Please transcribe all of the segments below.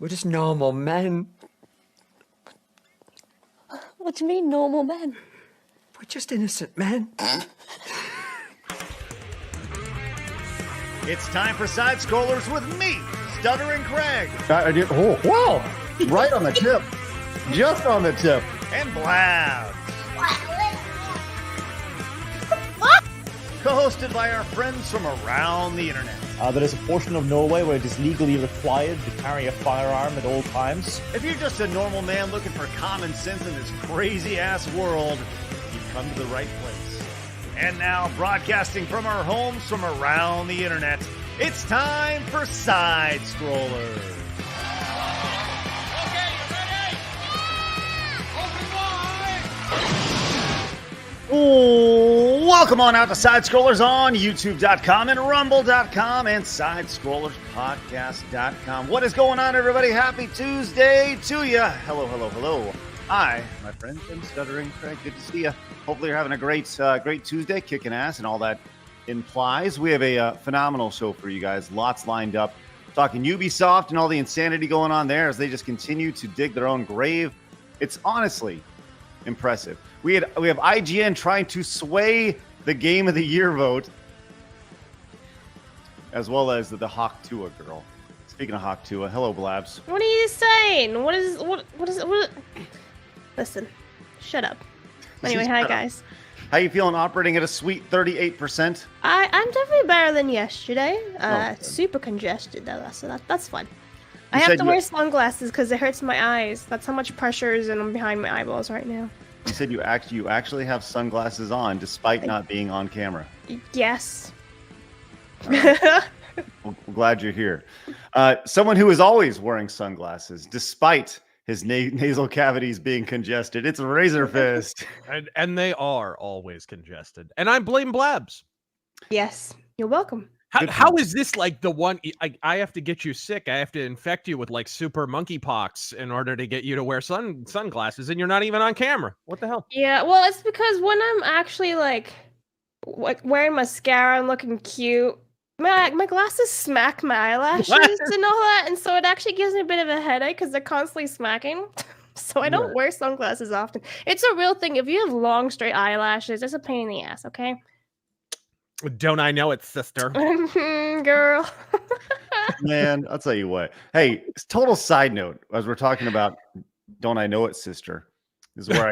We're just normal men. What do you mean, normal men? We're just innocent men. It's time for Side Scrollers with me, Stuttering Craig. Wow. Right on the tip. Just on the tip. And Blabs. Co-hosted by our friends from around the internet. There is a portion of Norway where it is legally required to carry a firearm at all times. If you're just a normal man looking for common sense in this crazy-ass world, you've come to the right place. And now, broadcasting from our homes from around the internet, it's time for Side Scrollers. Okay, you ready? Open wide! Welcome on out to Side Scrollers on YouTube.com and Rumble.com and SideScrollersPodcast.com. What is going on, everybody? Happy Tuesday to you. Hello, hello, hello. Hi, my friend, I'm Stuttering Craig. Good to see you. Hopefully you're having a great Tuesday, kicking ass, and all that implies. We have a phenomenal show for you guys. Lots lined up. Talking Ubisoft and all the insanity going on there as they just continue to dig their own grave. It's honestly impressive. We have IGN trying to sway the Game of the Year vote, as well as the Huak Tuah girl. Speaking of Huak Tuah, hello, Blabs. What are you saying? What is? Listen, shut up. Anyway, hi guys. How you feeling operating at a sweet 38%? I'm definitely better than yesterday. Okay. Super congested though, so that's fun. I have to wear sunglasses because it hurts my eyes. That's how much pressure is in behind my eyeballs right now. You said you actually have sunglasses on despite not being on camera. Yes. Right. Well, glad you're here. Someone who is always wearing sunglasses despite his nasal cavities being congested. It's Razor Fist. And they are always congested. And I blame Blabs. Yes. You're welcome. How is this like the one I have to get you sick? I have to infect you with like super monkeypox in order to get you to wear sunglasses, and you're not even on camera. What the hell? Yeah, well, it's because when I'm actually like wearing mascara and looking cute, my glasses smack my eyelashes and all that, and so it actually gives me a bit of a headache because they're constantly smacking. So I don't wear sunglasses often. It's a real thing. If you have long straight eyelashes, it's a pain in the ass. Okay. Don't I know it, sister? Girl. Man, I'll tell you what. Hey, total side note, as we're talking about Don't I Know It, Sister, is where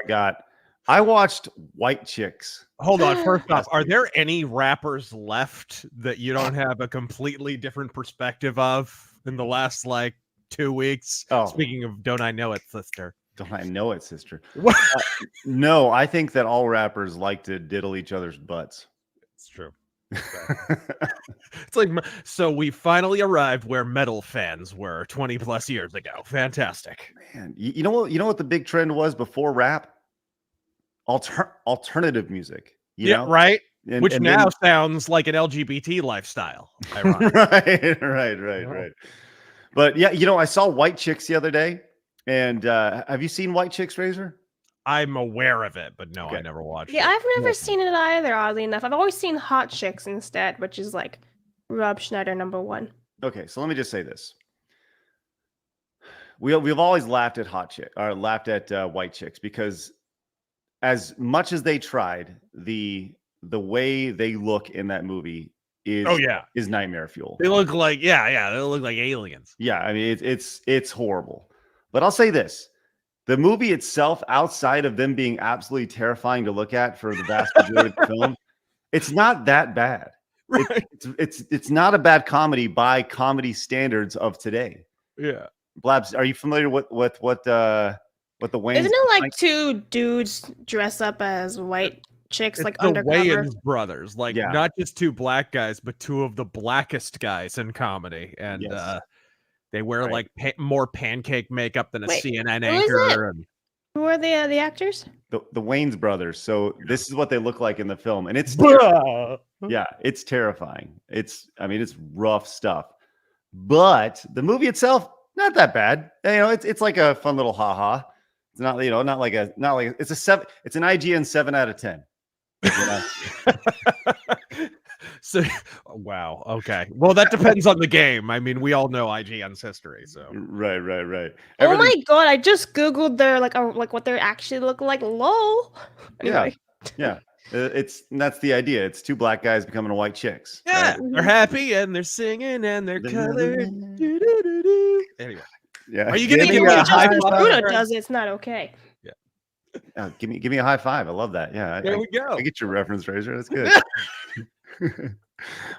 I watched White Chicks. Hold on. First off, are there any rappers left that you don't have a completely different perspective of in the last like 2 weeks? Oh. Speaking of Don't I Know It, Sister. Don't I Know It, Sister? No, I think that all rappers like to diddle each other's butts. It's true. It's like, so we finally arrived where metal fans were 20 plus years ago. Fantastic. Man, you know what the big trend was before rap? Alternative music. You know? Right. And, Which and now then, sounds like an LGBT lifestyle. Ironic. right. But yeah, I saw White Chicks the other day. And have you seen White Chicks, Razor? I'm aware of it, but no, Okay. I never watched it. Yeah, I've never seen it either, oddly enough. I've always seen Hot Chicks instead, which is like Rob Schneider #1. Okay, so let me just say this. We've always laughed at White Chicks because as much as they tried, the way they look in that movie is nightmare fuel. They look like they look like aliens. Yeah, I mean it's horrible. But I'll say this. The movie itself, outside of them being absolutely terrifying to look at for the vast majority of the film, it's not that bad. Right. It's not a bad comedy by comedy standards of today. Yeah. Blabs, are you familiar with what the Wayans? Isn't it like two dudes dress up as white chicks, It's like the undercover? Wayans brothers, like Yeah. not just two black guys, but two of the blackest guys in comedy, and Yes. they wear like more pancake makeup than a Wait, CNN who is it? anchor. And Who are the actors? The Wayans brothers. So this is what they look like in the film, and it's yeah, it's terrifying. It's rough stuff, but the movie itself not that bad. It's like a fun little haha. It's not it's a 7. It's an IGN 7 out of 10. So, wow. Okay. Well, that depends on the game. I mean, we all know IGN's history. So, Right. Oh my god! I just googled their like what they actually look like. Lol. Anyway. Yeah. That's the idea. It's two black guys becoming white chicks. yeah, Right? they're happy and they're singing and they're colored. Do-do-do-do. Anyway, Yeah. are you gonna Give give me me a a high Justin five? Trudeau does it. It's not okay. give me a high five. I love that. Yeah. There we go. I get your reference, Razor. That's good.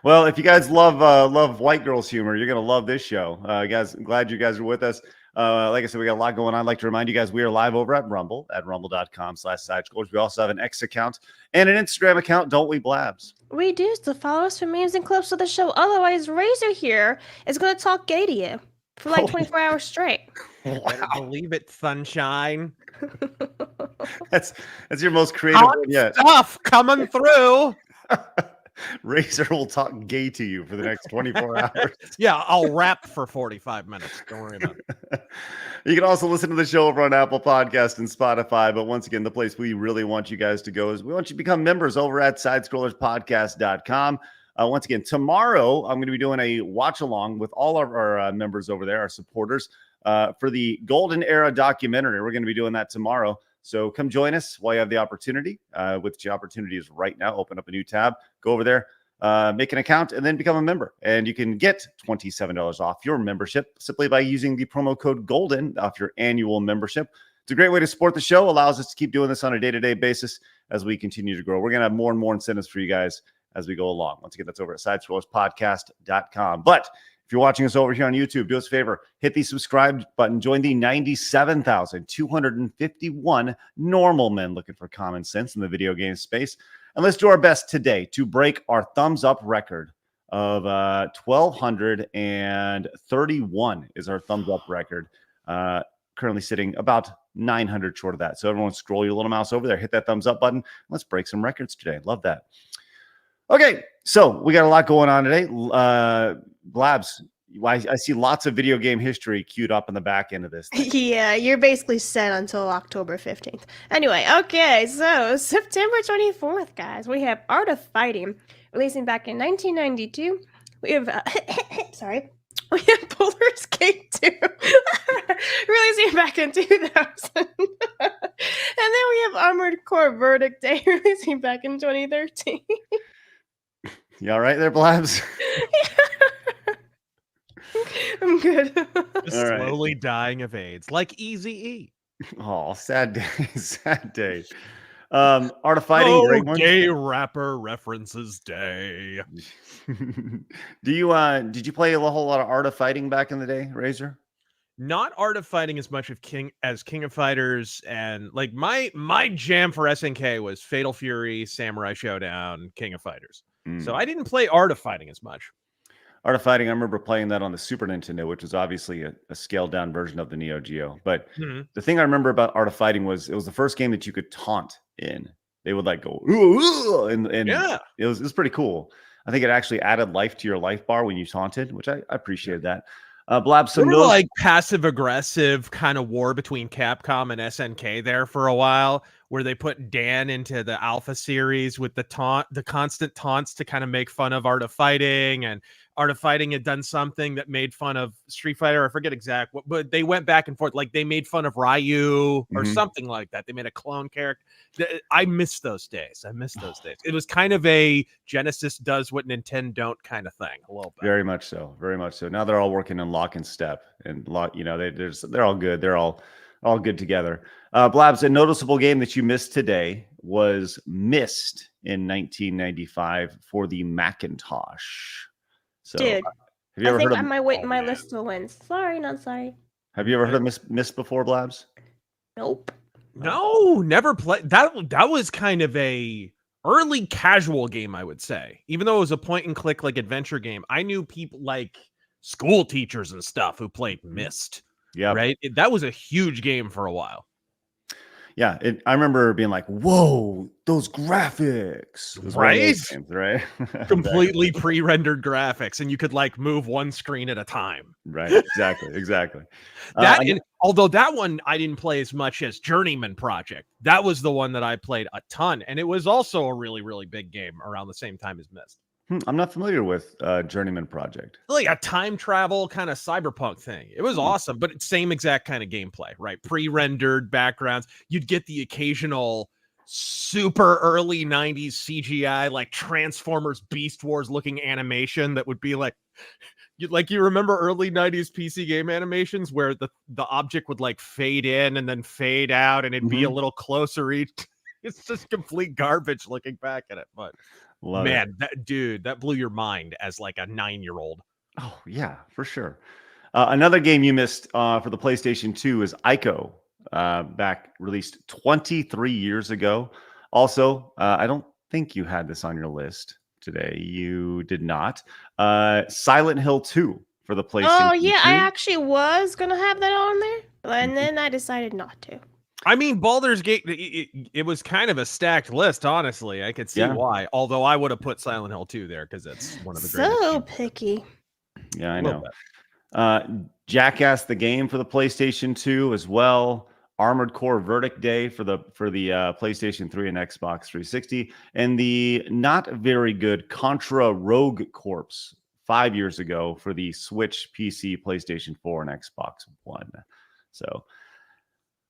Well, if you guys love white girls humor, you're gonna love this show. Guys, I'm glad you guys are with us. Like I said, we got a lot going on. I'd like to remind you guys we are live over at Rumble at rumble.com/sidescrolls. We also have an X account and an Instagram account, don't we, Blabs? We do, so follow us for memes and clips of the show. Otherwise, Razor here is going to talk gay to you for like 24 hours straight. Better believe it, sunshine. That's your most creative Hot one yet. stuff coming through. Razor will talk gay to you for the next 24 hours. Yeah, I'll rap for 45 minutes. Don't worry about it. You can also listen to the show over on Apple Podcast and Spotify. But once again, the place we really want you guys to go is we want you to become members over at sidescrollerspodcast.com. Once again, tomorrow, I'm going to be doing a watch along with all of our members over there, our supporters, for the Golden Era documentary. We're going to be doing that tomorrow. So come join us while you have the opportunity, which the opportunity is right now. Open up a new tab, go over there, make an account, and then become a member. And you can get $27 off your membership simply by using the promo code GOLDEN off your annual membership. It's a great way to support the show, allows us to keep doing this on a day-to-day basis as we continue to grow. We're going to have more and more incentives for you guys as we go along. Once again, that's over at sidescrollerspodcast.com. But if you're watching us over here on YouTube, do us a favor, hit the subscribe button, join the 97,251 normal men looking for common sense in the video game space. And let's do our best today to break our thumbs up record of 1,231 is our thumbs up record. Currently sitting about 900 short of that. So everyone scroll your little mouse over there, hit that thumbs up button. Let's break some records today. Love that. Okay, so we got a lot going on today. Blabs, I see lots of video game history queued up in the back end of this thing. Yeah, you're basically set until October 15th. Anyway, okay, so September 24th, guys, we have Art of Fighting, releasing back in 1992. We have, we have Baldur's Gate 2, releasing back in 2000. And then we have Armored Core Verdict Day, releasing back in 2013. You all right there, Blabs? I'm good. Just All right. slowly dying of AIDS, like Eazy-E. Oh, sad day, sad day. Art of Fighting, great one. Gay rapper references day. Did you play a whole lot of Art of Fighting back in the day, Razor? Not Art of Fighting as much of King of Fighters, and like my jam for SNK was Fatal Fury, Samurai Showdown, King of Fighters. So I didn't play Art of Fighting as much. Art of Fighting, I remember playing that on the Super Nintendo, which was obviously a scaled down version of the Neo Geo. But the thing I remember about Art of Fighting was it was the first game that you could taunt in. They would like go, ooh, and yeah, it was pretty cool. I think it actually added life to your life bar when you taunted, which I appreciated that. Blabs, some sort of like passive aggressive kind of war between Capcom and SNK there for a while, where they put Dan into the Alpha series with the constant taunts to kind of make fun of Art of Fighting, and Art of Fighting had done something that made fun of Street Fighter. I forget exact what, but they went back and forth. Like they made fun of Ryu or something like that. They made a clone character. I miss those days. It was kind of a Genesis does what Nintendo don't kind of thing. A little bit. Very much so. Very much so. Now they're all working in lock and step, and they're all good. They're all good together. Blabs, a noticeable game that you missed today was Myst in 1995 for the Macintosh. So, dude, have you ever heard of my list still wins. Sorry, not sorry. Have you ever heard of Myst before, Blabs? Nope. No, never played. That was kind of a early casual game, I would say. Even though it was a point and click like adventure game, I knew people like school teachers and stuff who played Myst. Yeah, right. That was a huge game for a while. Yeah, I remember being like, "Whoa, those graphics!" Right? Games, right? Completely pre-rendered graphics, and you could like move one screen at a time. Right? Exactly. Although that one I didn't play as much as Journeyman Project. That was the one that I played a ton, and it was also a really, really big game around the same time as Myst. I'm not familiar with Journeyman Project. Like a time travel kind of cyberpunk thing. It was awesome, but it's same exact kind of gameplay, right? Pre-rendered backgrounds. You'd get the occasional super early 90s CGI, like Transformers Beast Wars looking animation that would be like you remember early 90s PC game animations where the object would like fade in and then fade out and it'd be a little closer each. It's just complete garbage looking back at it, but Love man, that blew your mind as like a 9-year-old. Oh yeah, for sure. Another game you missed for the PlayStation 2 is Ico, back released 23 years ago. Also, I don't think you had this on your list today. You did not. Silent Hill 2 for the PlayStation. Oh yeah, 2. I actually was gonna have that on there, and then I decided not to. I mean, Baldur's Gate, it was kind of a stacked list, honestly. I could see why. Although I would have put Silent Hill 2 there because it's one of the greatest. So picky. Yeah, I know. Jackass the game for the PlayStation 2 as well. Armored Core Verdict Day for the PlayStation 3 and Xbox 360, and the not very good Contra Rogue Corps 5 years ago for the Switch, PC, PlayStation 4, and Xbox One. So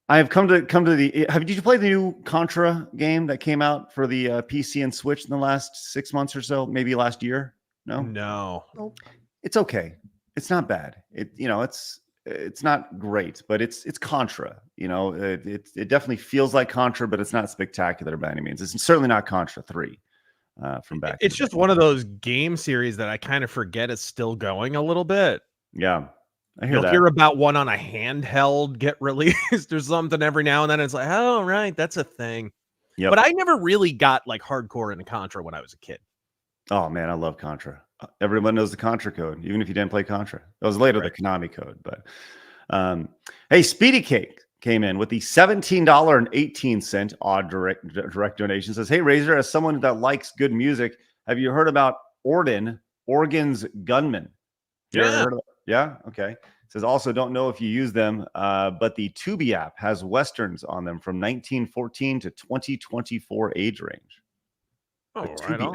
I have come to the. Did you play the new Contra game that came out for the PC and Switch in the last 6 months or so? Maybe last year? No. Nope. It's okay. It's not bad. It's not great, but it's Contra. It definitely feels like Contra, but it's not spectacular by any means. It's certainly not Contra 3 from back. It's just one of those game series that I kind of forget is still going a little bit. Yeah. You'll hear about one on a handheld get released or something every now and then. It's like, oh, right, that's a thing. Yep. But I never really got like hardcore into Contra when I was a kid. Oh, man, I love Contra. Everyone knows the Contra code, even if you didn't play Contra. It was later the Konami code. But hey, Speedy Cake came in with the $17.18 odd direct donation. Says, hey, Razor, as someone that likes good music, have you heard about Organ's Gunman? Yeah. Okay. Says also don't know if you use them, but the Tubi app has westerns on them from 1914 to 2024 age range. Oh, right on.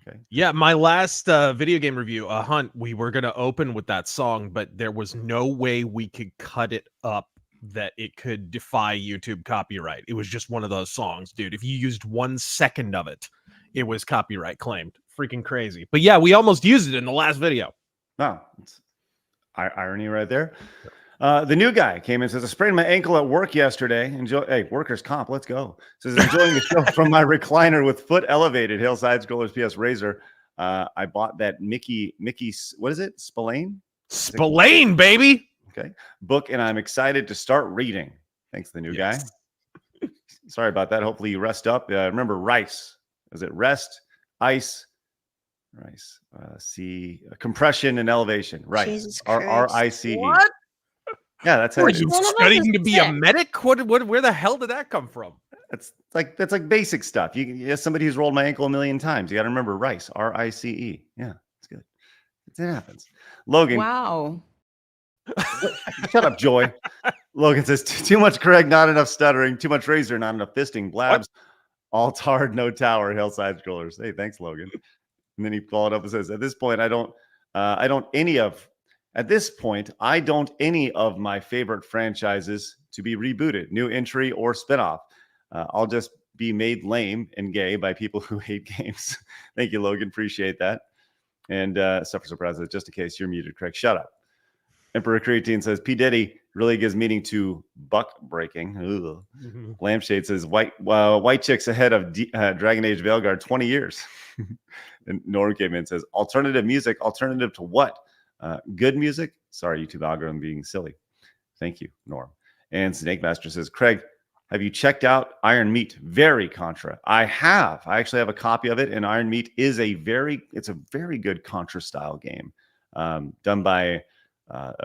Okay. Yeah, my last video game review, Hunt, we were going to open with that song, but there was no way we could cut it up that it could defy YouTube copyright. It was just one of those songs, dude. If you used 1 second of it, it was copyright claimed. Freaking crazy. But yeah, we almost used it in the last video. Wow. It's irony right there. The new guy came in and says, I sprained my ankle at work yesterday. Hey, workers' comp, let's go. Says, enjoying the show from my recliner with foot elevated. Hillside Scrollers PS Razor. I bought that Mickey, what is it? Spillane? Spillane, baby. Okay. Book, and I'm excited to start reading. Thanks, the new guy. Sorry about that. Hopefully you rest up. Remember, rice. Is it rest, ice, rice? Compression and elevation. Rice. RICE. What? Yeah, that's how. Are you studying to be a medic? What? Where the hell did that come from? That's like basic stuff. You somebody who's rolled my ankle a million times. You got to remember rice. RICE. Yeah, it's good. It happens. Logan. Wow. Shut up, Joy. Logan says too much Craig, not enough stuttering. Too much Razor, not enough fisting. Blabs, all tarred, no tower. Hillside Scrollers. Hey, thanks, Logan. And then he followed up and says, at this point, I don't any of my favorite franchises to be rebooted, new entry or spinoff. I'll just be made lame and gay by people who hate games. Thank you, Logan. Appreciate that. And suffer surprises, just in case you're muted, Craig. Shut up. Emperor Creatine says, P. Diddy really gives meaning to buck breaking. Mm-hmm. Lampshade says, white chicks ahead of Dragon Age Veilguard 20 years. And Norm came in and says, alternative music, alternative to what? Good music? Sorry, YouTube algorithm being silly. Thank you, Norm. And Snake Master says, Craig, have you checked out Iron Meat? Very Contra. I have. I actually have a copy of it, and Iron Meat is a very good Contra style game, done by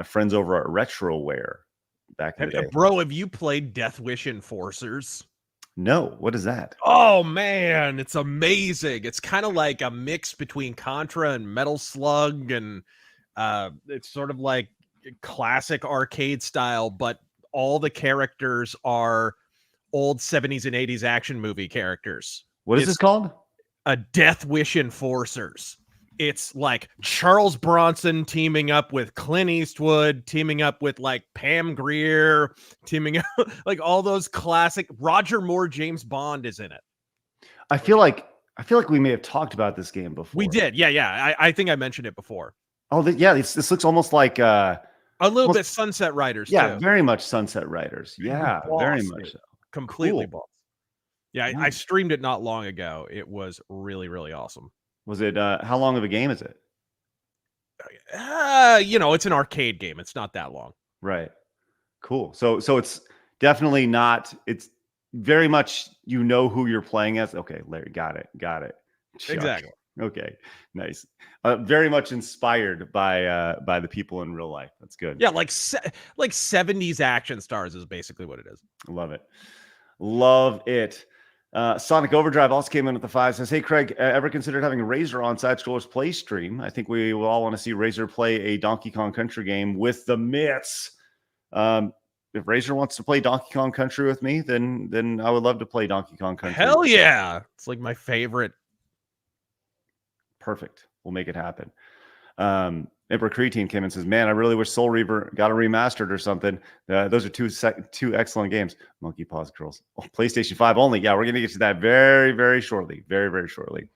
friends over at Retroware back in the day. Bro, have you played Death Wish Enforcers? No, what is that? Oh man, it's amazing. It's kind of like a mix between Contra and Metal Slug, and it's sort of like classic arcade style, but all the characters are old 70s and 80s action movie characters. What is this called? a Death Wish Enforcers. It's like Charles Bronson teaming up with Clint Eastwood, teaming up with like Pam Grier, teaming up like all those classic. Roger Moore, James Bond is in it. I feel like we may have talked about this game before. We did, yeah. I think I mentioned it before. Oh, this looks almost like a little bit Sunset Riders. Yeah, too. very much Sunset Riders. Yeah, very much so. Completely Cool. boss. Yeah, I streamed it not long ago. It was really, really awesome. Was it? How long of a game is it? It's an arcade game. It's not that long. Right. Cool. So it's definitely not. It's very much who you're playing as. Okay, Larry, got it. Chuck. Exactly. Okay, nice. Very much inspired by the people in real life. That's good. Yeah, like 70s action stars is basically what it is. Love it. Sonic Overdrive also came in at the 5. Says, hey, Craig, ever considered having Razor on Side Scrollers play stream? I think we will all want to see Razor play a Donkey Kong Country game with the Mitts. If Razor wants to play Donkey Kong Country with me, then I would love to play Donkey Kong Country. Hell yeah. It's like my favorite. Perfect. We'll make it happen. Emperor Creatine came in and says, man, I really wish Soul Reaver got a remastered or something. Those are two excellent games. Monkey Paws Girls. Oh, PlayStation 5 only. Yeah, we're going to get to that very, very shortly. Very, very shortly.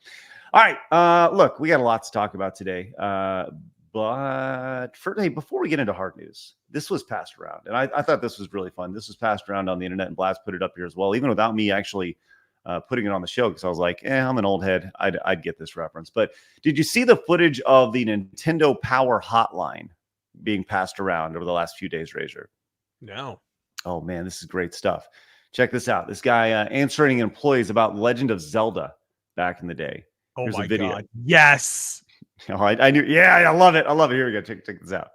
All right. Look, we got a lot to talk about today. But before we get into hard news, this was passed around. And I thought this was really fun. This was passed around on the internet, and Blabs put it up here as well, even without me actually putting it on the show, because I was like, I'm an old head. I'd get this reference. But did you see the footage of the Nintendo Power Hotline being passed around over the last few days, Razor? No. Oh, man, this is great stuff. Check this out. This guy answering employees about Legend of Zelda back in the day. Oh, Here's my a video. God. Yes. Oh, I knew. Yeah, I love it. Here we go. Check this out.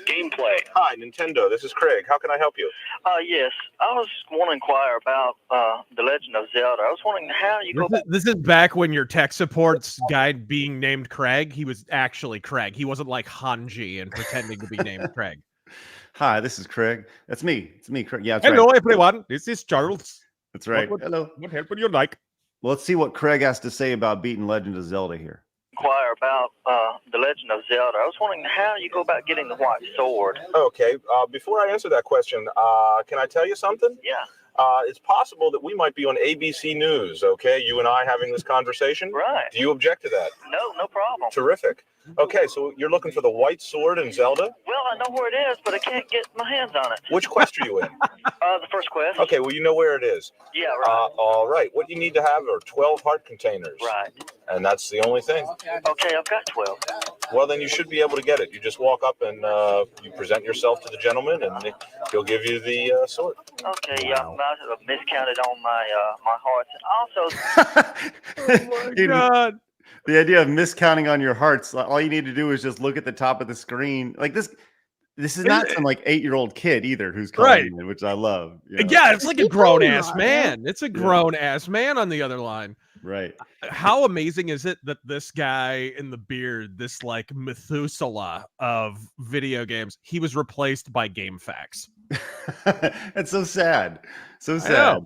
Gameplay. Hi, Nintendo. This is Craig. How can I help you? Yes. I was want to inquire about The Legend of Zelda. I was wondering how you go back. This is back when your tech support's guy being named Craig. He was actually Craig. He wasn't like Hanji and pretending to be named Craig. Hi, this is Craig. That's me. It's me, Craig. Yeah, that's Hello, right. everyone. This is Charles. That's right. Hello. What help would you like? Well, let's see what Craig has to say about beating Legend of Zelda here. Inquire about The Legend of Zelda. I was wondering how you go about getting the white sword. Okay. Before I answer that question, can I tell you something? Yeah. It's possible that we might be on ABC News, okay? You and I having this conversation. Right. Do you object to that? No problem. Terrific. Okay, so you're looking for the white sword in Zelda? Well, I know where it is, but I can't get my hands on it. Which quest are you in? The first quest. Okay, well, you know where it is. Yeah, right. All right. What you need to have are 12 heart containers. Right. And that's the only thing. Okay, I've got 12. Well, then you should be able to get it. You just walk up and you present yourself to the gentleman, and he'll give you the sword. Okay, yeah, I might have miscounted on my hearts. And also, Oh, my God. The idea of miscounting on your hearts, all you need to do is just look at the top of the screen. Like this is not some like 8-year-old kid either who's calling in, which I love. You know? Yeah, it's like a grown-ass man. It's a grown-ass man on the other line. Right. How amazing is it that this guy in the beard, this like Methuselah of video games, he was replaced by GameFAQs. It's so sad. So sad.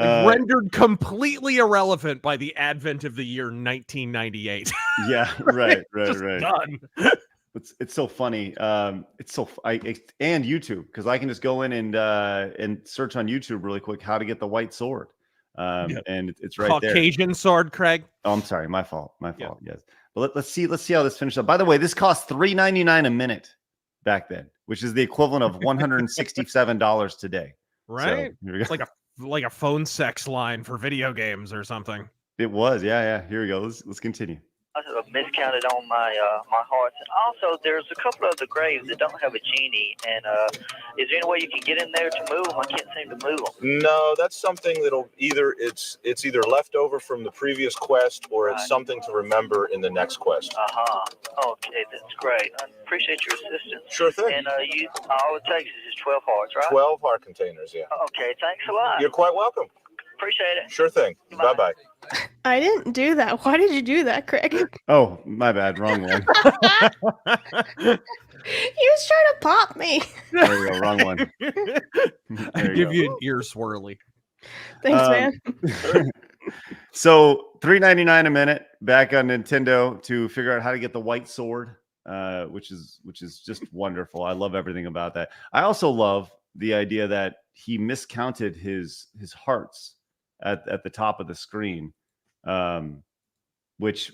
Rendered completely irrelevant by the advent of the year 1998. Yeah, right. Done. It's so funny. And YouTube, because I can just go in and search on YouTube really quick how to get the white sword. And it's right there. Caucasian sword, Craig. Oh, I'm sorry, my fault. Yes. But let's see how this finishes up. By the way, this cost $3.99 a minute back then, which is the equivalent of $167 today. Right? So, it's like a phone sex line for video games or something. It was, yeah. Here we go. Let's continue. I have miscounted on my hearts. And also, there's a couple of the graves that don't have a genie. And is there any way you can get in there to move them? I can't seem to move them. No, that's something that'll it's either left over from the previous quest or it's something to remember in the next quest. Okay, that's great. I appreciate your assistance. Sure thing. And all it takes is 12 hearts, right? 12 heart containers, yeah. Okay, thanks a lot. You're quite welcome. Appreciate it. Sure thing. Bye-bye. I didn't do that. Why did you do that, Craig? Oh, my bad. Wrong one. He was trying to pop me. There we go. Wrong one. I give you an ear swirly. Thanks, man. So $3.99 a minute back on Nintendo to figure out how to get the white sword, which is just wonderful. I love everything about that. I also love the idea that he miscounted his hearts at the top of the screen, which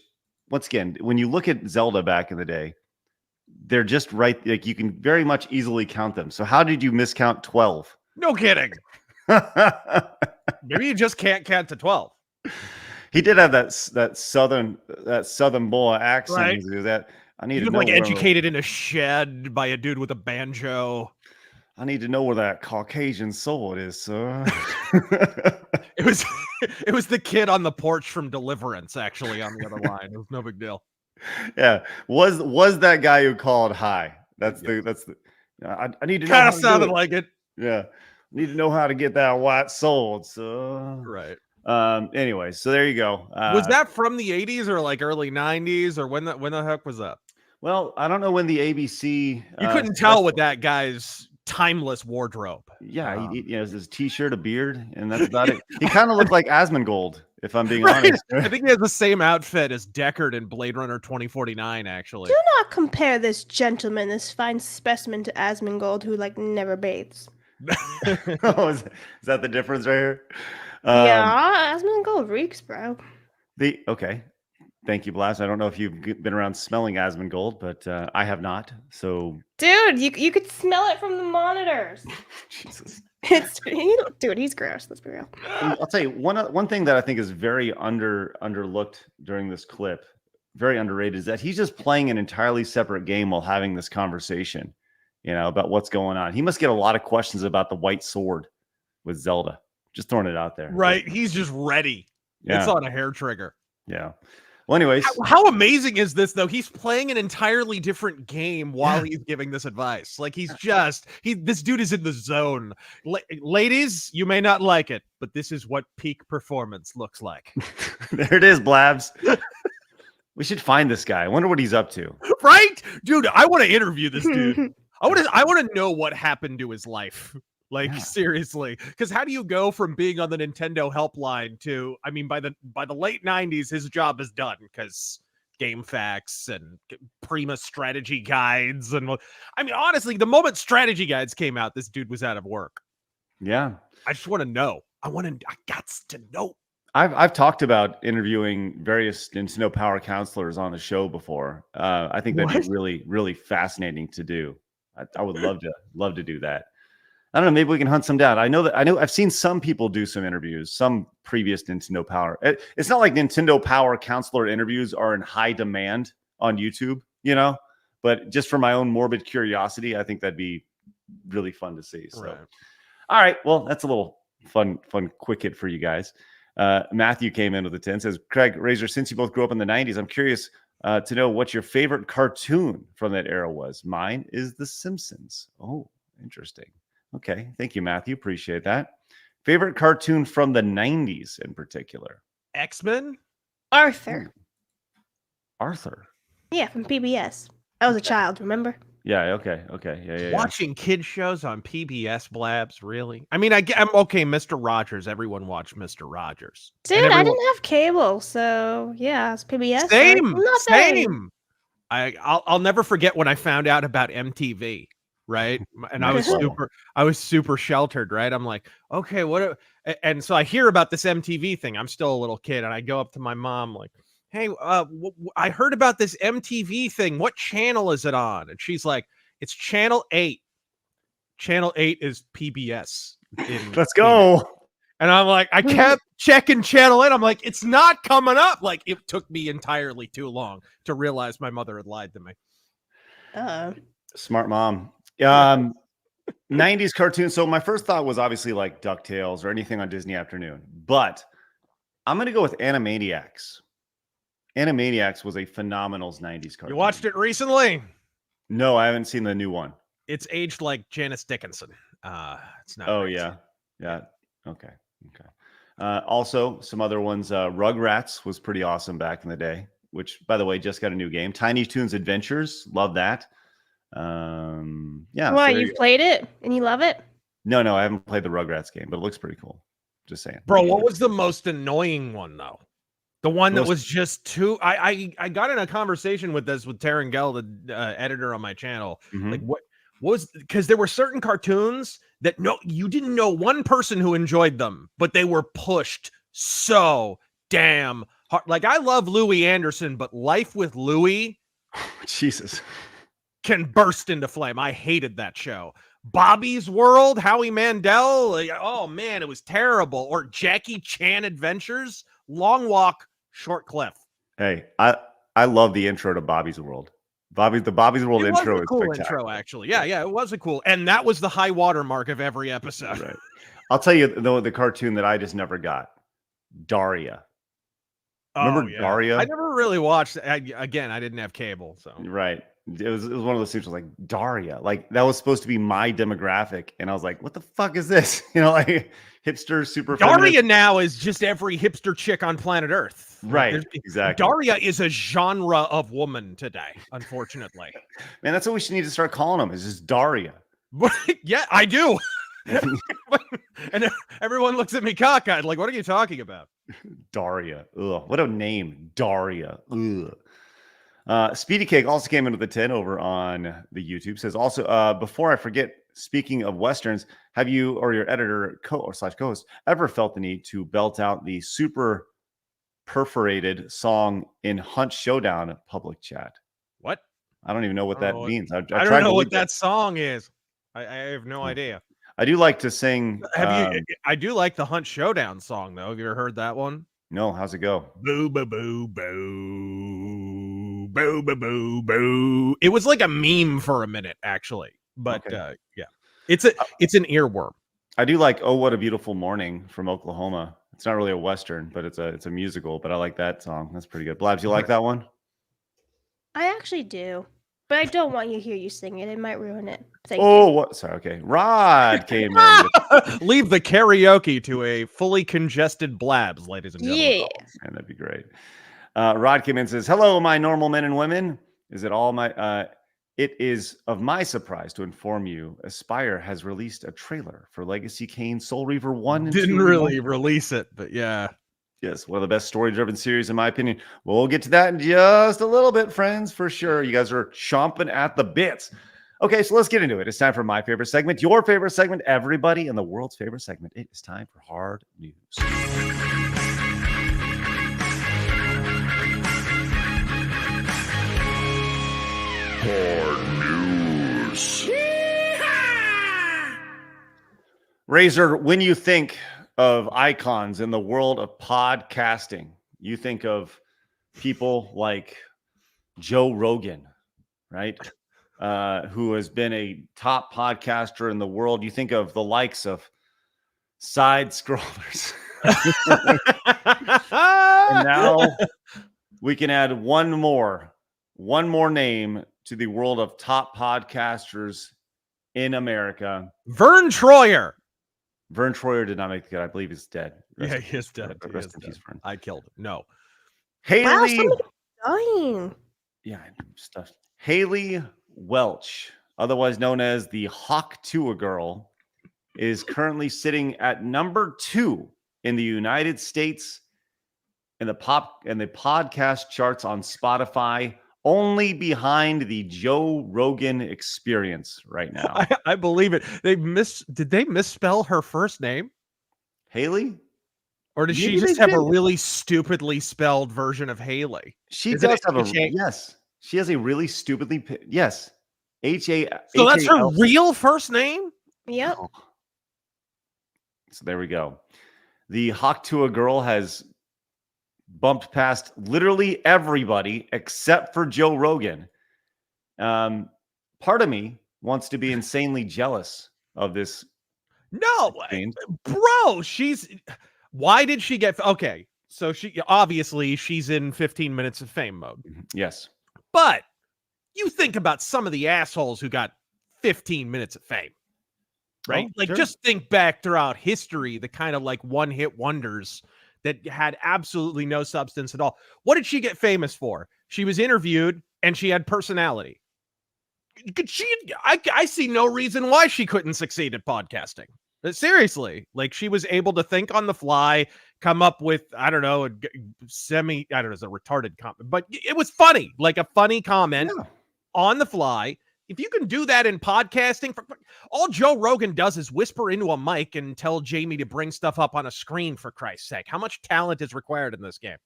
once again, when you look at Zelda back in the day, they're just right. Like you can very much easily count them. So how did you miscount 12? No kidding. Maybe you just can't count to 12. He did have that southern boy accent. Right. That I need He to was know like where educated in a shed by a dude with a banjo. I need to know where that Caucasian sword is, sir. It was the kid on the porch from Deliverance, actually, on the other line. It was no big deal. Yeah, was that guy who called hi? That's the. I need to know. Kind How of to sounded do it. like it. Yeah, need to know how to get that white sword, sir. Right. Anyway, so there you go. Was that from the 80s or like early 90s or when the heck was that? Well, I don't know when the ABC. You couldn't tell with that guy's timeless wardrobe. Yeah, he his t-shirt, a beard, and that's about it. He kind of looked like Asmongold, if I'm being honest. I think he has the same outfit as Deckard in Blade Runner 2049, actually. Do not compare this gentleman, this fine specimen, to Asmongold, who like never bathes. Oh, is that the difference right here? Yeah, Asmongold reeks, bro. Okay. Thank you, Blabs. I don't know if you've been around smelling Asmongold, but I have not. So, dude, you could smell it from the monitors. Jesus, Dude, he's gross. Let's be real. I'll tell you one thing that I think is very underlooked during this clip, very underrated, is that he's just playing an entirely separate game while having this conversation, about what's going on. He must get a lot of questions about the white sword with Zelda. Just throwing it out there. Right. He's just ready. Yeah. It's on a hair trigger. Yeah. Well, anyways. How amazing is this, though? He's playing an entirely different game while he's giving this advice. Like, this dude is in the zone. Ladies, you may not like it, but this is what peak performance looks like. There it is, Blabs. We should find this guy. I wonder what he's up to. Right? Dude, I want to interview this dude. I want to know what happened to his life. Seriously, because how do you go from being on the Nintendo helpline to, by the late 90s, his job is done because Game Facts and Prima strategy guides. And honestly, the moment strategy guides came out, this dude was out of work. Yeah. I just want to know. I got to know. I've talked about interviewing various Nintendo Power counselors on the show before. I think that'd be really, really fascinating to do. I would love to do that. I don't know. Maybe we can hunt some down. I know I've seen some people do some interviews, some previous Nintendo Power. It's not like Nintendo Power counselor interviews are in high demand on YouTube, but just for my own morbid curiosity, I think that'd be really fun to see. So, right. All right. Well, that's a little fun quick hit for you guys. Matthew came in with a 10, says, Craig, Razor, since you both grew up in the 90s, I'm curious to know what your favorite cartoon from that era was. Mine is The Simpsons. Oh, interesting. Okay. Thank you, Matthew. Appreciate that. Favorite cartoon from the 90s in particular? X-Men? Arthur. Arthur? Yeah, from PBS. I was a child, remember? Yeah, okay. Yeah. Watching kid shows on PBS, Blabs, really? I'm okay, Mr. Rogers. Everyone watched Mr. Rogers. Dude, I didn't have cable, so yeah, it's PBS. Same. I'll never forget when I found out about MTV. Right. And I was super sheltered. Right. I'm like, okay, and so I hear about this MTV thing. I'm still a little kid. And I go up to my mom like, hey, I heard about this MTV thing. What channel is it on? And she's like, it's channel 8. Channel 8 is PBS. Let's go. And I'm like, I kept checking channel 8. I'm like, it's not coming up. Like, it took me entirely too long to realize my mother had lied to me. Smart mom. 90s cartoons. So my first thought was obviously like DuckTales or anything on Disney Afternoon, but I'm going to go with Animaniacs. Animaniacs was a phenomenal 90s cartoon. You watched it recently? No, I haven't seen the new one. It's aged like Janice Dickinson. It's not. Oh, yeah. Okay. Also, some other ones. Rugrats was pretty awesome back in the day, which, by the way, just got a new game. Tiny Toons Adventures. Love that. Yeah. Why, you've played it and you love it? No, I haven't played the Rugrats game, but it looks pretty cool. Just saying. Bro, what was the most annoying one though? The one that was just too. I got in a conversation with Tarangel, the editor on my channel. Mhm. Like what was, because there were certain cartoons that you didn't know one person who enjoyed them, but they were pushed so damn hard. Like I love Louis Anderson, but Life with Louis, Jesus, can burst into flame. I hated that show. Bobby's World, Howie Mandel. Like, oh man, it was terrible. Or Jackie Chan Adventures, Long Walk, Short Cliff. Hey, I love the intro to Bobby's World. The Bobby's World It intro was a cool is spectacular. intro, actually. Yeah, it was a cool, and that was the high water mark of every episode. Right. I'll tell you though, the cartoon that I just never got, Daria. Remember Daria? I never really watched. I didn't have cable, so Right. It was one of those things. Like Daria, like that was supposed to be my demographic, and I was like, "What the fuck is this?" Like hipster, super. Daria feminist. now is just every hipster chick on planet Earth. Right. Like, Exactly. Daria is a genre of woman today, unfortunately. Man, that's what we should need to start calling them. Is just Daria. Yeah, I do. And everyone looks at me cockeyed, like, "What are you talking about?" Daria. Ugh. What a name, Daria. Ugh. Speedy Cake also came in with a 10 over on the YouTube. Says also, before I forget, speaking of Westerns, have you or your editor co-host ever felt the need to belt out the super perforated song in Hunt Showdown public chat? What? I don't even know what that means. I don't tried know to what look that song is. I have no idea. I do like to sing. I do like the Hunt Showdown song though. Have you ever heard that one? No, how's it go? Boo boo boo boo boo boo boo boo. It was like a meme for a minute, actually. But Okay. yeah, it's an earworm. I do like "Oh What a Beautiful Morning" from Oklahoma. It's not really a Western, but it's a musical. But I like that song. That's pretty good. Blabs, you like that one? I actually do, but I don't want you to hear you sing it. It might ruin it. Thank you. What? Sorry. Okay. Rod came in. Leave the karaoke to a fully congested Blabs, ladies and gentlemen. Yeah. Man, that'd be great. Rod came in and says, "Hello, my normal men and women. Is it all my? It is of my surprise to inform you, Aspire has released a trailer for Legacy Kain Soul Reaver 1 and 2. Didn't really release it, but yeah. Yes, one of the best story-driven series, in my opinion. We'll get to that in just a little bit, friends, for sure. You guys are chomping at the bits. Okay, so let's get into it. It's time for my favorite segment, your favorite segment, everybody, and the world's favorite segment. It is time for Hard News. Hard News. Razor, when you think of icons in the world of podcasting, you think of people like Joe Rogan, right? Who has been a top podcaster in the world. You think of the likes of Side Scrollers. And now we can add one more name to the world of top podcasters in America. Vern Troyer. Vern Troyer did not make the cut. I believe he's dead. Yeah, he is dead. Rest in peace, Vern. I killed him. No. Haley. Wow, somebody's dying. Yeah, stuff. Haley Welch, otherwise known as the Huak Tuah girl, is currently sitting at number 2 in the United States in the podcast charts on Spotify, only behind the Joe Rogan Experience right now. I believe it. Did they misspell her first name? Haley? Or does she Maybe just they have did. a really stupidly spelled version of Haley? She Isn't does it have a H-A- yes. She has a really stupidly yes. H-A. So that's her H-A-L. real first name? Yep. So there we go. The Huak Tuah girl has bumped past literally everybody except for Joe Rogan. Part of me wants to be insanely jealous of this. No, bro. Why did she get? Okay, so she's in 15 minutes of fame mode. Yes, but you think about some of the assholes who got 15 minutes of fame, right? Sure. Just think back throughout history, the kind of like one-hit wonders that had absolutely no substance at all. What did she get famous for? She was interviewed and she had personality. I see no reason why she couldn't succeed at podcasting. Seriously, like she was able to think on the fly, come up with, I don't know, it's a retarded comment, but it was funny, like a funny comment on the fly. If you can do that in podcasting, all Joe Rogan does is whisper into a mic and tell Jamie to bring stuff up on a screen, for Christ's sake. How much talent is required in this game?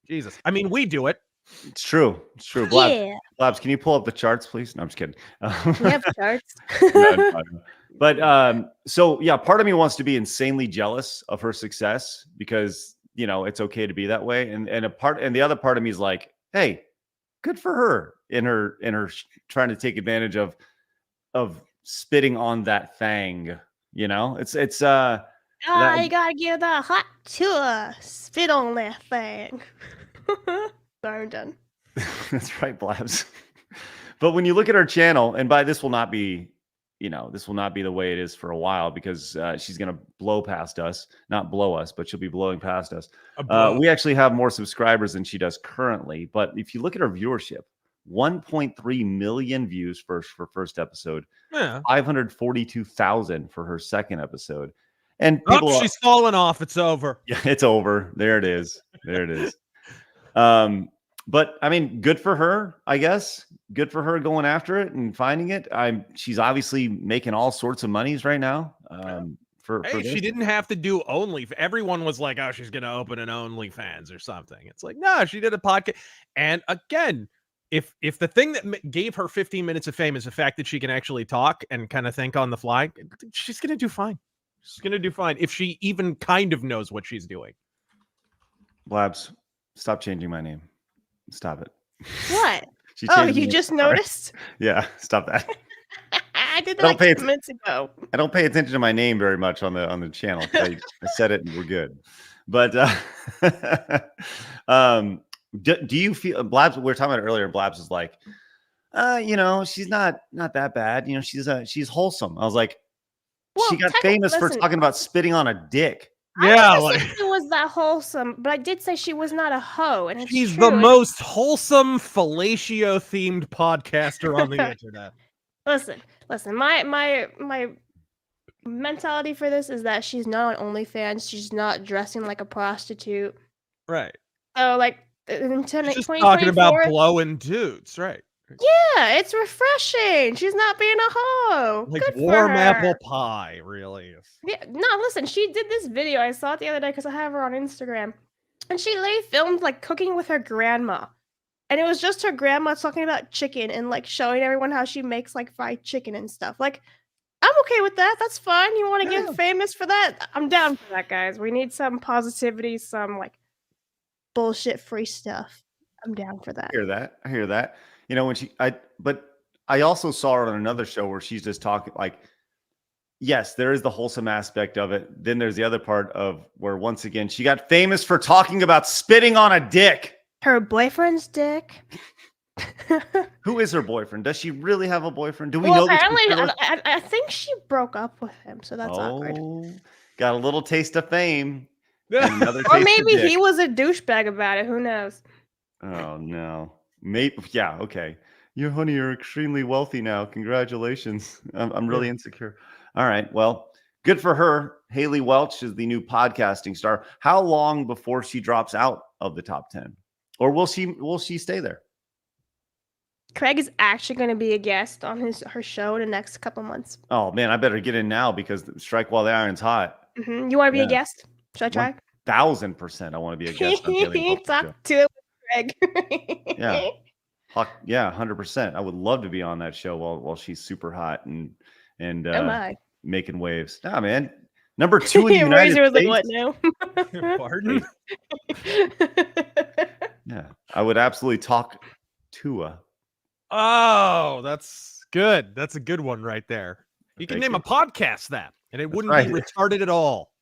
Jesus. I mean, we do it. It's true. It's true. Blabs, can you pull up the charts, please? No, I'm just kidding. We have charts. But so yeah, part of me wants to be insanely jealous of her success because it's okay to be that way, and the other part of me is like, hey, good for her in her trying to take advantage of spitting on that thing. It's I gotta give the Huak Tuah spit on that thing. Sorry, I'm done. That's right, Blabs. But when you look at her channel, and by this will not be the way it is for a while, because she's going to blow past us, not blow us, but she'll be blowing past us. We actually have more subscribers than she does currently. But if you look at her viewership, 1.3 million views for first episode, 542,000 for her second episode. And people she's fallen off. It's over. Yeah, it's over. There it is. But I mean, good for her, I guess. Good for her going after it and finding it. She's obviously making all sorts of monies right now. For she didn't have to do Only. Everyone was like, "Oh, she's going to open an OnlyFans or something." It's like, no, she did a podcast. And again, if the thing that gave her 15 minutes of fame is the fact that she can actually talk and kind of think on the fly, she's going to do fine. She's going to do fine if she even kind of knows what she's doing. Blabs, stop changing my name. Stop it. What? You just noticed? Yeah, stop that. I did that like 2 minutes ago. I don't pay attention to my name very much on the channel. I said it and we're good. But do you feel, Blabs, we were talking about it earlier, Blabs is like, she's not that bad. She's wholesome. I was like, she got famous for talking about spitting on a dick. I didn't say it was that wholesome, but I did say she was not a hoe, and she's the most wholesome fellatio-themed podcaster on the internet. Listen. My mentality for this is that she's not on OnlyFans. She's not dressing like a prostitute. Right. So, like, in she's just talking about blowing dudes, right? Yeah, it's refreshing. She's not being a hoe. Like good warm for her. apple pie, really. Yeah, no, listen, she did this video. I saw it the other day because I have her on Instagram. And she literally filmed like cooking with her grandma. And it was just her grandma talking about chicken and like showing everyone how she makes like fried chicken and stuff. Like, I'm okay with that. That's fine. You want to get famous for that? I'm down for that, guys. We need some positivity, some like bullshit free stuff. I'm down for that. I hear that. But I also saw her on another show where she's just talking like, yes, there is the wholesome aspect of it. Then there's the other part of where once again, she got famous for talking about spitting on a dick. Her boyfriend's dick. Who is her boyfriend? Does she really have a boyfriend? Do we know? Apparently, I think she broke up with him, so that's awkward. Got a little taste of fame. Or maybe he was a douchebag about it. Who knows? Oh no. Maybe, yeah, okay. You're extremely wealthy now. Congratulations. I'm really insecure. All right. Well, good for her. Haley Welch is the new podcasting star. How long before she drops out of the top 10? Or will she stay there? Craig is actually going to be a guest on her show in the next couple months. Oh man, I better get in now because strike while the iron's hot. Mm-hmm. You want to be a guest? Should I try? 1,000% I want to be a guest. Talk to it with Craig. Yeah. Yeah, 100%. I would love to be on that show while she's super hot and making waves. Nah, man. Number 2 in the United States. Like, what now? Pardon? Yeah, I would absolutely talk Tuah. Oh, that's good. That's a good one right there. You can name a podcast that, and it wouldn't be retarded at all.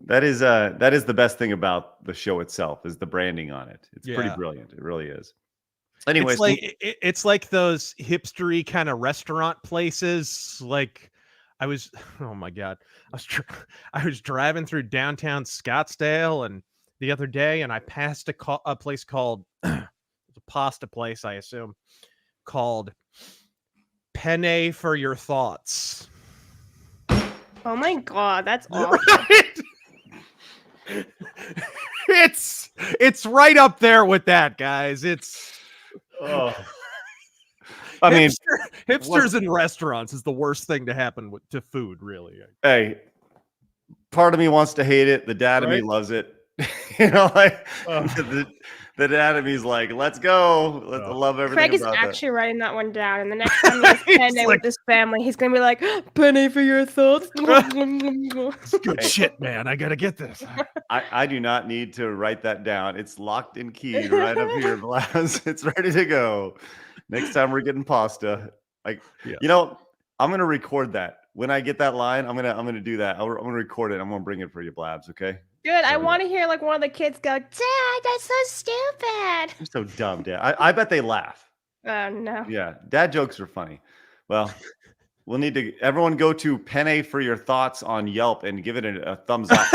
That is the best thing about the show itself is the branding on it. It's pretty brilliant. It really is. Anyways, it's like those hipstery kind of restaurant places. Like I was driving through downtown Scottsdale and the other day, and I passed a place called a pasta place, I assume, called Penne for Your Thoughts. Oh my god, that's awful. Right? It's right up there with that, guys. It's I mean, hipsters in restaurants is the worst thing to happen to food, really. hey, part of me wants to hate it. The dad of me Right? loves it. You know, like the dad of me's like, let's go. Let's love everything Craig is about actually writing that one down, and the next time he's Penne with his family, he's gonna be like, "Penne for your thoughts." Good shit, man. I gotta get this. I do not need to write that down. It's locked and keyed right up here, Blabs. It's ready to go. Next time we're getting pasta, like you know, I'm gonna record that. When I get that line, I'm gonna do that. I'm gonna record it. I'm gonna bring it for you, Blabs. Okay. Good. I want to hear like one of the kids go, "Dad, that's so stupid." You're so dumb, Dad. I bet they laugh. Oh no. Yeah, dad jokes are funny. Well, we'll need to everyone go to Penne for your thoughts on Yelp and give it a thumbs up.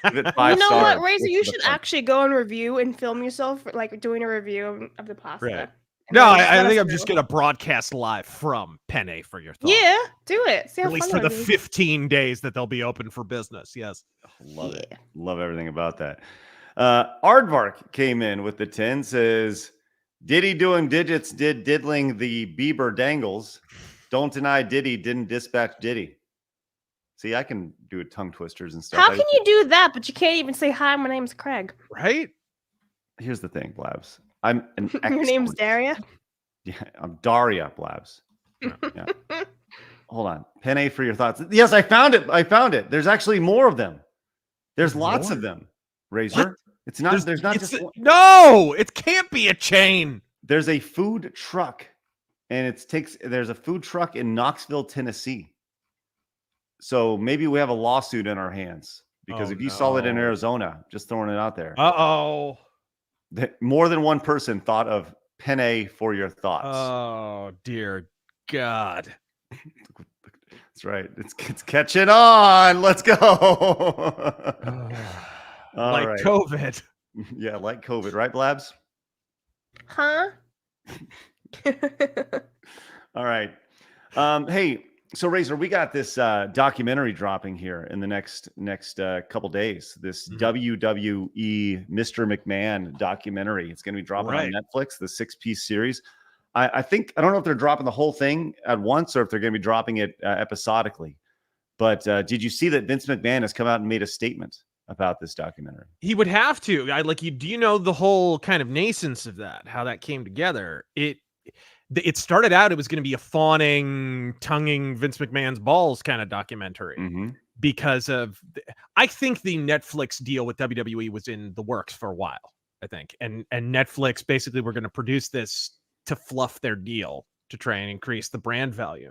Give it 5 You know stars. what, Razor? You should actually go and review and film yourself like doing a review of the pasta. Right. And No, then just I let think us I'm just know. gonna broadcast live from Penne for your thoughts. Yeah, do it. See how At least fun for the that'll be. 15 days that they'll be open for business. Yes. Love it. Love everything about that. Aardvark came in with the 10, says, Diddy doing digits did diddling the Bieber dangles. Don't deny Diddy didn't dispatch Diddy. See, I can do tongue twisters and stuff. How can you do that, but you can't even say hi? My name's Craig. Right? Here's the thing, Blabs. I'm an Your name's excellent- Daria. Yeah, I'm Daria Blabs. Yeah. Hold on. Penne for your thoughts. Yes, I found it. There's actually more of them. There's lots of them. Razor. What? It's not. There's not just one. No, it can't be a chain. There's a food truck, and there's a food truck in Knoxville, Tennessee. So maybe we have a lawsuit in our hands because if you saw it in Arizona, just throwing it out there. Uh-oh. More than one person thought of Penne for your thoughts. Oh, dear God. That's right. It's catching on. Let's go. Like right. COVID. Yeah, like COVID, right, Blabs? Huh? All right. Hey, so Razor, we got this documentary dropping here in the next couple days. This WWE Mr. McMahon documentary. It's going to be dropping on Netflix, the 6-piece series. I think, I don't know if they're dropping the whole thing at once or if they're going to be dropping it episodically. But did you see that Vince McMahon has come out and made a statement about this documentary? He would have to. Do you know the whole kind of nascence of that, how that came together? It started out, it was going to be a fawning, tonguing Vince McMahon's balls kind of documentary because of, I think the Netflix deal with WWE was in the works for a while, I think. And Netflix basically were going to produce this to fluff their deal to try and increase the brand value.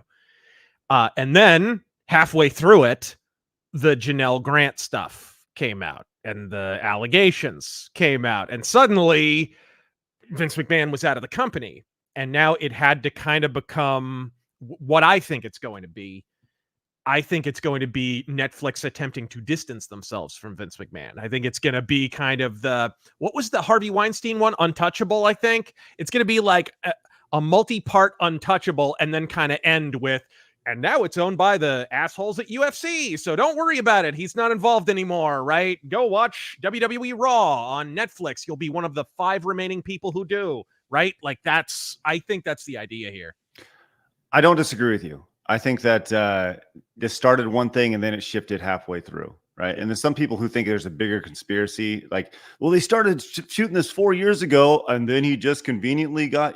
And then halfway through it, the Janelle Grant stuff came out and the allegations came out. And suddenly Vince McMahon was out of the company. And now it had to kind of become what I think it's going to be. I think it's going to be Netflix attempting to distance themselves from Vince McMahon. I think it's going to be kind of what was the Harvey Weinstein one? Untouchable, I think. It's going to be like a multi-part Untouchable and then kind of end with, and now it's owned by the assholes at UFC. So don't worry about it. He's not involved anymore, right? Go watch WWE Raw on Netflix. You'll be one of the 5 remaining people who do, right? Like I think that's the idea here. I don't disagree with you. I think that this started one thing and then it shifted halfway through, right? And there's some people who think there's a bigger conspiracy. Like, well, they started shooting this 4 years ago and then he just conveniently got,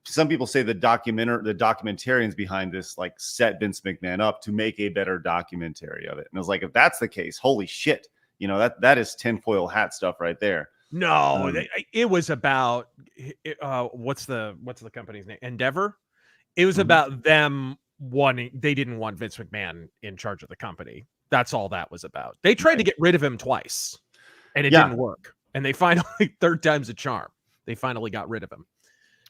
some people say the documentarians behind this like set Vince McMahon up to make a better documentary of it. And I was like, if that's the case, holy shit, that is tinfoil hat stuff right there. No, it was about what's the company's name? Endeavor. It was about them they didn't want Vince McMahon in charge of the company. That's all that was about. They tried to get rid of him twice and it didn't work. And they finally, third time's a charm. They finally got rid of him.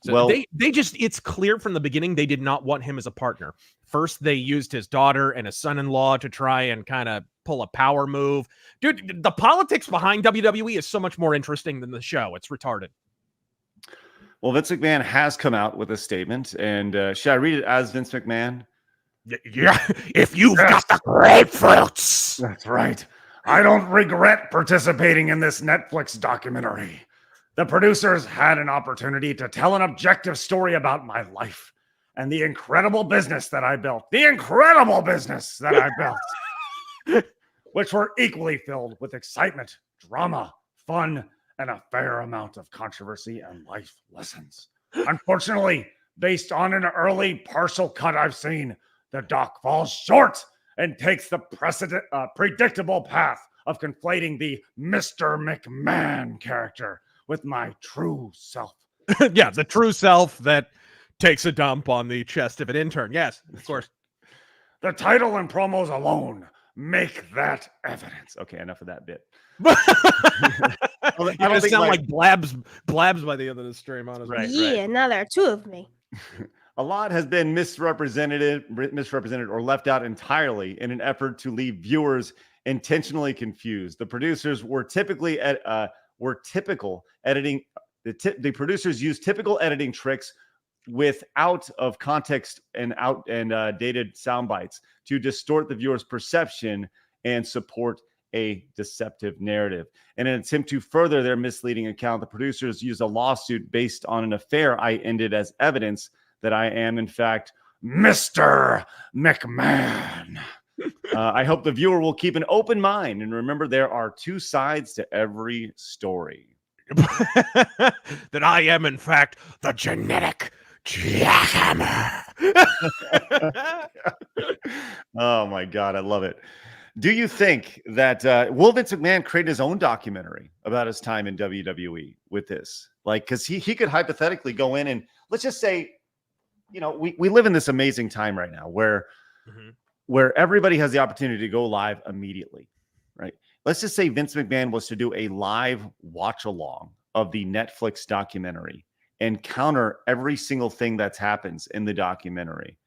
So it's clear from the beginning, they did not want him as a partner. First, they used his daughter and his son-in-law to try and kind of pull a power move. Dude, the politics behind WWE is so much more interesting than the show. It's retarded. Well, Vince McMahon has come out with a statement, and should I read it as Vince McMahon? Yeah, if you've got the grapefruits. That's right. I don't regret participating in this Netflix documentary. The producers had an opportunity to tell an objective story about my life and the incredible business that I built. Which were equally filled with excitement, drama, fun, and a fair amount of controversy and life lessons. Unfortunately, based on an early partial cut I've seen, the doc falls short and takes the predictable path of conflating the Mr. McMahon character with my true self. Yeah, the true self that takes a dump on the chest of an intern. Yes, of course. The title and promos alone make that evidence. Okay, enough of that bit. You're gonna sound like Blabs by the end of the stream, honestly. Right. Now there are two of me. A lot has been misrepresented or left out entirely in an effort to leave viewers intentionally confused. The producers were typical editing. The producers used typical editing tricks with out of context and dated sound bites to distort the viewer's perception and support a deceptive narrative. In an attempt to further their misleading account, the producers used a lawsuit based on an affair I ended as evidence that I am, in fact, Mr. McMahon. I hope the viewer will keep an open mind and remember there are two sides to every story. That I am, in fact, the genetic jackhammer. Oh, my God. I love it. Do you think that will Vince McMahon create his own documentary about his time in WWE with this? Like, because he could hypothetically go in and let's just say, you know, we live in this amazing time right now where everybody has the opportunity to go live immediately, right? Let's just say Vince McMahon was to do a live watch along of the Netflix documentary and counter every single thing that happens in the documentary.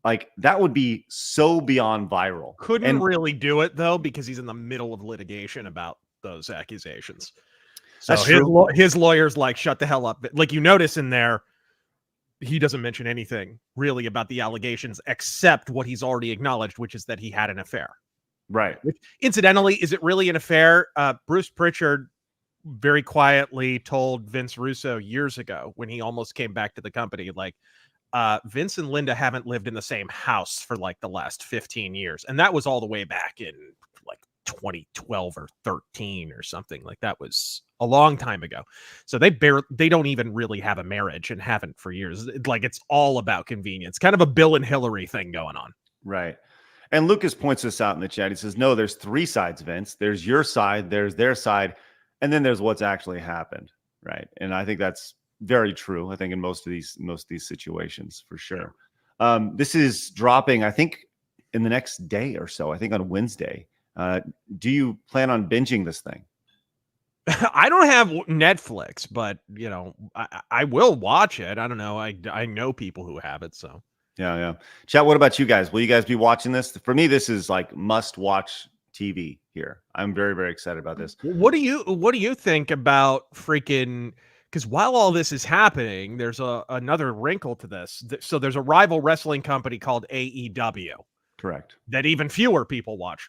Like, that would be so beyond viral. Couldn't really do it, though, because he's in the middle of litigation about those accusations. So That's true. His lawyer's like, shut the hell up. Like, you notice in there, he doesn't mention anything really about the allegations except what he's already acknowledged, which is that he had an affair. Right. Which, incidentally, is it really an affair? Bruce Pritchard very quietly told Vince Russo years ago when he almost came back to the company, like, Vince and Linda haven't lived in the same house for like the last 15 years. And that was all the way back in like 2012 or 13 or something. Like, that was a long time ago. So they don't even really have a marriage and haven't for years. Like, it's all about convenience, kind of a Bill and Hillary thing going on. Right. And Lucas points this out in the chat. He says, no, there's three sides, Vince. There's your side, there's their side, and then there's what's actually happened. Right. And I think that's very true. I think in most of these situations, for sure. This is dropping, I think, in the next day or so. I think on Wednesday. Do you plan on binging this thing? I don't have Netflix, but you know, I will watch it. I don't know. I know people who have it, so yeah. Chat. What about you guys? Will you guys be watching this? For me, this is like must-watch TV here. I'm very, very excited about this. What do you think about freaking? Because while all this is happening, there's another wrinkle to this. So there's a rival wrestling company called AEW. Correct. That even fewer people watch.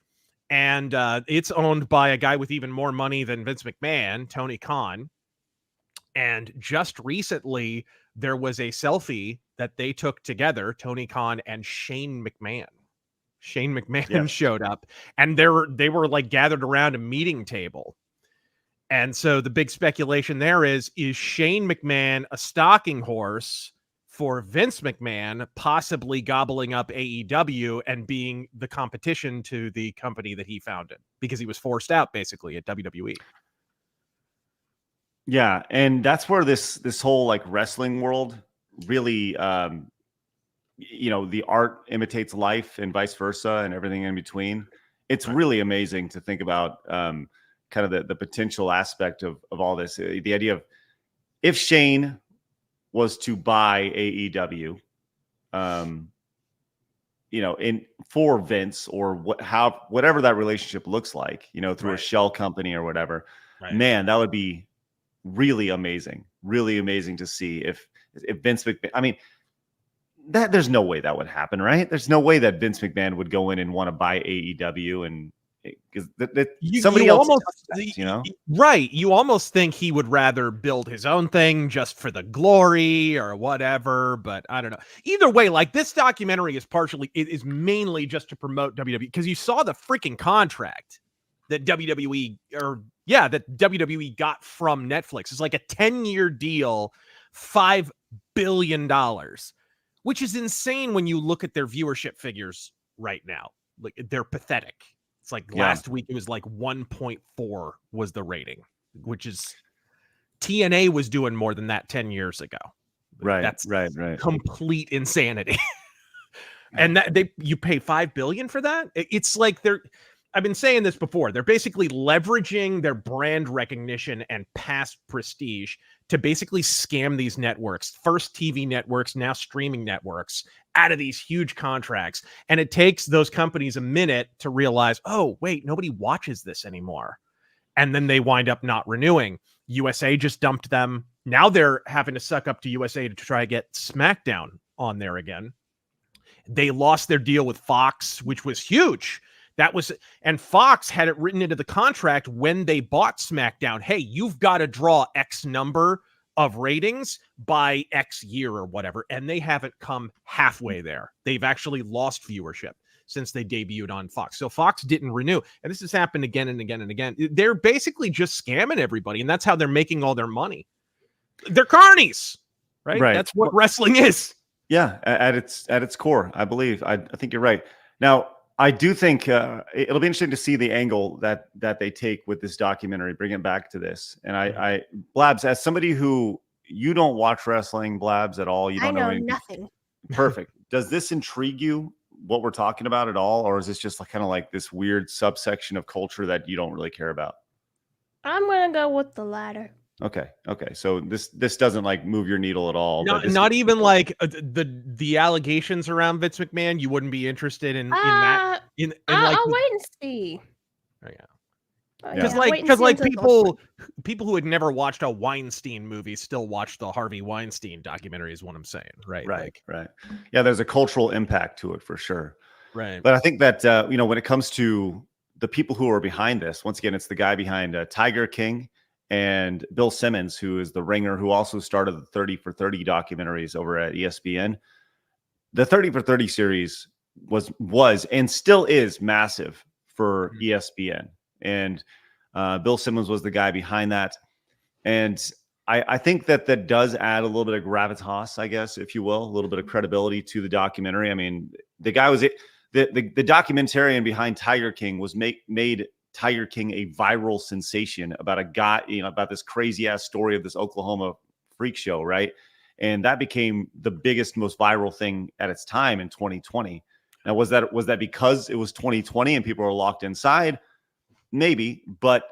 And it's owned by a guy with even more money than Vince McMahon, Tony Khan. And just recently, there was a selfie that they took together, Tony Khan and Shane McMahon. Shane McMahon showed up, and they were like gathered around a meeting table. And so the big speculation there is Shane McMahon a stalking horse for Vince McMahon, possibly gobbling up AEW and being the competition to the company that he founded because he was forced out basically at WWE. Yeah, and that's where this whole like wrestling world really, you know, the art imitates life and vice versa and everything in between. It's really amazing to think about kind of the potential aspect of all this. The idea of if Shane was to buy AEW, you know, for Vince or whatever that relationship looks like, you know, through a shell company or whatever, man, that would be really amazing to see if Vince McMahon, I mean, that there's no way that would happen, right? There's no way that Vince McMahon would go in and want to buy AEW and because somebody else almost, that, you know, right? You almost think he would rather build his own thing just for the glory or whatever. But I don't know. Either way, like this documentary is mainly just to promote WWE because you saw the freaking contract that WWE got from Netflix. It's like a 10-year deal, $5 billion, which is insane when you look at their viewership figures right now. Like they're pathetic. It's like last week it was like 1.4 was the rating, which is TNA was doing more than that 10 years ago. Right. That's right. complete insanity. And that you pay $5 billion for that? It's like I've been saying this before. They're basically leveraging their brand recognition and past prestige to basically scam these networks, first TV networks, now streaming networks, out of these huge contracts. And it takes those companies a minute to realize, oh, wait, nobody watches this anymore. And then they wind up not renewing. USA just dumped them. Now they're having to suck up to USA to try to get SmackDown on there again. They lost their deal with Fox, which was huge. And Fox had it written into the contract when they bought SmackDown. Hey, you've got to draw X number of ratings by X year or whatever. And they haven't come halfway there. They've actually lost viewership since they debuted on Fox. So Fox didn't renew. And this has happened again and again and again. They're basically just scamming everybody. And that's how they're making all their money. They're carnies, right? That's what wrestling is. Yeah. At its core, I believe. I think you're right. Now, I do think it'll be interesting to see the angle that they take with this documentary, bring it back to this. And I Blabs, as somebody who you don't watch wrestling, Blabs, at all, you don't know anything. Nothing. Perfect. Does this intrigue you, what we're talking about at all? Or is this just kind of like this weird subsection of culture that you don't really care about? I'm going to go with the latter. Okay. So this doesn't like move your needle at all. Not even like the allegations around Vince McMahon. You wouldn't be interested in that. I'll wait and see. Oh, yeah. Because people who had never watched a Weinstein movie still watch the Harvey Weinstein documentary. Is what I'm saying, right? Right. Yeah, there's a cultural impact to it for sure. Right. But I think that when it comes to the people who are behind this, once again, it's the guy behind Tiger King. And Bill Simmons, who is the ringer, who also started the 30 for 30 documentaries over at ESPN. The 30 for 30 series was and still is massive for ESPN. And Bill Simmons was the guy behind that. And I think that does add a little bit of gravitas, I guess, if you will, a little bit of credibility to the documentary. I mean, the guy was the documentarian behind Tiger King was made Tiger King a viral sensation about a guy, about this crazy ass story of this Oklahoma freak show, right? And that became the biggest, most viral thing at its time in 2020. Now, was that because it was 2020 and people were locked inside? Maybe, but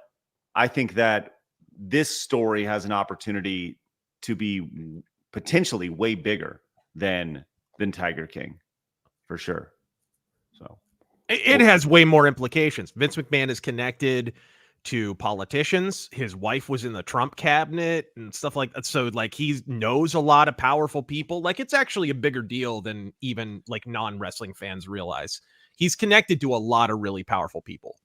I think that this story has an opportunity to be potentially way bigger than Tiger King, for sure. So. It has way more implications. Vince McMahon is connected to politicians. His wife was in the Trump cabinet and stuff like that. So like he knows a lot of powerful people. Like it's actually a bigger deal than even like non-wrestling fans realize. He's connected to a lot of really powerful people.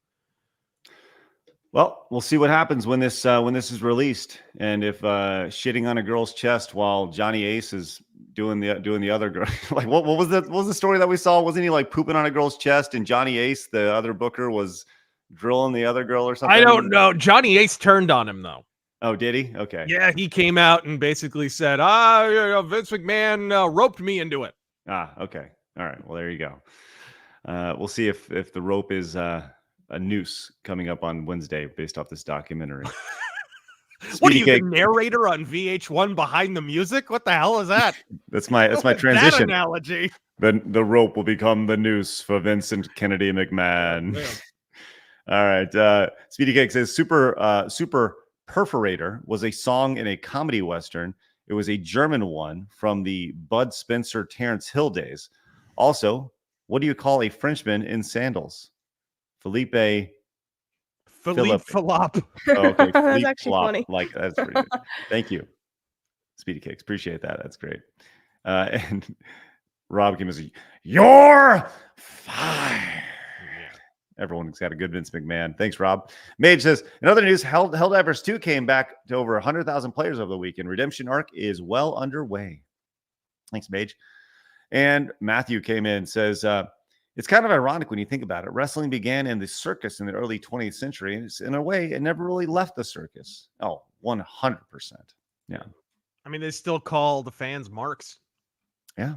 Well, we'll see what happens when this is released, and if shitting on a girl's chest while Johnny Ace is doing the other girl, like what was the story that we saw? Wasn't he like pooping on a girl's chest, and Johnny Ace, the other booker, was drilling the other girl or something? I don't know. Johnny Ace turned on him though. Oh, did he? Okay. Yeah, he came out and basically said, Vince McMahon roped me into it. Okay. All right. Well, there you go. We'll see if the rope is a noose coming up on Wednesday based off this documentary. What are you, the narrator on VH1 behind the music? What the hell is that? That's my transition. That analogy. The rope will become the noose for Vincent Kennedy McMahon. All right. Speedy Cake says Super Perforator was a song in a comedy Western. It was a German one from the Bud Spencer Terrence Hill days. Also, what do you call a Frenchman in sandals? Philippe Philop. Oh, okay. That's actually funny. Like that's pretty good. Thank you, Speedy Cakes. Appreciate that. That's great. And Rob came and said, "You're fired." Everyone's got a good Vince McMahon. Thanks, Rob. Mage says, in other news, Helldivers 2 came back to over 100,000 players over the weekend. Redemption arc is well underway. Thanks, Mage. And Matthew came in and says, it's kind of ironic when you think about it. Wrestling began in the circus in the early 20th century. And in a way, it never really left the circus. Oh, 100%. Yeah. I mean, they still call the fans marks. Yeah.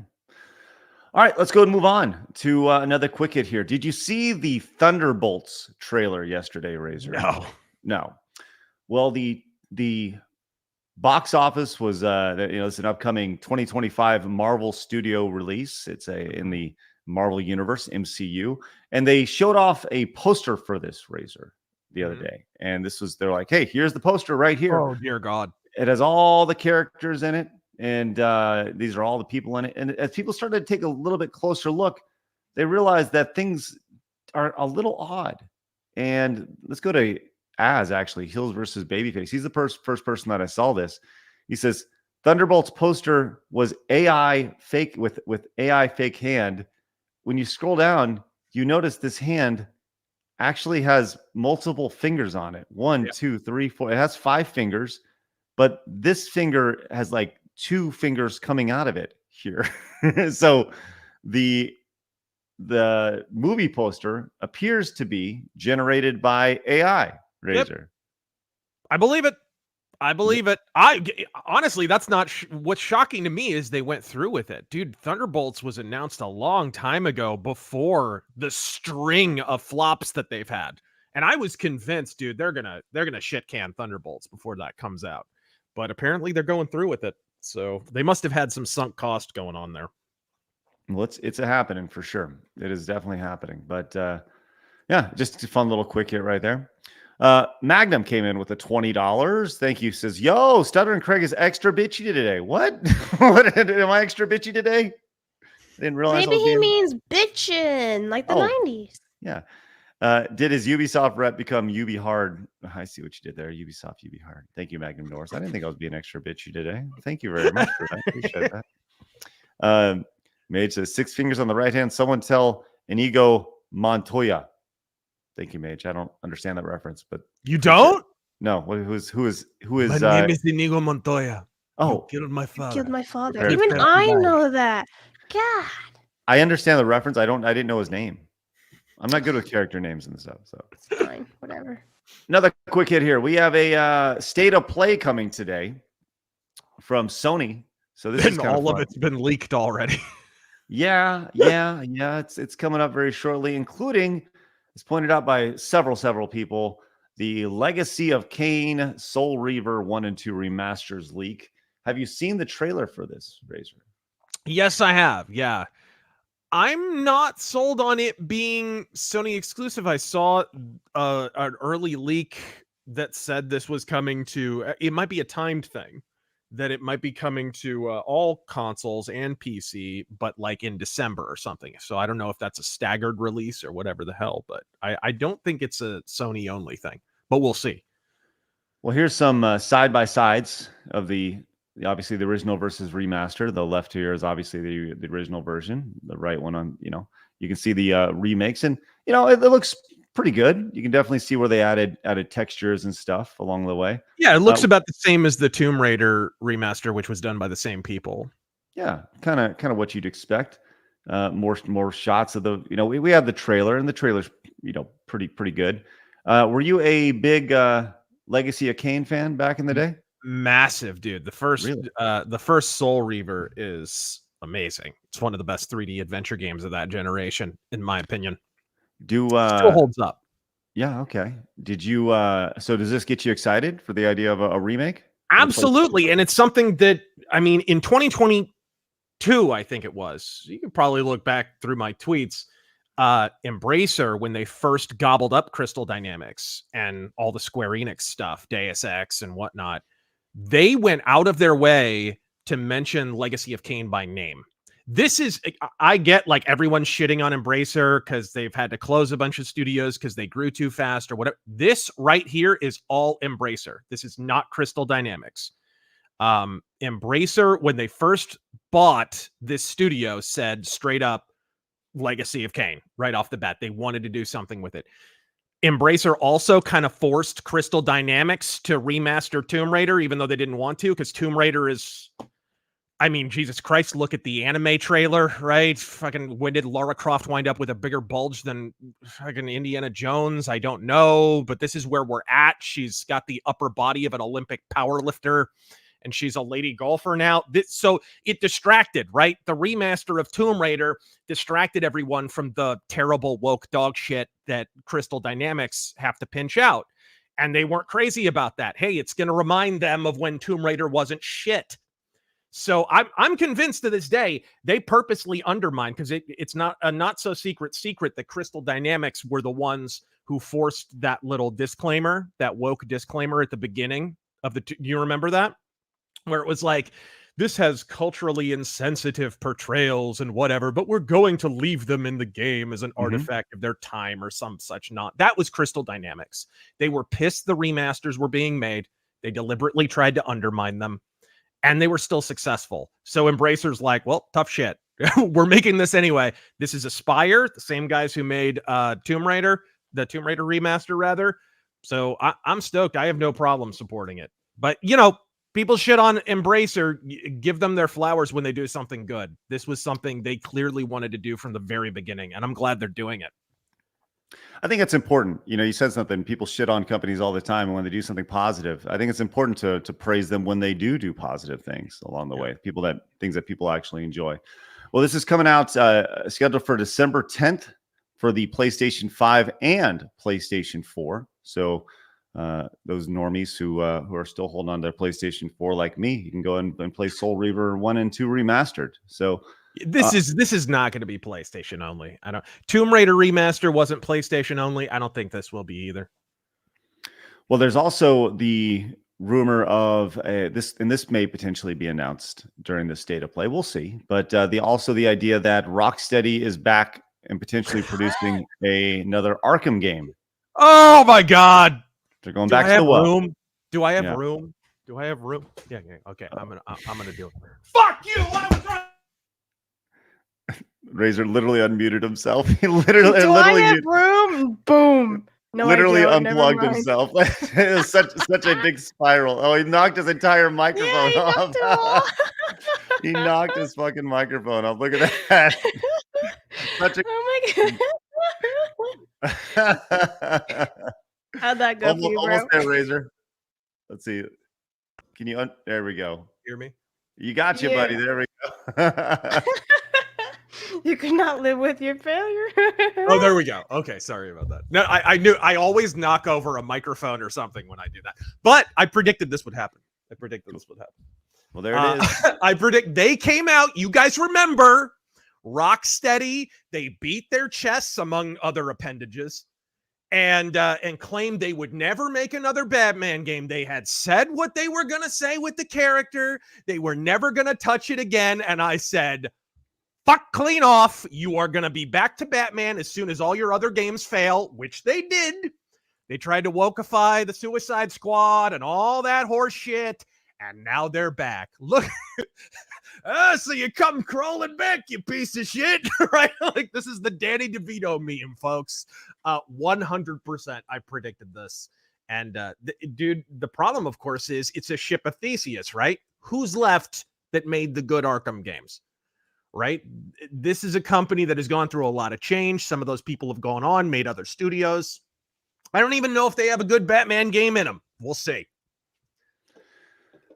All right, let's go and move on to another quick hit here. Did you see the Thunderbolts trailer yesterday, Razor? No. Well, the box office was it's an upcoming 2025 Marvel Studio release. It's in the Marvel Universe, MCU, and they showed off a poster for this, Razor, the other day. And they're like, hey, here's the poster right here. Oh, dear God. It has all the characters in it. And these are all the people in it. And as people started to take a little bit closer look, they realized that things are a little odd. And let's go to actually, Heels versus Babyface. He's the first person that I saw this. He says, Thunderbolts poster was AI fake with AI fake hand. When you scroll down, you notice this hand actually has multiple fingers on it. 1, 2, 3, 4. It has 5 fingers, but this finger has like 2 fingers coming out of it here. So the movie poster appears to be generated by AI, Razor. Yep. I believe it. Honestly, that's not what's shocking to me is they went through with it. Dude, Thunderbolts was announced a long time ago before the string of flops that they've had. And I was convinced, dude, they're going to shit can Thunderbolts before that comes out. But apparently they're going through with it. So they must have had some sunk cost going on there. Well, it's a happening for sure. It is definitely happening. But yeah, just a fun little quick hit right there. Magnum came in with a $20. Thank you. Says, yo, Stuttering Craig is extra bitchy today. What? What? Am I extra bitchy today? Didn't realize. Maybe he means bitchin', like the 90s. Yeah. Did his Ubisoft rep become Ubi hard? I see what you did there. Ubisoft, Ubi hard. Thank you, Magnum Norris. I didn't think I was being extra bitchy today. Thank you very much for that. Appreciate that. Mage says 6 fingers on the right hand. Someone tell Inigo Montoya. Thank you, Mage. I don't understand that reference, but you don't? No. Who is? My name is Inigo Montoya. Oh, you killed my father. Killed my father. Prairie. Even I know that. God. I understand the reference. I didn't know his name. I'm not good with character names and stuff. So it's fine. Whatever. Another quick hit here. We have a state of play coming today from Sony. So this is all of it's been leaked already. Yeah. It's coming up very shortly, including, as pointed out by several people, the Legacy of Kain Soul Reaver 1 and 2 remasters leak. Have you seen the trailer for this, Razor? Yes, I have. Yeah. I'm not sold on it being Sony exclusive. I saw an early leak that said this was coming to, it might be a timed thing, that it might be coming to all consoles and PC, but like in December or something. So I don't know if that's a staggered release or whatever the hell, but I don't think it's a Sony only thing, but we'll see. Well, here's some side-by-sides of obviously the original versus remaster. The left here is obviously the original version. The right one on, you can see the remakes, and it looks pretty good. You can definitely see where they added textures and stuff along the way. Yeah, it looks about the same as the Tomb Raider remaster, which was done by the same people. Yeah, kind of what you'd expect. More shots of the, we have the trailer, and the trailer's pretty good. Were you a big Legacy of Kain fan back in the day? Massive, dude. The first Soul Reaver is amazing. It's one of the best 3D adventure games of that generation, in my opinion. Still holds up. Yeah, okay. Did you so does this get you excited for the idea of a remake? Absolutely. And it's something that, I mean, in 2022, I think it was, you can probably look back through my tweets, Embracer, when they first gobbled up Crystal Dynamics and all the Square Enix stuff, Deus Ex and whatnot, they went out of their way to mention Legacy of Kain by name. This is, I get like everyone's shitting on Embracer because they've had to close a bunch of studios because they grew too fast or whatever. This right here is all Embracer. This is not Crystal Dynamics. Embracer, when they first bought this studio, said straight up Legacy of Kain right off the bat. They wanted to do something with it. Embracer also kind of forced Crystal Dynamics to remaster Tomb Raider, even though they didn't want to, because Tomb Raider is, I mean, Jesus Christ, look at the anime trailer, right? Fucking, when did Lara Croft wind up with a bigger bulge than fucking Indiana Jones? I don't know, but this is where we're at. She's got the upper body of an Olympic powerlifter, and she's a lady golfer now. So it distracted, right? The remaster of Tomb Raider distracted everyone from the terrible woke dog shit that Crystal Dynamics have to pinch out. And they weren't crazy about that. Hey, it's going to remind them of when Tomb Raider wasn't shit. So I'm convinced to this day they purposely undermined, because it's not a not so secret that Crystal Dynamics were the ones who forced that little disclaimer, that woke disclaimer at the beginning of the. You remember that? Where it was like, this has culturally insensitive portrayals and whatever, but we're going to leave them in the game as an artifact of their time or some such not. That was Crystal Dynamics. They were pissed the remasters were being made. They deliberately tried to undermine them, and they were still successful. So Embracer's like, well, tough shit. We're making this anyway. This is Aspire, the same guys who made Tomb Raider, the Tomb Raider remaster, rather. So I'm stoked. I have no problem supporting it. But, you know, people shit on Embracer, give them their flowers when they do something good. This was something they clearly wanted to do from the very beginning, and I'm glad they're doing it. I think it's important. You know, you said something, people shit on companies all the time, and when they do something positive, I think it's important to praise them when they do positive things along the way. Things that people actually enjoy. Well, this is coming out scheduled for December 10th for the PlayStation 5 and PlayStation 4. So those normies who are still holding on to their PlayStation 4 like me, you can go and play Soul Reaver 1 and 2 remastered. So this is not going to be PlayStation only. Tomb Raider remaster wasn't PlayStation only. I don't think this will be either. Well, there's also the rumor of this may potentially be announced during the state of play. We'll see. But the idea that Rocksteady is back and potentially producing another Arkham game. Oh my God. They're going back to the well. Room? Do I have room? Do I have room? Yeah. Okay. I'm gonna do it. Fuck you! I was right. Razor literally unmuted himself. He literally I have room? Boom. No, literally unplugged himself. It was such a big spiral. Oh, he knocked his entire microphone off. He knocked his fucking microphone off. Look at that. Oh my God. How'd that go for you, bro? Almost there, Razor. Let's see. Can you? There we go. Hear me? You got you, buddy. There we go. You could not live with your failure. Oh, there we go. Okay, sorry about that. No, I knew. I always knock over a microphone or something when I do that. But I predicted this would happen. Well, there it is. I predict they came out. You guys remember Rocksteady? They beat their chests, among other appendages, and claimed they would never make another Batman game. They had said what they were going to say with the character. They were never going to touch it again. And I said, fuck clean off. You are going to be back to Batman as soon as all your other games fail, which they did. They tried to wokeify the Suicide Squad and all that horse shit. And now they're back. Look. So you come crawling back, you piece of shit, right? Like, this is the Danny DeVito meme, folks. 100% I predicted this. And dude, the problem, of course, is it's a ship of Theseus, right? Who's left that made the good Arkham games, right? This is a company that has gone through a lot of change. Some of those people have gone on, made other studios. I don't even know if they have a good Batman game in them. We'll see.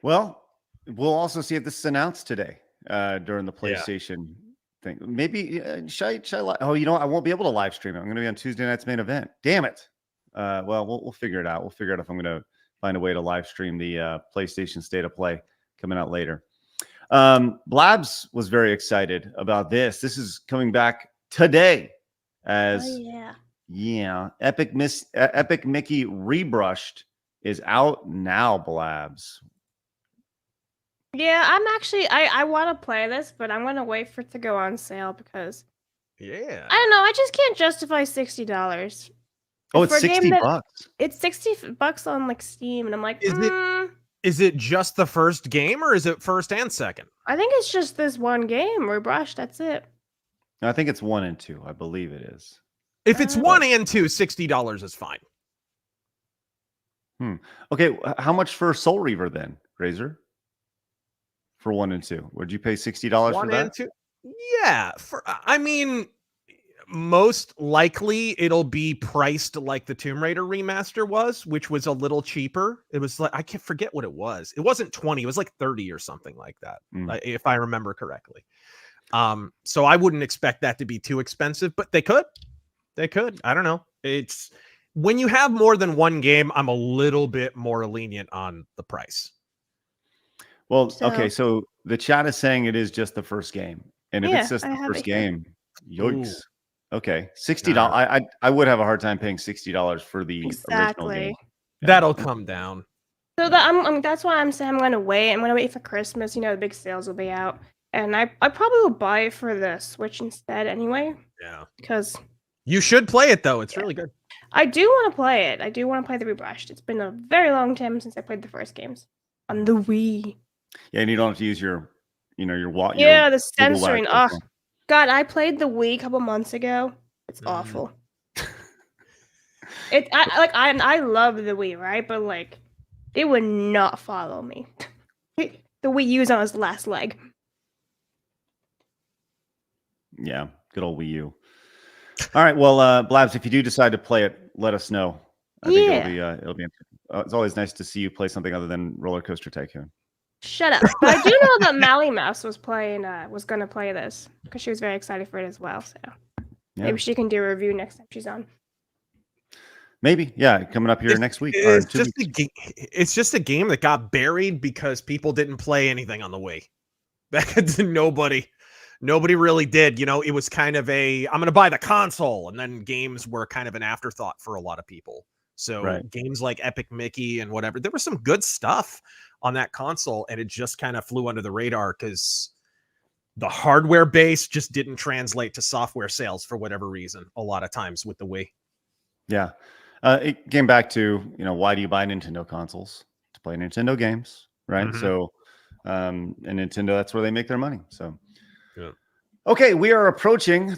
Well, we'll also see if this is announced today during the PlayStation thing. Maybe should I oh, you know what? I won't be able to live stream it. I'm going to be on Tuesday night's main event. Damn it. Well, we'll figure it out. We'll figure out if I'm going to find a way to live stream the PlayStation State of Play coming out later. Blabs was very excited about this. This is coming back today as Epic Mickey Rebrushed is out now. Blabs. Yeah, I'm actually I want to play this, but I'm gonna wait for it to go on sale because I don't know, I just can't justify $60. Oh, it's $60. It's $60 on like Steam, and I'm like, Is Is it just the first game, or is it first and second? I think it's just this one game, Rebrushed. That's it. I think it's 1 and 2. I believe it is. If it's 1 and 2, $60 is fine. Okay, how much for Soul Reaver then, Razor? For 1 and 2, would you pay $60 for 1 that? and 2? Yeah. I mean, most likely it'll be priced like the Tomb Raider remaster was, which was a little cheaper. It was like, I can't forget what it was. It wasn't 20, it was like 30 or something like that, if I remember correctly. So I wouldn't expect that to be too expensive, but they could. I don't know. It's when you have more than one game, I'm a little bit more lenient on the price. Well, okay, so the chat is saying it is just the first game. And if it's just the first game, yikes. Ooh. Okay, $60. I would have a hard time paying $60 for the original game. That'll come down. So that's why I'm saying I'm going to wait. I'm going to wait for Christmas. The big sales will be out. And I probably will buy it for the Switch instead anyway. Yeah. Because you should play it, though. It's really good. I do want to play it. I do want to play the Rebrushed. It's been a very long time since I played the first games on the Wii. Yeah, and you don't have to use your the censoring. Oh, God, I played the Wii a couple months ago. It's awful. I love the Wii, right? But like, it would not follow me. The Wii U's on its last leg. Yeah, good old Wii U. All right, well, Blabs, if you do decide to play it, let us know. I think it'll be. It's always nice to see you play something other than Roller Coaster Tycoon. Shut up! But I do know that Mally Mouse was going to play this because she was very excited for it as well. So maybe she can do a review next time she's on. Maybe, yeah, coming up here next week. It's just a game that got buried because people didn't play anything on the Wii. Nobody really did. It was kind of I'm going to buy the console, and then games were kind of an afterthought for a lot of people. So games like Epic Mickey and whatever, there was some good stuff on that console, and it just kind of flew under the radar because the hardware base just didn't translate to software sales for whatever reason a lot of times with the Wii. Yeah. It came back to, why do you buy Nintendo consoles? To play Nintendo games, right? So, and Nintendo, that's where they make their money. So, okay, we are approaching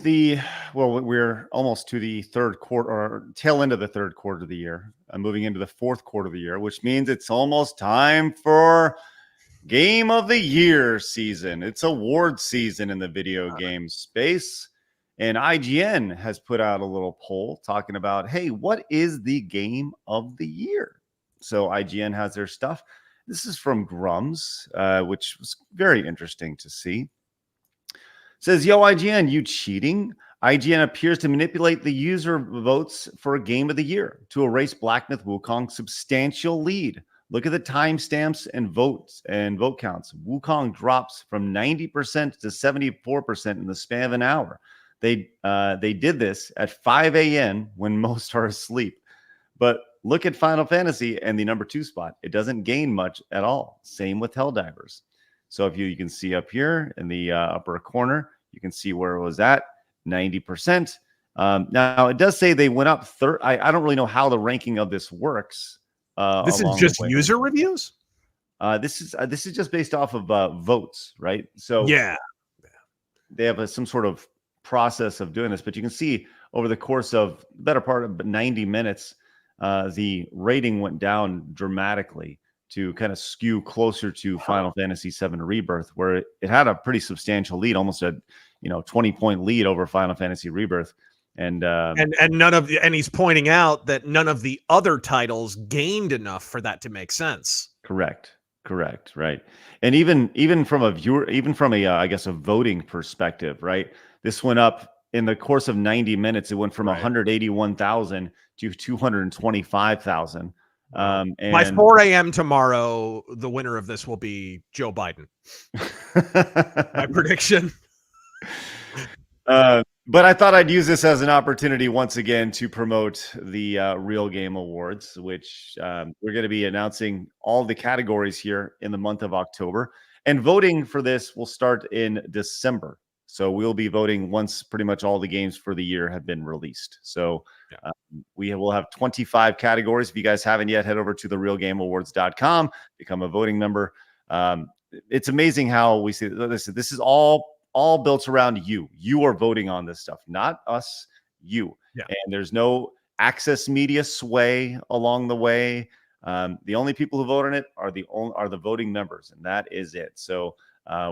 we're almost to the third quarter or tail end of the third quarter of the year, moving into the fourth quarter of the year, which means it's almost time for Game of the Year season. It's award season in the video game space. And IGN has put out a little poll talking about, hey, what is the game of the year? So IGN has their stuff. This is from Grums, which was very interesting to see. It says, yo, IGN, you cheating? IGN appears to manipulate the user votes for a game of the year to erase Black Myth Wukong's substantial lead. Look at the timestamps and vote counts. Wukong drops from 90% to 74% in the span of an hour. They did this at 5 a.m. when most are asleep. But look at Final Fantasy and the number 2 spot. It doesn't gain much at all. Same with Helldivers. So if you can see up here in the upper corner, you can see where it was at, 90%. Now, it does say they went up. I don't really know how the ranking of this works. This is just user reviews? This is just based off of votes, right? So yeah, they have some sort of process of doing this, but you can see over the course of the better part of 90 minutes, the rating went down dramatically to kind of skew closer to Final Fantasy VII Rebirth, where it had a pretty substantial lead, almost a 20-point lead over Final Fantasy Rebirth. And he's pointing out that none of the other titles gained enough for that to make sense. Correct. Right. And even from a viewer, I guess a voting perspective, right? This went up in the course of 90 minutes. It went from 181,000 to 225,000. And by 4 a.m. tomorrow, the winner of this will be Joe Biden. My prediction. But I thought I'd use this as an opportunity once again to promote the Real Game Awards, which we're going to be announcing all the categories here in the month of October. And voting for this will start in December. So we'll be voting once pretty much all the games for the year have been released. So We will have 25 categories. If you guys haven't yet, head over to therealgameawards.com, become a voting member. It's amazing how we see this. This is all built around you. You are voting on this stuff, not us, you. Yeah. And there's no access media sway along the way. The only people who vote on it are the voting members, and that is it. So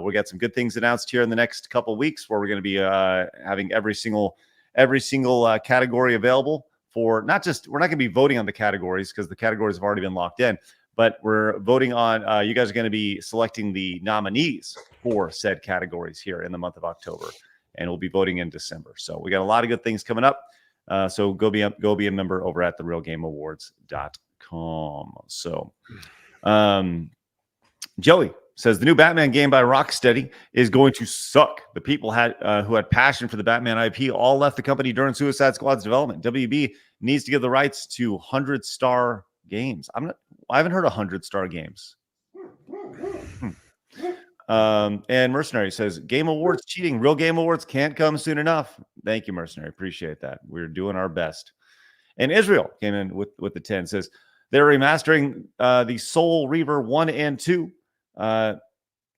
we got some good things announced here in the next couple of weeks, where we're going to be having every single category available for we're not going to be voting on the categories because the categories have already been locked in, but we're voting on, you guys are going to be selecting the nominees for said categories here in the month of October, and we'll be voting in December. So we got a lot of good things coming up. So go be a member over at therealgameawards.com. So Joey says the new Batman game by Rocksteady is going to suck. The people who had passion for the Batman IP all left the company during Suicide Squad's development. WB needs to give the rights to 100-star games. I haven't heard of 100-star games. And Mercenary says Game Awards cheating. Real Game Awards can't come soon enough. Thank you, Mercenary. Appreciate that. We're doing our best. And Israel came in with the 10, says they're remastering the Soul Reaver 1 and 2.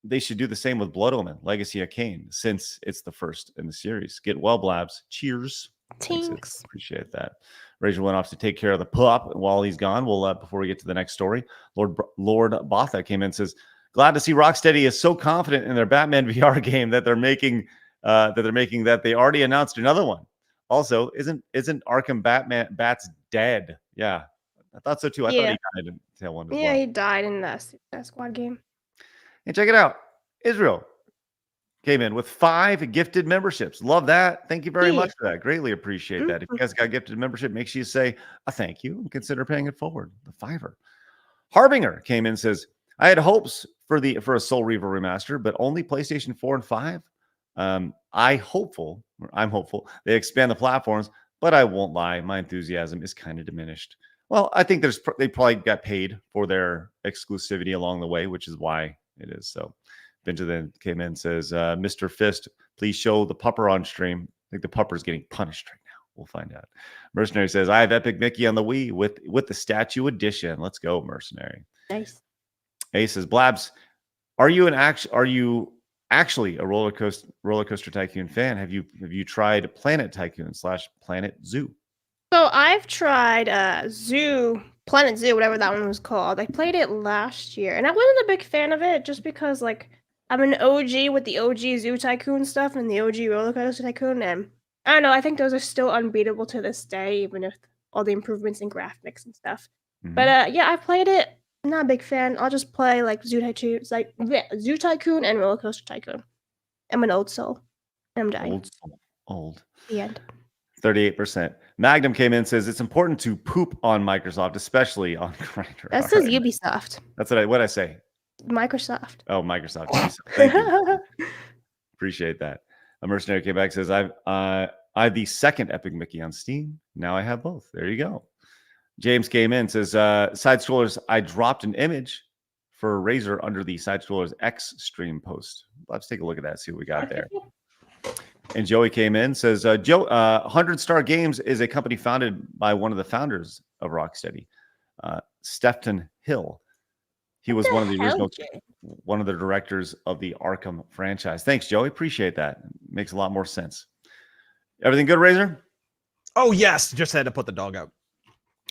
They should do the same with Blood Omen, Legacy of Kain, since it's the first in the series. Get well, Blabs. Cheers. Thanks. Appreciate that. Razor went off to take care of the pup while he's gone. We'll before we get to the next story, Lord Botha came in and says, glad to see Rocksteady is so confident in their Batman VR game that they're making that they already announced another one. Also, isn't Arkham Bats dead? Yeah, I thought so too. I thought he died in Tale 1 as well. He died in the Suicide Squad game. And check it out. Israel came in with 5 gifted memberships. Love that. Thank you very much for that. Greatly appreciate that. If you guys got gifted membership, make sure you say a thank you and consider paying it forward. The $5. Harbinger came in and says, I had hopes for a Soul Reaver remaster, but only PlayStation 4 and 5. I'm hopeful they expand the platforms, but I won't lie, my enthusiasm is kind of diminished. Well, I think they probably got paid for their exclusivity along the way, which is why it is. So Benjamin came in and says, Mr. Fist, please show the pupper on stream. I think the pupper's getting punished right now. We'll find out. Mercenary says, I have Epic Mickey on the Wii with the statue edition. Let's go, Mercenary. Nice. Ace says, Blabs, are you actually a roller coaster tycoon fan? Have you tried Planet Tycoon / Planet Zoo? So I've tried Planet Zoo, whatever that one was called. I played it last year, and I wasn't a big fan of it just because, like, I'm an OG with the OG Zoo Tycoon stuff and the OG Roller Coaster Tycoon, and I don't know, I think those are still unbeatable to this day, even with all the improvements in graphics and stuff. Mm-hmm. But yeah, I played it. I'm not a big fan. I'll just play like Zoo Tycoon and Roller Coaster Tycoon. I'm an old soul. I'm dying. Old. The end. 38%. Magnum came in and says it's important to poop on Microsoft, especially on Grindr. That says Ubisoft. That's what I say. Microsoft. Oh, Microsoft. Thank you. Appreciate that. A Mercenary came back and says I have the second Epic Mickey on Steam. Now I have both. There you go. James came in and says side scrollers. I dropped an image for Razor under the side scrollers X stream post. Let's take a look at that. See what we got there. And Joey came in and says, 100 Star Games is a company founded by one of the founders of Rocksteady, Stefan Hill. He was one of the directors of the Arkham franchise. Thanks, Joey. Appreciate that. Makes a lot more sense. Everything good, Razor? Oh, yes. Just had to put the dog out.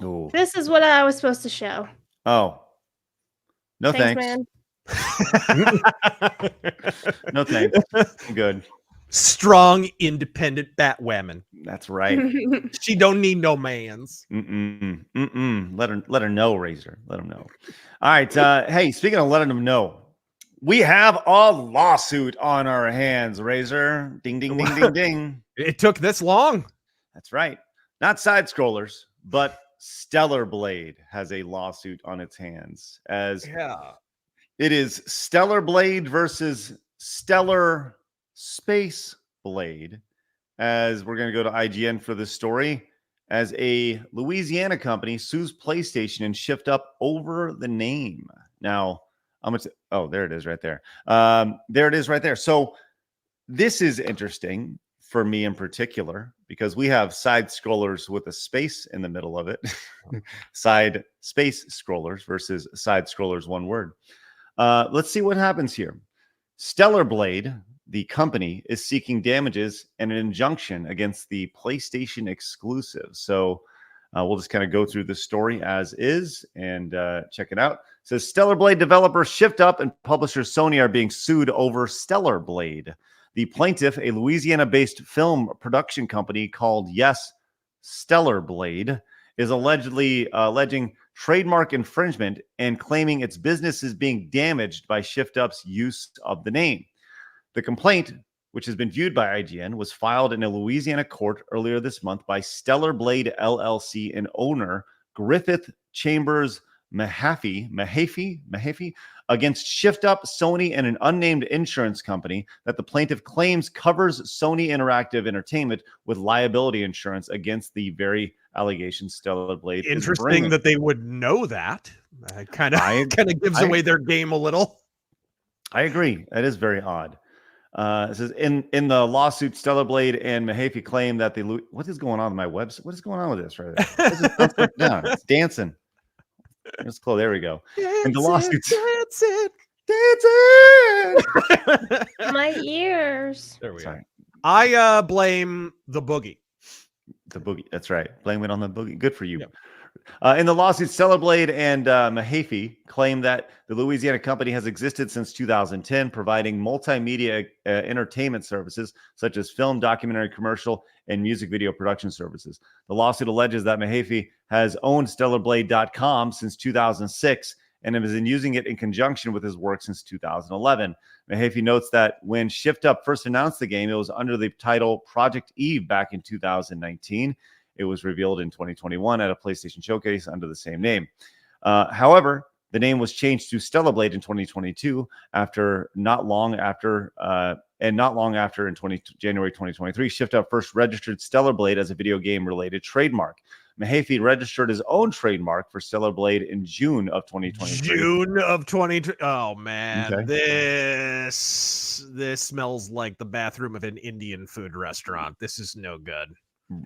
Oh. This is what I was supposed to show. Oh. No thanks. Man. No thanks. I'm good. Strong, independent Batwoman. That's right. She don't need no mans. Let her know, Razor. Let him know. All right. Hey, speaking of letting them know, we have a lawsuit on our hands, Razor. Ding, ding, ding, ding, ding. It took this long. That's right. Not side scrollers, but Stellar Blade has a lawsuit on its hands. It is Stellar Blade versus Stellar Space Blade, as we're going to go to IGN for this story, as a Louisiana company sues PlayStation and shift up over the name. Now, there it is right there. There it is right there. So this is interesting. for me in particular, because we have side scrollers with a space in the middle of it. Side space scrollers versus side scrollers, one word. Let's see what happens here. Stellar Blade, the company, is seeking damages and an injunction against the PlayStation exclusive. So we'll just kind of go through the story as is and check it out. It says Stellar Blade developer Shift Up and publisher Sony are being sued over Stellar Blade. The plaintiff, a Louisiana-based film production company called Stellar Blade, is alleging trademark infringement and claiming its business is being damaged by Shift Up's use of the name. The complaint, which has been viewed by IGN, was filed in a Louisiana court earlier this month by Stellar Blade LLC and owner Griffith Chambers Mahaffey against Shift Up, Sony, and an unnamed insurance company that the plaintiff claims covers Sony Interactive Entertainment with liability insurance against the very allegations Stellar Blade is Interesting bringing. that they would know that. Kind of gives away their game a little. I agree. That is very odd. It says in the lawsuit, Stellar Blade and Mahaffey claim that what is going on with my website? What is going on with this right there? It's dancing. It's close. There we go. In the lawsuit, dancing. My ears. There we go. I blame the boogie. The boogie. That's right. Blame it on the boogie. Good for you. Yep. In the lawsuit, Stellar Blade and Mahaffey claim that the Louisiana company has existed since 2010, providing multimedia entertainment services such as film, documentary, commercial, and music video production services. The lawsuit alleges that Mahaffey has owned StellarBlade.com since 2006 and has been using it in conjunction with his work since 2011. Mahaffey notes that when Shift Up first announced the game, it was under the title Project Eve back in 2019. It was revealed in 2021 at a PlayStation showcase under the same name. However, the name was changed to Stellar Blade in 2022 not long after in January 2023, Shift Up first registered Stellar Blade as a video game related trademark. Mahaffey registered his own trademark for Stellar Blade in June of 2023. June of 2020. Oh man, Okay. this smells like the bathroom of an Indian food restaurant. This is no good.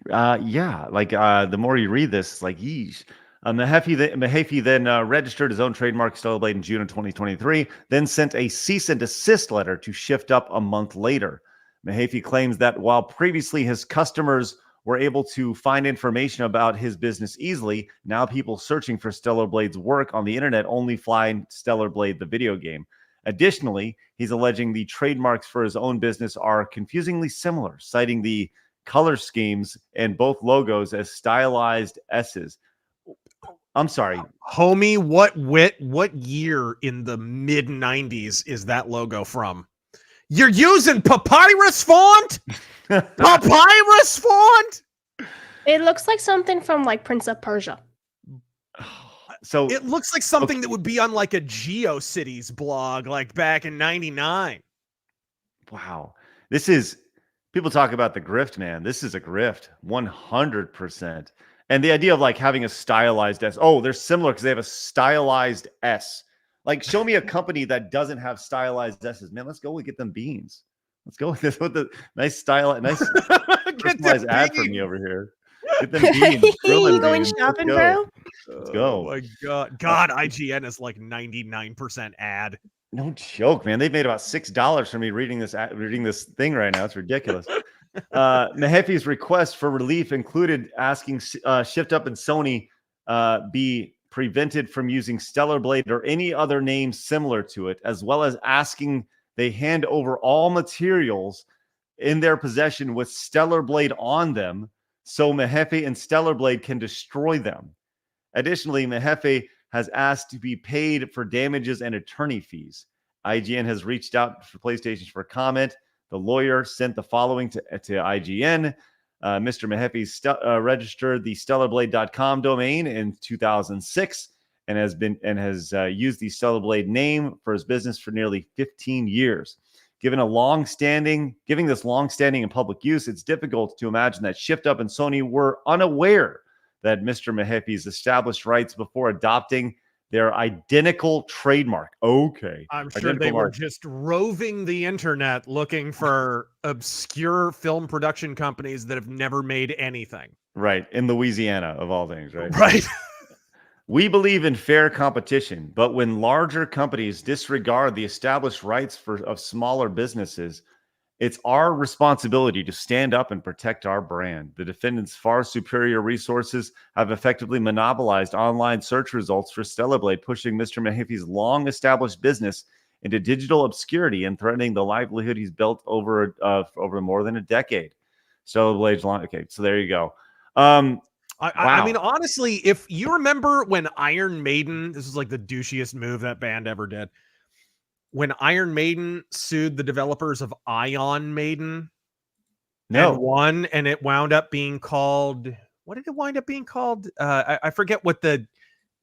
Yeah, like the more you read this, it's like, yeesh. Mahaffey then registered his own trademark Stellar Blade in June of 2023, then sent a cease and desist letter to Shift Up a month later. Mahaffey claims that while previously his customers were able to find information about his business easily, now people searching for Stellar Blade's work on the internet only find Stellar Blade, the video game. Additionally, he's alleging the trademarks for his own business are confusingly similar, citing the color schemes and both logos as stylized S's. I'm sorry, homie. What year in the mid 90s is that logo from? You're using papyrus font? Papyrus font? It looks like something from like Prince of Persia. So it looks like something that would be on like a GeoCities blog, like back in '99. Wow, this is. People talk about the grift, man. This is a grift, 100%. And the idea of like having a stylized S. Oh, they're similar because they have a stylized S. Like, show me a company that doesn't have stylized S's. Man, let's go and get them beans. Let's go with this with the nice style, nice personalized ad from me over here. Get them beans. You going shopping, bro? Let's go. Oh my God, IGN is like 99% ad. No joke, man. They've made about $6 from me reading this thing right now. It's ridiculous. Mahaffey's request for relief included asking Shift Up and Sony be prevented from using Stellar Blade or any other name similar to it, as well as asking they hand over all materials in their possession with Stellar Blade on them so Mahaffey and Stellar Blade can destroy them. Additionally, Mahaffey has asked to be paid for damages and attorney fees. IGN has reached out for PlayStation for comment. The lawyer sent the following to IGN. Mr. Mahaffey registered the StellarBlade.com domain in 2006 and has used the Stellar Blade name for his business for nearly 15 years. Given this long-standing in public use, it's difficult to imagine that Shift Up and Sony were unaware that Mr. Mahaffey's established rights before adopting They're identical trademark. Okay. I'm sure Identical they were mark. just roving the internet looking for obscure film production companies that have never made anything. Right. In Louisiana, of all things, right? Right. We believe in fair competition, but when larger companies disregard the established rights of smaller businesses, it's our responsibility to stand up and protect our brand. The defendant's far superior resources have effectively monopolized online search results for Stellar Blade, pushing Mr. Mahaffey's long-established business into digital obscurity and threatening the livelihood he's built over more than a decade. Stellar Blade's long. Okay, so there you go. I mean, honestly, if you remember when Iron Maiden, this is like the douchiest move that band ever did. When Iron Maiden sued the developers of Ion Maiden and won, and it wound up being called, what did it wind up being called? I forget what the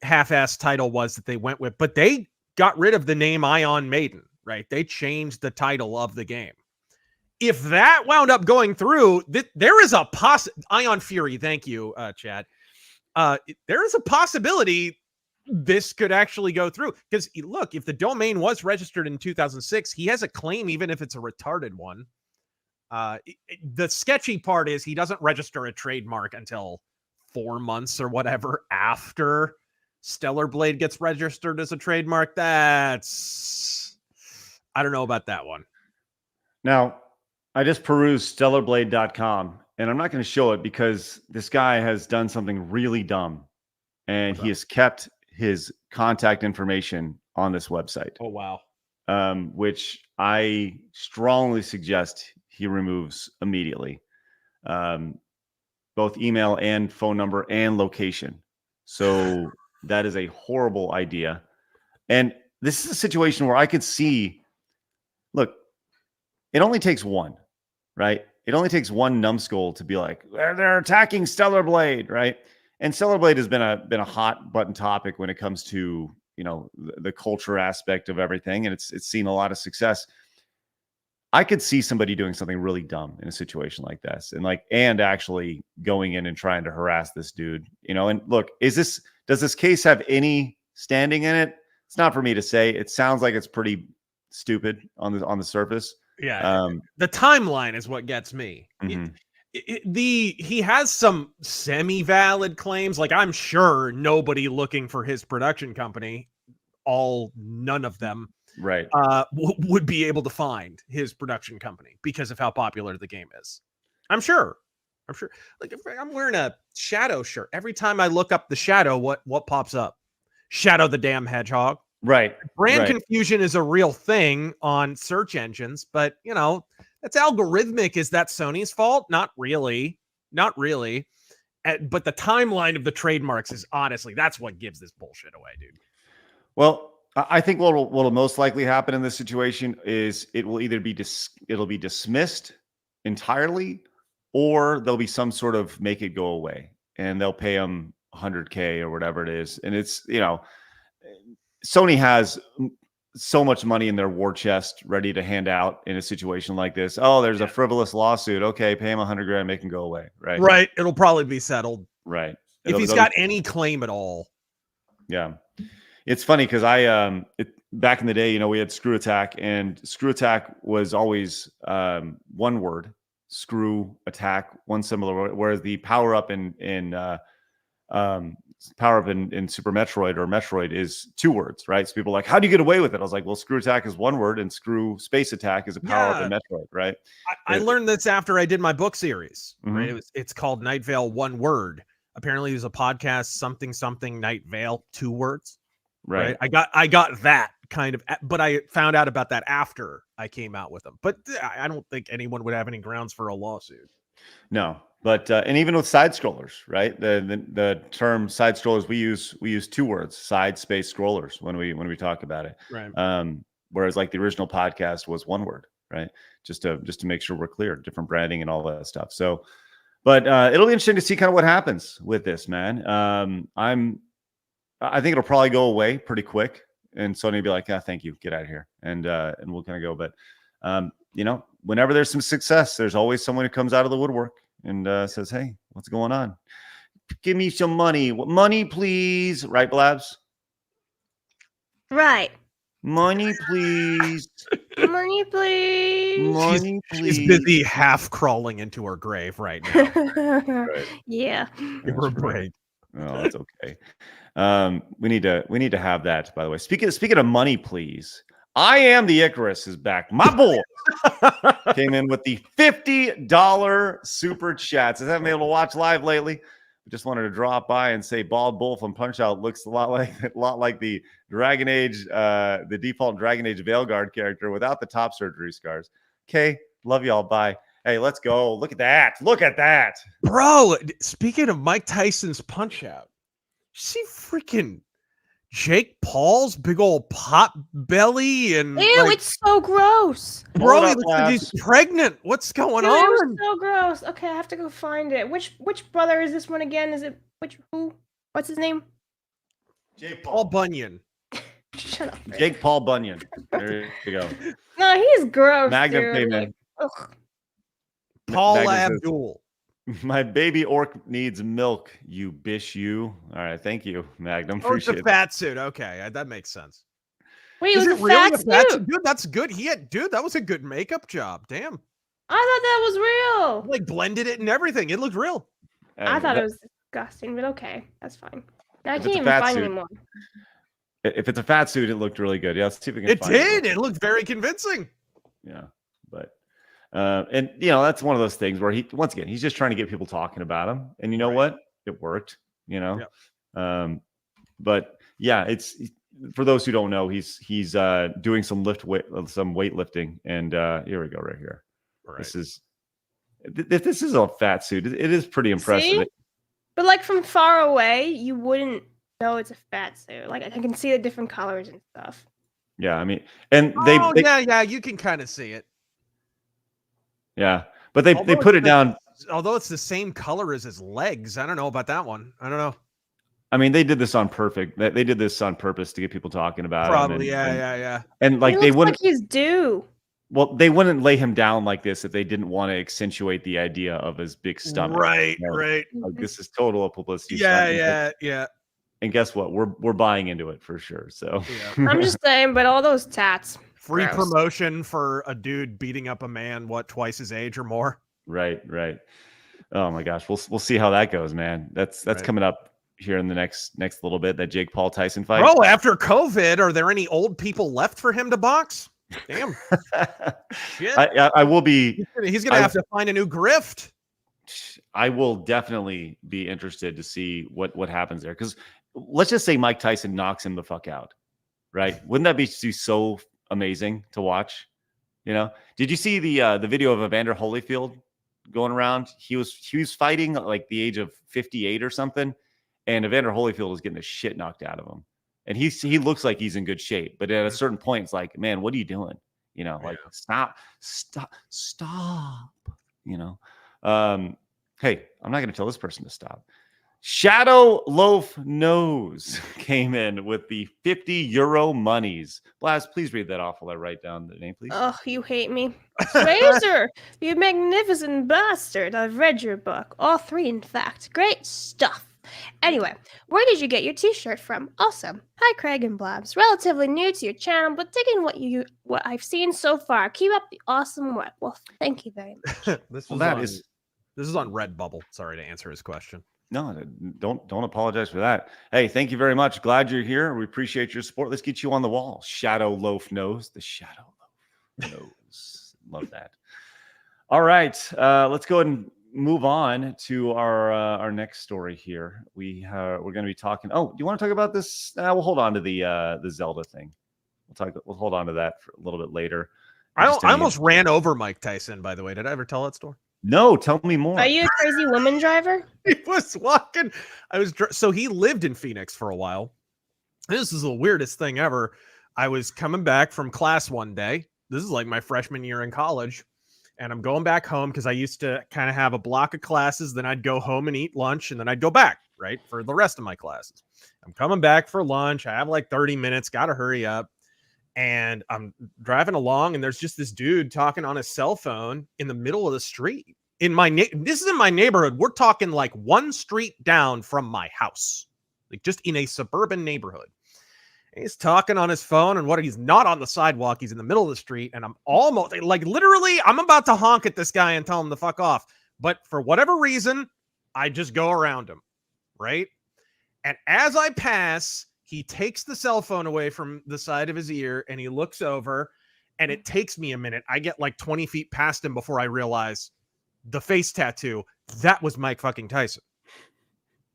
half-ass title was that they went with, but they got rid of the name Ion Maiden, right? They changed the title of the game. If that wound up going through, there is a Ion Fury. Thank you, Chad. There is a possibility this could actually go through, because look, if the domain was registered in 2006, he has a claim, even if it's a retarded one. The sketchy part is he doesn't register a trademark until 4 months or whatever after Stellar Blade gets registered as a trademark. I don't know about that one. Now, I just perused stellarblade.com, and I'm not going to show it because this guy has done something really dumb, and he has kept his contact information on this website. Oh, wow. Which I strongly suggest he removes immediately. Both email and phone number and location. So that is a horrible idea. And this is a situation where I could see, look, it only takes one, right? It only takes one numbskull to be like, they're attacking Stellar Blade, right? And Stellar Blade has been a hot button topic when it comes to, you know, the culture aspect of everything, and it's seen a lot of success. I could see somebody doing something really dumb in a situation like this, and actually going in and trying to harass this dude, you know. And look, does this case have any standing in it? It's not for me to say. It sounds like it's pretty stupid on the surface. Yeah, the timeline is what gets me. Mm-hmm. He has some semi-valid claims. Like, I'm sure nobody looking for his production company, none of them, right, would be able to find his production company because of how popular the game is. I'm sure. Like, if I'm wearing a Shadow shirt, every time I look up the Shadow, what pops up? Shadow the damn Hedgehog. Right. Brand confusion is a real thing on search engines, but you know, that's algorithmic. Is that Sony's fault? Not really. But the timeline of the trademarks is honestly, that's what gives this bullshit away, dude. Well, I think what will most likely happen in this situation is it will either be it'll be dismissed entirely, or there'll be some sort of make it go away, and they'll pay them $100K or whatever it is. And it's, you know, Sony has so much money in their war chest ready to hand out in a situation like this. Oh, there's a frivolous lawsuit. Okay, pay him $100,000, make him go away. Right. Right. It'll probably be settled. Right. If he's got any claim at all. Yeah. It's funny because back in the day, you know, we had Screw Attack, and Screw Attack was always one word, Screw Attack, one similar word, whereas the power up in Super Metroid or Metroid is 2 words, right? So people are like, how do you get away with it? I was like, well, Screw Attack is 1 word, and Screw Space Attack is a power up in Metroid, right? I learned this after I did my book series. Mm-hmm. Right? It's called Night Vale, 1 word. Apparently, there's a podcast, something Night Vale, 2 words. Right. I got that kind of, but I found out about that after I came out with them. But I don't think anyone would have any grounds for a lawsuit. No. But and even with side scrollers, right? The term side scrollers, we use 2 words, side space scrollers when we talk about it. Right. Whereas like the original podcast was 1 word, right? Just to make sure we're clear, different branding and all that stuff. So, but it'll be interesting to see kind of what happens with this, man. I think it'll probably go away pretty quick, and Sony will be like, thank you, get out of here, and we'll kind of go. But you know, whenever there's some success, there's always someone who comes out of the woodwork and says, hey, what's going on? Give me some money. Money, please. Right, Blabs? Right. Money, please. Money, please. Money, please. She's busy half crawling into her grave right now. Yeah. Give her a break. Oh, that's okay. We need to have that, by the way. Speaking of money, please. I am the Icarus is back. My boy came in with the $50 super chats. I haven't been able to watch live lately. I just wanted to drop by and say Bald Bull from Punch Out looks a lot like the Dragon Age, the default Dragon Age Veilguard character without the top surgery scars. Okay, love y'all. Bye. Hey, let's go. Look at that. Look at that. Bro, speaking of Mike Tyson's Punch Out, see freaking Jake Paul's big old pot belly and Ew, it's so gross. bro, Hold he up, looks like he's pregnant. What's going Dude, it on? was so gross. Okay, I have to go find it. Which brother is this one again? Is it who? What's his name? Jake Paul Bunyan. Shut up. Rick. Jake Paul Bunyan. There you go. No, he's gross. Magnum dude. payment. Ugh. Paul Magnus says, Abdul. My baby orc needs milk, you bish you. All right, thank you, Magnum. Oh, it's a Appreciate it. fat suit. Okay, that makes sense. Wait, it Is was it a really fat a fat suit. suit? Dude, that's good. Dude, that was a good makeup job. Damn. I thought that was real. Like blended it and everything. It looked real. I thought that- it was disgusting, but okay, that's fine. I If can't it's a even fat find suit, anymore. If it's a fat suit, it looked really good. Yeah, let's see if we can It find did. It looked very convincing. Yeah, but and that's one of those things where he's just trying to get people talking about him, and you know what, it worked. But yeah, it's for those who don't know, he's doing some weightlifting, and here we go, right here. Right. This is a fat suit. It is pretty impressive. See? But like from far away, you wouldn't know it's a fat suit. Like I can see the different colors and stuff. Yeah, I mean, and yeah, you can kind of see it. Yeah, but they Although put it's it down. Although it's the same color as his legs, I don't know about that one. I don't know. I mean, they did this on purpose to get people talking about him. Probably, yeah. And like He they looks wouldn't. like he's due. Well, they wouldn't lay him down like this if they didn't want to accentuate the idea of his big stomach. Right, You know, right. like, this is total publicity. Yeah. And guess what? We're buying into it for sure. So I'm just saying, but all those tats. Free gross. promotion for a dude beating up a man, twice his age or more. right. Oh my gosh, we'll see how that goes, man. That's Right. coming up here in the next little bit. That Jake Paul Tyson fight. Bro, after COVID, are there any old people left for him to box? Damn. Shit. I will be. He's gonna have to find a new grift. I will definitely be interested to see what happens there. Because let's just say Mike Tyson knocks him the fuck out, right? Wouldn't that be so amazing to watch? Did you see the video of Evander Holyfield going around? He was fighting at like the age of 58 or something, and Evander Holyfield was getting the shit knocked out of him. And he looks like he's in good shape, but at a certain point, it's like, man, what are you doing? Like stop. Hey, I'm not going to tell this person to stop. Shadow Loaf Nose came in with the €50 monies. Blabs, please read that off while I write down the name, please. Oh, you hate me. Fraser, you magnificent bastard. I've read your book. All three, in fact. Great stuff. Anyway, where did you get your t-shirt from? Also, hi Craig and Blabs. Relatively new to your channel, but digging what I've seen so far. Keep up the awesome work. Well, thank you very much. This is on Redbubble. Sorry to answer his question. No, don't apologize for that. Hey, thank you very much. Glad you're here. We appreciate your support. Let's get you on the wall. Shadow Loaf Nose. The Shadow Loaf Nose. Love that. All right. Let's go ahead and move on to our next story here. We're going to be talking. Oh, do you want to talk about this? We'll hold on to the Zelda thing. We'll hold on to that for a little bit later. I almost ran over Mike Tyson, by the way. Did I ever tell that story? No, tell me more. Are you a crazy woman driver? He was walking. So he lived in Phoenix for a while. This is the weirdest thing ever. I was coming back from class one day. This is like my freshman year in college. And I'm going back home because I used to kind of have a block of classes. Then I'd go home and eat lunch, and then I'd go back, right, for the rest of my classes. I'm coming back for lunch. I have like 30 minutes. Got to hurry up. And I'm driving along, and there's just this dude talking on his cell phone in the middle of the street. This is in my neighborhood. We're talking like one street down from my house, like just in a suburban neighborhood. He's talking on his phone, and he's not on the sidewalk. He's in the middle of the street, and I'm almost like literally, I'm about to honk at this guy and tell him to fuck off. But for whatever reason, I just go around him, right? And as I pass, he takes the cell phone away from the side of his ear, and he looks over, and it takes me a minute. I get like 20 feet past him before I realize the face tattoo, that was Mike fucking Tyson.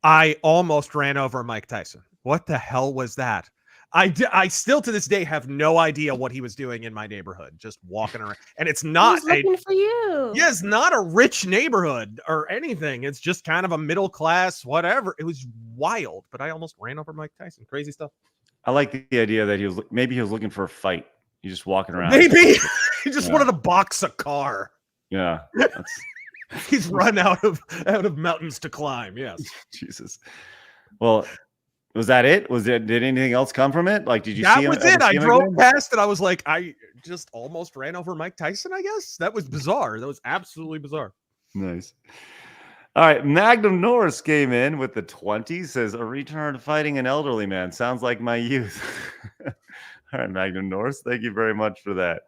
I almost ran over Mike Tyson. What the hell was that? I still to this day have no idea what he was doing in my neighborhood, just walking around. And it's not He's looking for you. Yeah, it's not a rich neighborhood or anything. It's just kind of a middle class, whatever. It was wild, but I almost ran over Mike Tyson. Crazy stuff. I like the idea that he was looking for a fight. He's just walking around. Maybe he just wanted to box a car. Yeah. He's run out of mountains to climb. Yes. Jesus. Well, was that it? Did anything else come from it? Like, did you see him? That was it. I drove past and I was like, I just almost ran over Mike Tyson, I guess. That was bizarre. That was absolutely bizarre. Nice. All right. Magnum Norris came in with the 20. Says, a return to fighting an elderly man. Sounds like my youth. All right, Magnum Norris. Thank you very much for that.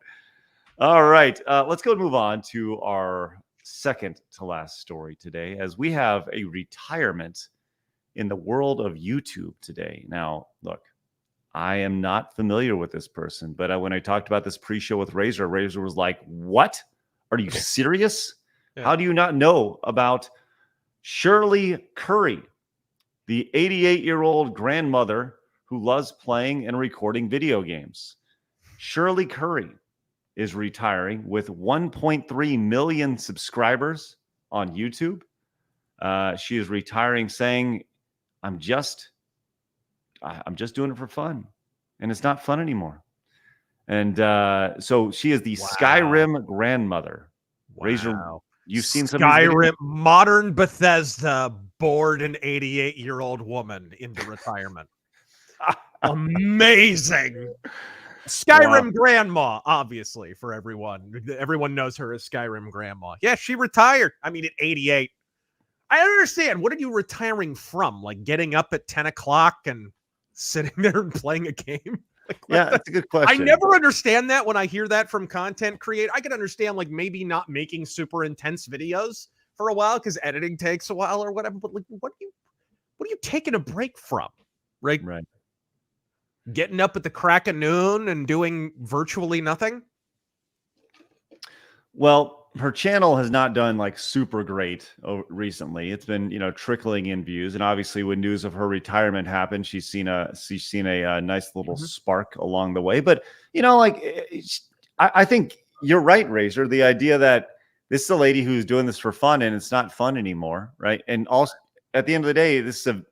All right. Let's go move on to our second to last story today, as we have a retirement in the world of YouTube today. Now, look, I am not familiar with this person, but when I talked about this pre-show with Razor was like, what? Are you serious? Yeah. How do you not know about Shirley Curry, the 88-year-old grandmother who loves playing and recording video games? Shirley Curry is retiring with 1.3 million subscribers on YouTube. She is retiring saying, I'm just doing it for fun, and it's not fun anymore. And so she is the Skyrim grandmother. Wow. Razor, you've seen some Skyrim, modern Bethesda, bored an 88-year-old woman into retirement. Amazing. Skyrim Grandma, obviously, for everyone. Everyone knows her as Skyrim Grandma. Yeah, she retired. I mean, at 88. I understand. What are you retiring from? Like getting up at 10 o'clock and sitting there and playing a game? Like, yeah, that's a good question. I never understand that when I hear that from content creators. I can understand like maybe not making super intense videos for a while because editing takes a while or whatever. But like, what are you taking a break from? Right. Getting up at the crack of noon and doing virtually nothing? Well, her channel has not done like super great recently. It's been, trickling in views, and obviously when news of her retirement happened, she's seen a nice little spark along the way. But I think you're right, Razor. The idea that this is a lady who's doing this for fun and it's not fun anymore, right? And also at the end of the day, this is a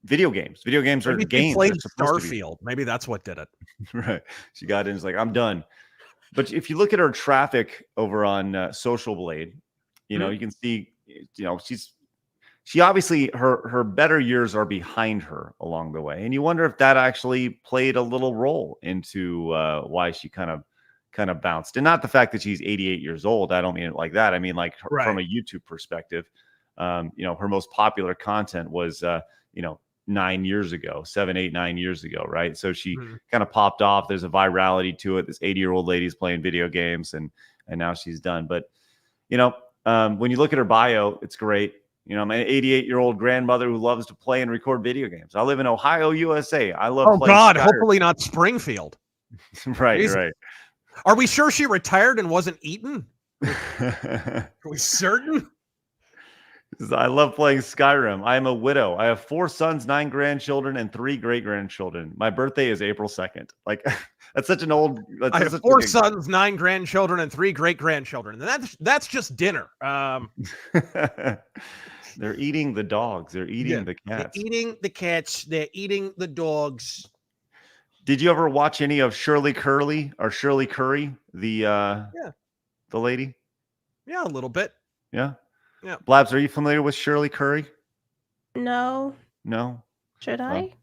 video games. Video games are games. Played Starfield. Maybe that's what did it. Right. She got in. It's like, I'm done. But if you look at her traffic over on Social Blade, you can see, she obviously her better years are behind her along the way, and you wonder if that actually played a little role into why she kind of bounced. And not the fact that she's 88 years old. I don't mean it like that. I mean like from a YouTube perspective. Her most popular content was 9 years ago, 7, 8, 9 years ago, right? So she kind of popped off. There's a virality to it. This 80-year-old lady's playing video games, and now she's done. But when you look at her bio, it's great. I'm an 88-year-old grandmother who loves to play and record video games. I live in Ohio, USA. I love. Oh God! Skyrim. Hopefully not Springfield. Right. Jeez. Right. Are we sure she retired and wasn't eaten? Are we certain? I love playing Skyrim. I am a widow. I have 4 sons, 9 grandchildren, and 3 great-grandchildren. My birthday is April 2nd. Like, that's such an old... I have 4 sons, 9 grandchildren, and 3 great-grandchildren. And that's just dinner. They're eating the dogs. They're eating the cats. They're eating the cats. They're eating the dogs. Did you ever watch any of Shirley Curry, the lady? Yeah, a little bit. Yeah. Yeah. Blabs, are you familiar with Shirley Curry? No. Should I?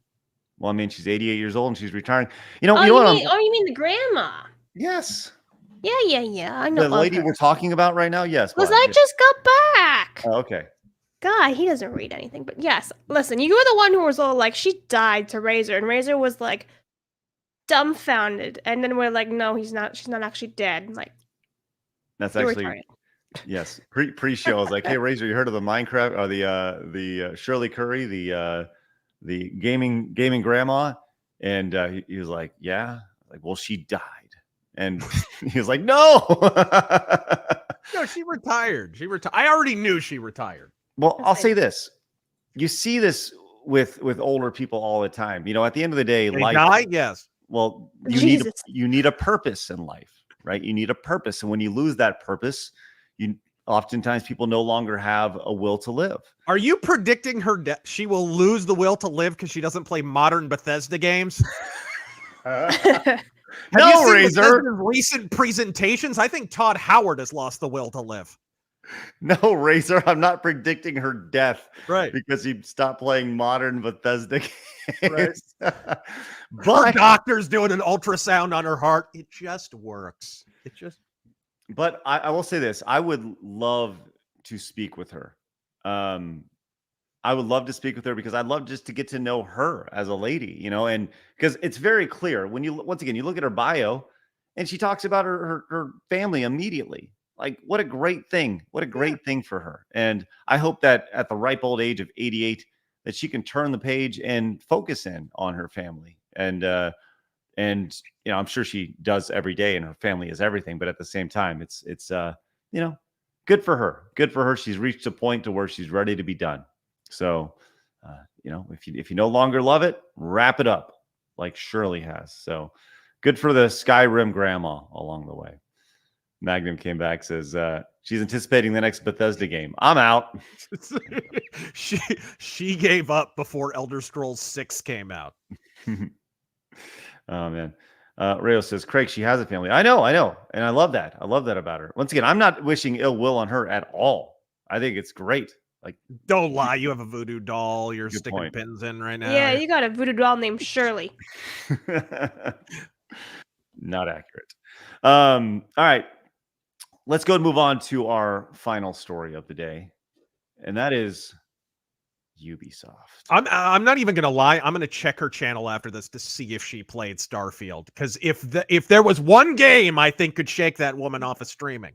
Well, I mean, she's 88 years old and she's retiring. You mean the grandma? Yes. Yeah. I know. The lady we're talking about right now? Yes. Because I just got back. Oh, okay. God, he doesn't read anything. But yes, listen, you were the one who was all like, she died to Razor. And Razor was like, dumbfounded, and then we're like, no, she's not actually dead. Like, That's you're actually retarded. yes. Pre-show, I was like, "Hey, Razor, you heard of the Minecraft or the Shirley Curry, the gaming grandma?" And he was like, "Yeah." Like, well, she died, and he was like, "No." No, she retired. I already knew she retired. Well, I'll say this: you see this with older people all the time. At the end of the day, They life. die? Yes. Well, Jesus. you need a purpose in life, right? You need a purpose, and when you lose that purpose, oftentimes people no longer have a will to live. Are you predicting her death? She will lose the will to live because she doesn't play modern Bethesda games? Have you seen Razor. Bethesda's recent presentations? I think Todd Howard has lost the will to live. No, Razor, I'm not predicting her death, Right? Because he stopped playing modern Bethesda games. Right. Her But doctor's doing an ultrasound on her heart. It just works. But I will say this: I would love to speak with her. I would love to speak with her because I'd love just to get to know her as a lady, and because it's very clear when you look at her bio, and she talks about her family immediately. Like, what a great thing! What a great thing for her. And I hope that at the ripe old age of 88, that she can turn the page and focus in on her family. And I'm sure she does every day, and her family is everything. But at the same time, it's good for her. Good for her. She's reached a point to where she's ready to be done. So, if you no longer love it, wrap it up like Shirley has. So, good for the Skyrim Grandma along the way. Magnum came back, says she's anticipating the next Bethesda game. I'm out. she gave up before Elder Scrolls 6 came out. Oh man. Rayo says, Craig, she has a family. I know. And I love that. I love that about her. Once again, I'm not wishing ill will on her at all. I think it's great. Like, don't lie. You have a voodoo doll you're Good sticking point. pins in right now. Yeah, you got a voodoo doll named Shirley. Not accurate. All right. Let's go and move on to our final story of the day. And that is Ubisoft. I'm not even gonna lie. I'm gonna check her channel after this to see if she played Starfield. Because if there was one game I think could shake that woman off of streaming,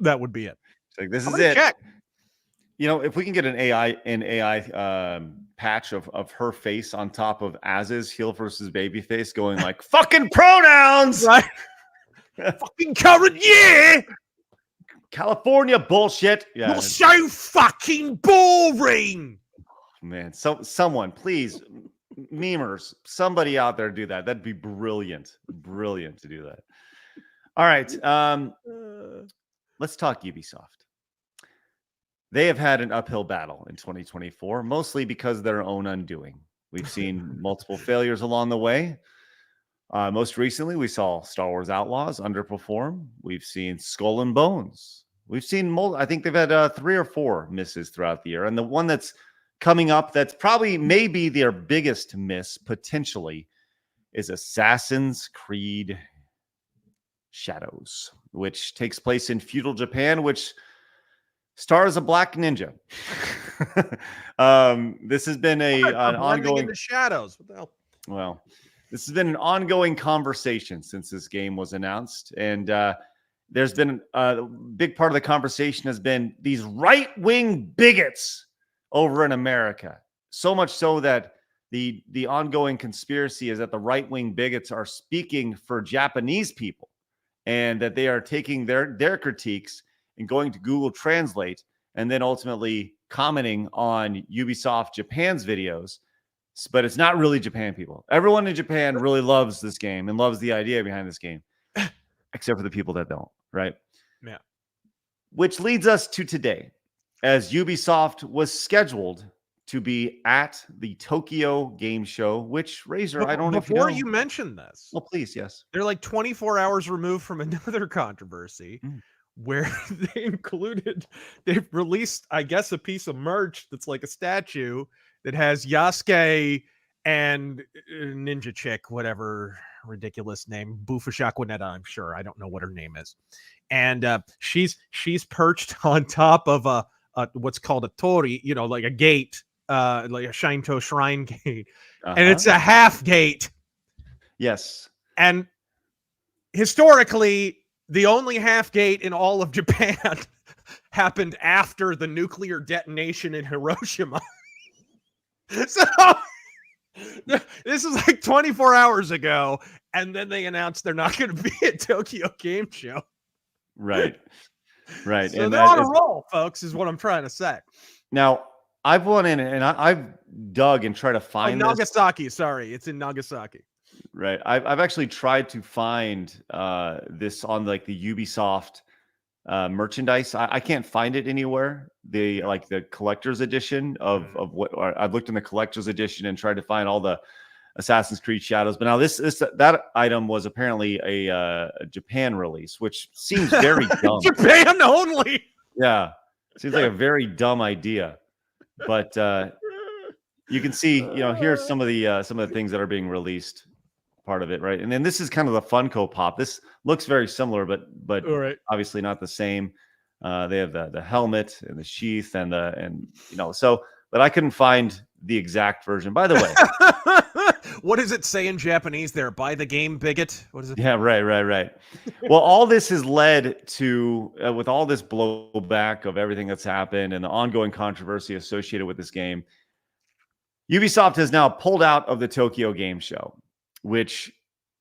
that would be it. Like, this I'm is gonna it. check. If we can get an AI patch of her face on top of Az's heel versus baby face going like fucking pronouns, right? Fucking current year, California bullshit. Yeah, you're so fucking boring. Man, someone please, memers, somebody out there do that. That'd be brilliant to do that. All right, let's talk Ubisoft. They have had an uphill battle in 2024, mostly because of their own undoing. We've seen multiple failures along the way. Most recently, we saw Star Wars Outlaws underperform. We've seen Skull and Bones. We've seen I think they've had 3 or 4 misses throughout the year. And the one that's coming up that's probably maybe their biggest miss potentially is Assassin's Creed Shadows, which takes place in feudal Japan, which stars a black ninja. This has been an ongoing in the shadows. What the hell? Well, this has been an ongoing conversation since this game was announced, and there's been a big part of the conversation has been these right-wing bigots over in America. So much so that the ongoing conspiracy is that the right-wing bigots are speaking for Japanese people, and that they are taking their critiques and going to Google Translate and then ultimately commenting on Ubisoft Japan's videos. But it's not really Japan people. Everyone in Japan really loves this game and loves the idea behind this game, except for the people that don't, right? Yeah. Which leads us to today, as Ubisoft was scheduled to be at the Tokyo Game Show, which, Razor, I don't know if you know. Before you mention this, well, please, yes. They're like 24 hours removed from another controversy where they've released, I guess, a piece of merch that's like a statue that has Yasuke and Ninja Chick, whatever ridiculous name, Bufushakwineta, I'm sure. I don't know what her name is. And she's perched on top of a what's called a tori, like a gate, like a Shinto shrine gate. And it's a half gate. Yes. And historically, the only half gate in all of Japan happened after the nuclear detonation in Hiroshima. So this is like 24 hours ago, and then they announced they're not going to be at Tokyo Game Show. Right. Right. So and they're on a roll, folks, is what I'm trying to say. Now, I've went in and I've dug and tried to find Nagasaki. Sorry, it's in Nagasaki. Right. I've actually tried to find this on like the Ubisoft merchandise. I can't find it anywhere. The collector's edition of what I've looked in the collector's edition and tried to find all the Assassin's Creed Shadows. But now that item was apparently a Japan release, which seems very dumb. Japan only. Yeah. Seems like a very dumb idea. But you can see, here's some of the things that are being released. Part of it, right? And then this is kind of the Funko Pop. This looks very similar, but obviously not the same. They have the helmet and the sheath and but I couldn't find the exact version. By the way, what does it say in Japanese there? Buy the game, bigot. What is it? Yeah, right. Well, all this has led to with all this blowback of everything that's happened and the ongoing controversy associated with this game, Ubisoft has now pulled out of the Tokyo Game Show, which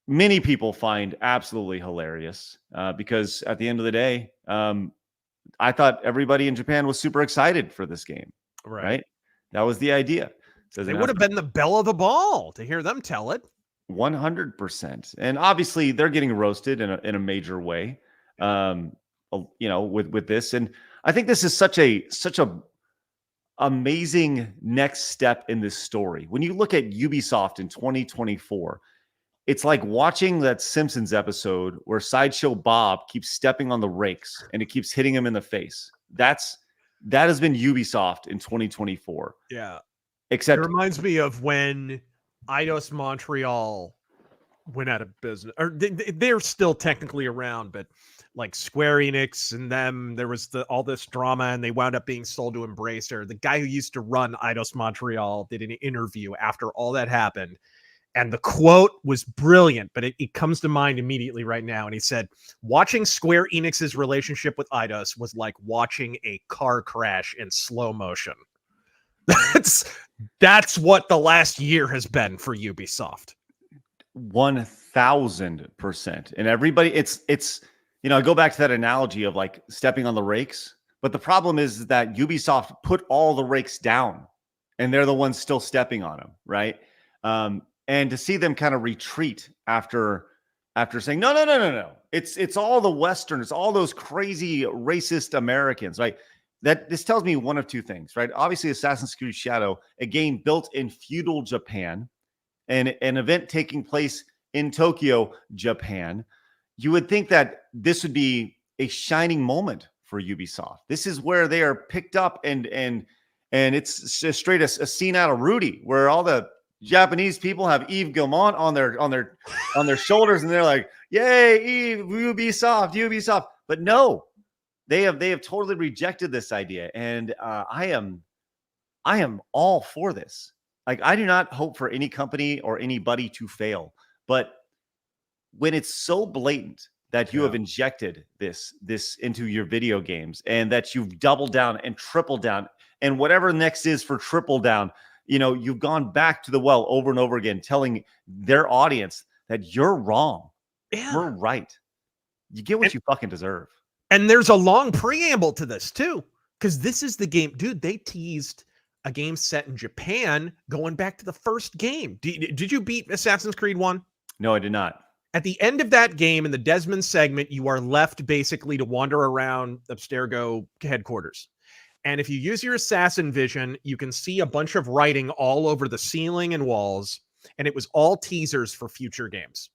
many people find absolutely hilarious because at the end of the day, I thought everybody in Japan was super excited for this game, right? That was the idea. So they would have been the belle of the ball to hear them tell it. 100%. And obviously they're getting roasted in a major way, with this. And I think this is such a amazing next step in this story. When you look at Ubisoft in 2024, it's like watching that Simpsons episode where Sideshow Bob keeps stepping on the rakes and it keeps hitting him in the face. That has been Ubisoft in 2024. Yeah. Except it reminds me of when Eidos Montreal went out of business, or they're still technically around, but like Square Enix and them, there was all this drama and they wound up being sold to Embracer. The guy who used to run Eidos Montreal did an interview after all that happened. And the quote was brilliant, but it comes to mind immediately right now. And he said, watching Square Enix's relationship with Eidos was like watching a car crash in slow motion. That's what the last year has been for Ubisoft. 1000%. And everybody, it's I go back to that analogy of like stepping on the rakes. But the problem is that Ubisoft put all the rakes down and they're the ones still stepping on them, right? And to see them kind of retreat after saying, no. It's all the Western, it's all those crazy racist Americans, right? That this tells me one of two things, right? Obviously, Assassin's Creed Shadow, a game built in feudal Japan, and an event taking place in Tokyo, Japan. You would think that this would be a shining moment for Ubisoft. This is where they are picked up, and it's just straight a scene out of Rudy, where all the Japanese people have Yves Guillemot on their shoulders, and they're like, "Yay, Yves, Ubisoft!" But no, they have totally rejected this idea, and I am all for this. Like, I do not hope for any company or anybody to fail, but when it's so blatant that you have injected this into your video games, and that you've doubled down and tripled down, and whatever next is for triple down. You've gone back to the well over and over again, telling their audience that you're wrong. Yeah. We're right. You get what you fucking deserve. And there's a long preamble to this too, because this is the game. Dude, they teased a game set in Japan going back to the first game. Did you beat Assassin's Creed 1? No, I did not. At the end of that game, in the Desmond segment, you are left basically to wander around Abstergo headquarters. And if you use your assassin vision, you can see a bunch of writing all over the ceiling and walls. And it was all teasers for future games.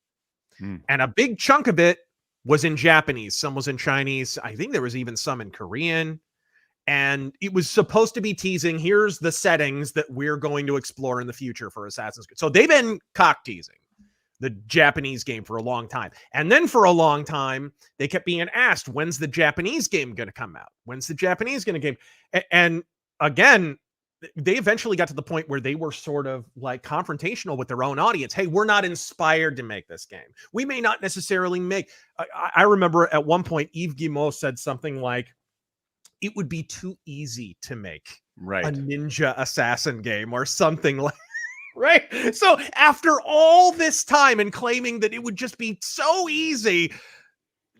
And a big chunk of it was in Japanese. Some was in Chinese. I think there was even some in Korean. And it was supposed to be teasing, here's the settings that we're going to explore in the future for Assassin's Creed. So they've been cock teasing the Japanese game for a long time. And then for a long time, they kept being asked, when's the Japanese game going to come out? When's the Japanese going to game? And again, they eventually got to the point where they were sort of like confrontational with their own audience. Hey, we're not inspired to make this game. We may not necessarily make. I remember at one point, Yves Guillemot said something like, it would be too easy to make a ninja assassin game or something like. Right. So after all this time and claiming that it would just be so easy,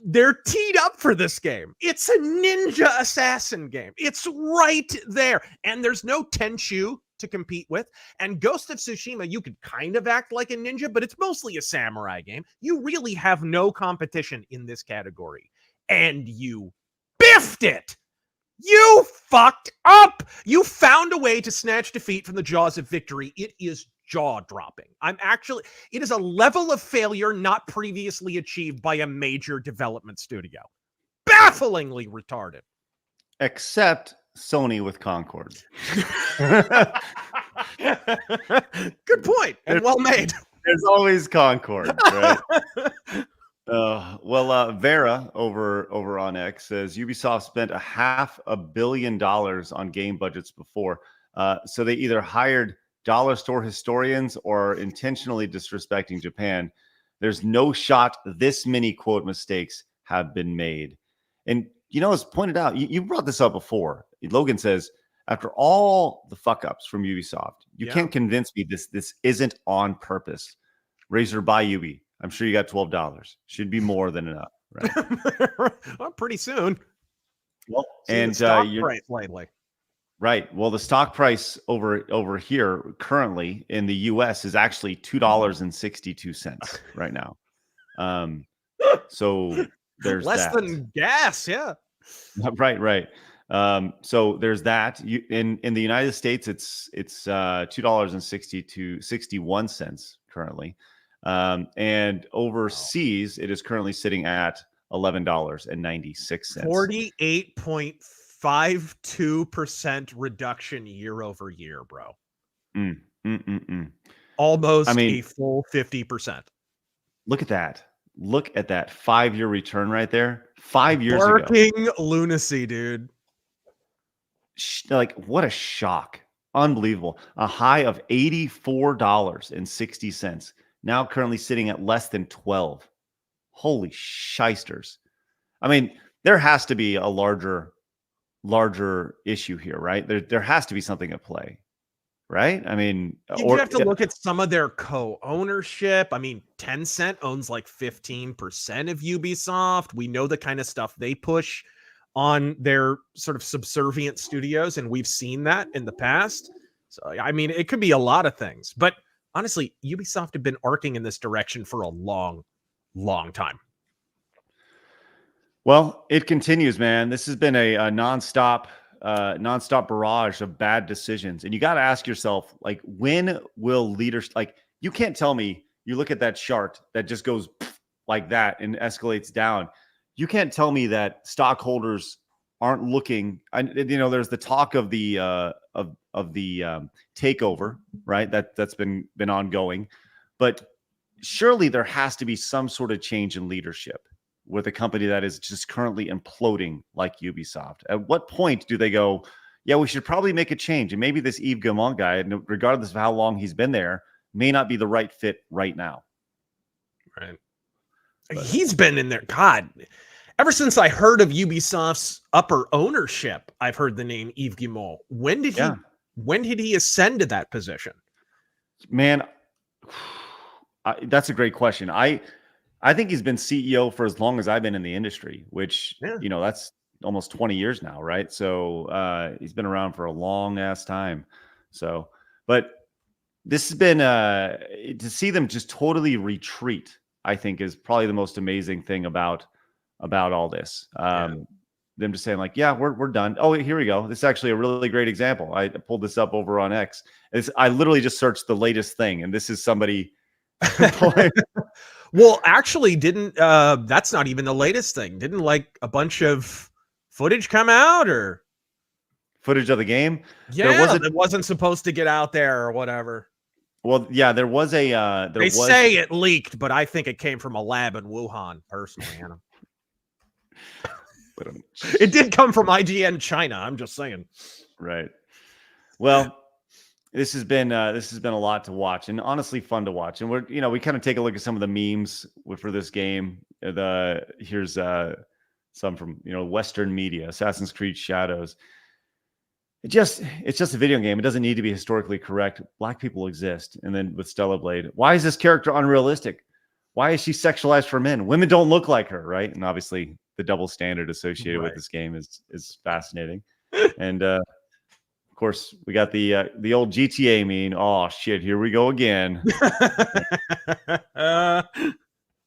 they're teed up for this game. It's a ninja assassin game. It's right there. And there's no Tenchu to compete with. And Ghost of Tsushima, you could kind of act like a ninja, but it's mostly a samurai game. You really have no competition in this category. And you biffed it. You fucked up. You found a way to snatch defeat from the jaws of victory. It is jaw-dropping. It is a level of failure not previously achieved by a major development studio. Bafflingly retarded. Except Sony with Concord. Good point, and well made. There's always Concord, right? Vera over on X says Ubisoft spent $500 million on game budgets before. So they either hired dollar store historians or intentionally disrespecting Japan. There's no shot this many quote mistakes have been made. And as pointed out, you brought this up before. Logan says, after all the fuck ups from Ubisoft, you can't convince me this isn't on purpose. Razor by Ubi. I'm sure you got $12. Should be more than enough, right? Well, pretty soon. Well, and stock price lately. Right. Well, the stock price over here currently in the US is actually $2.62 right now. So there's less than gas, yeah. Right. So there's that. In the United States, it's $2.61 currently. And overseas, it is currently sitting at $11.96. 48.52% reduction year over year, bro. Almost a full 50%. Look at that. Look at that 5-year return right there. 5 years ago. Barking lunacy, dude. Like, what a shock. Unbelievable. A high of $84.60. Now currently sitting at less than 12. Holy shysters. I mean, there has to be a larger issue here, right? There has to be something at play, right? I mean, you have to look at some of their co-ownership. I mean, Tencent owns like 15% of Ubisoft. We know the kind of stuff they push on their sort of subservient studios, and we've seen that in the past. So, I mean, it could be a lot of things, but honestly, Ubisoft have been arcing in this direction for a long, long time. Well, it continues, man. This has been a nonstop barrage of bad decisions. And you got to ask yourself, like, when will leaders, like, you can't tell me, you look at that chart that just goes like that and escalates down. You can't tell me that stockholders aren't looking. There's the talk of the takeover, right? That's been ongoing, but surely there has to be some sort of change in leadership with a company that is just currently imploding like Ubisoft. At what point do they go, yeah, we should probably make a change? And maybe this Yves Guillemot guy, regardless of how long he's been there, may not be the right fit right now. Right. But he's been in there. God, ever since I heard of Ubisoft's upper ownership, I've heard the name Yves Guillemot. When did he ascend to that position? Man, that's a great question. I think he's been CEO for as long as I've been in the industry, which, that's almost 20 years now, right? So he's been around for a long ass time. So, but this has been, to see them just totally retreat, I think is probably the most amazing thing about all this. Them just saying like, yeah, we're done. Oh, here we go. This is actually a really great example. I pulled this up over on X. I literally just searched the latest thing, and this is somebody. Well, actually, that's not even the latest thing. Didn't like a bunch of footage come out, or footage of the game? Yeah, it wasn't supposed to get out there or whatever. Well, yeah, there was a. They say it leaked, but I think it came from a lab in Wuhan, personally. It did come from IGN China. I'm just saying. Right. Well, this has been a lot to watch, and honestly fun to watch. And we kind of take a look at some of the memes for this game. Here's some from Western media, Assassin's Creed Shadows. It's just a video game. It doesn't need to be historically correct. Black people exist. And then with Stellar Blade, why is this character unrealistic? Why is she sexualized for men? Women don't look like her, right? And obviously the double standard associated with this game is fascinating. And of course, we got the old GTA meme. Oh shit, here we go again.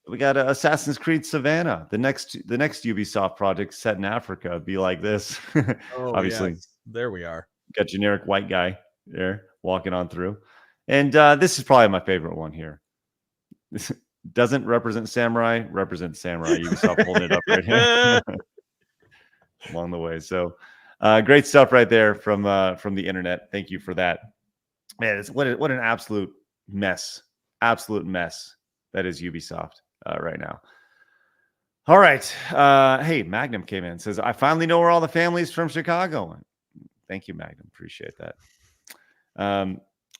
We got Assassin's Creed Savannah, the next Ubisoft project set in Africa. Be like this. Obviously, yes. There we are. Got generic white guy there walking on through, and this is probably my favorite one here. This doesn't represent samurai. Represents samurai. Ubisoft holding it up right here along the way. So great stuff right there from the internet. Thank you for that. Man, what an absolute mess. Absolute mess that is Ubisoft right now. All right. Hey, Magnum came in and says, I finally know where all the families from Chicago went. Thank you, Magnum. Appreciate that.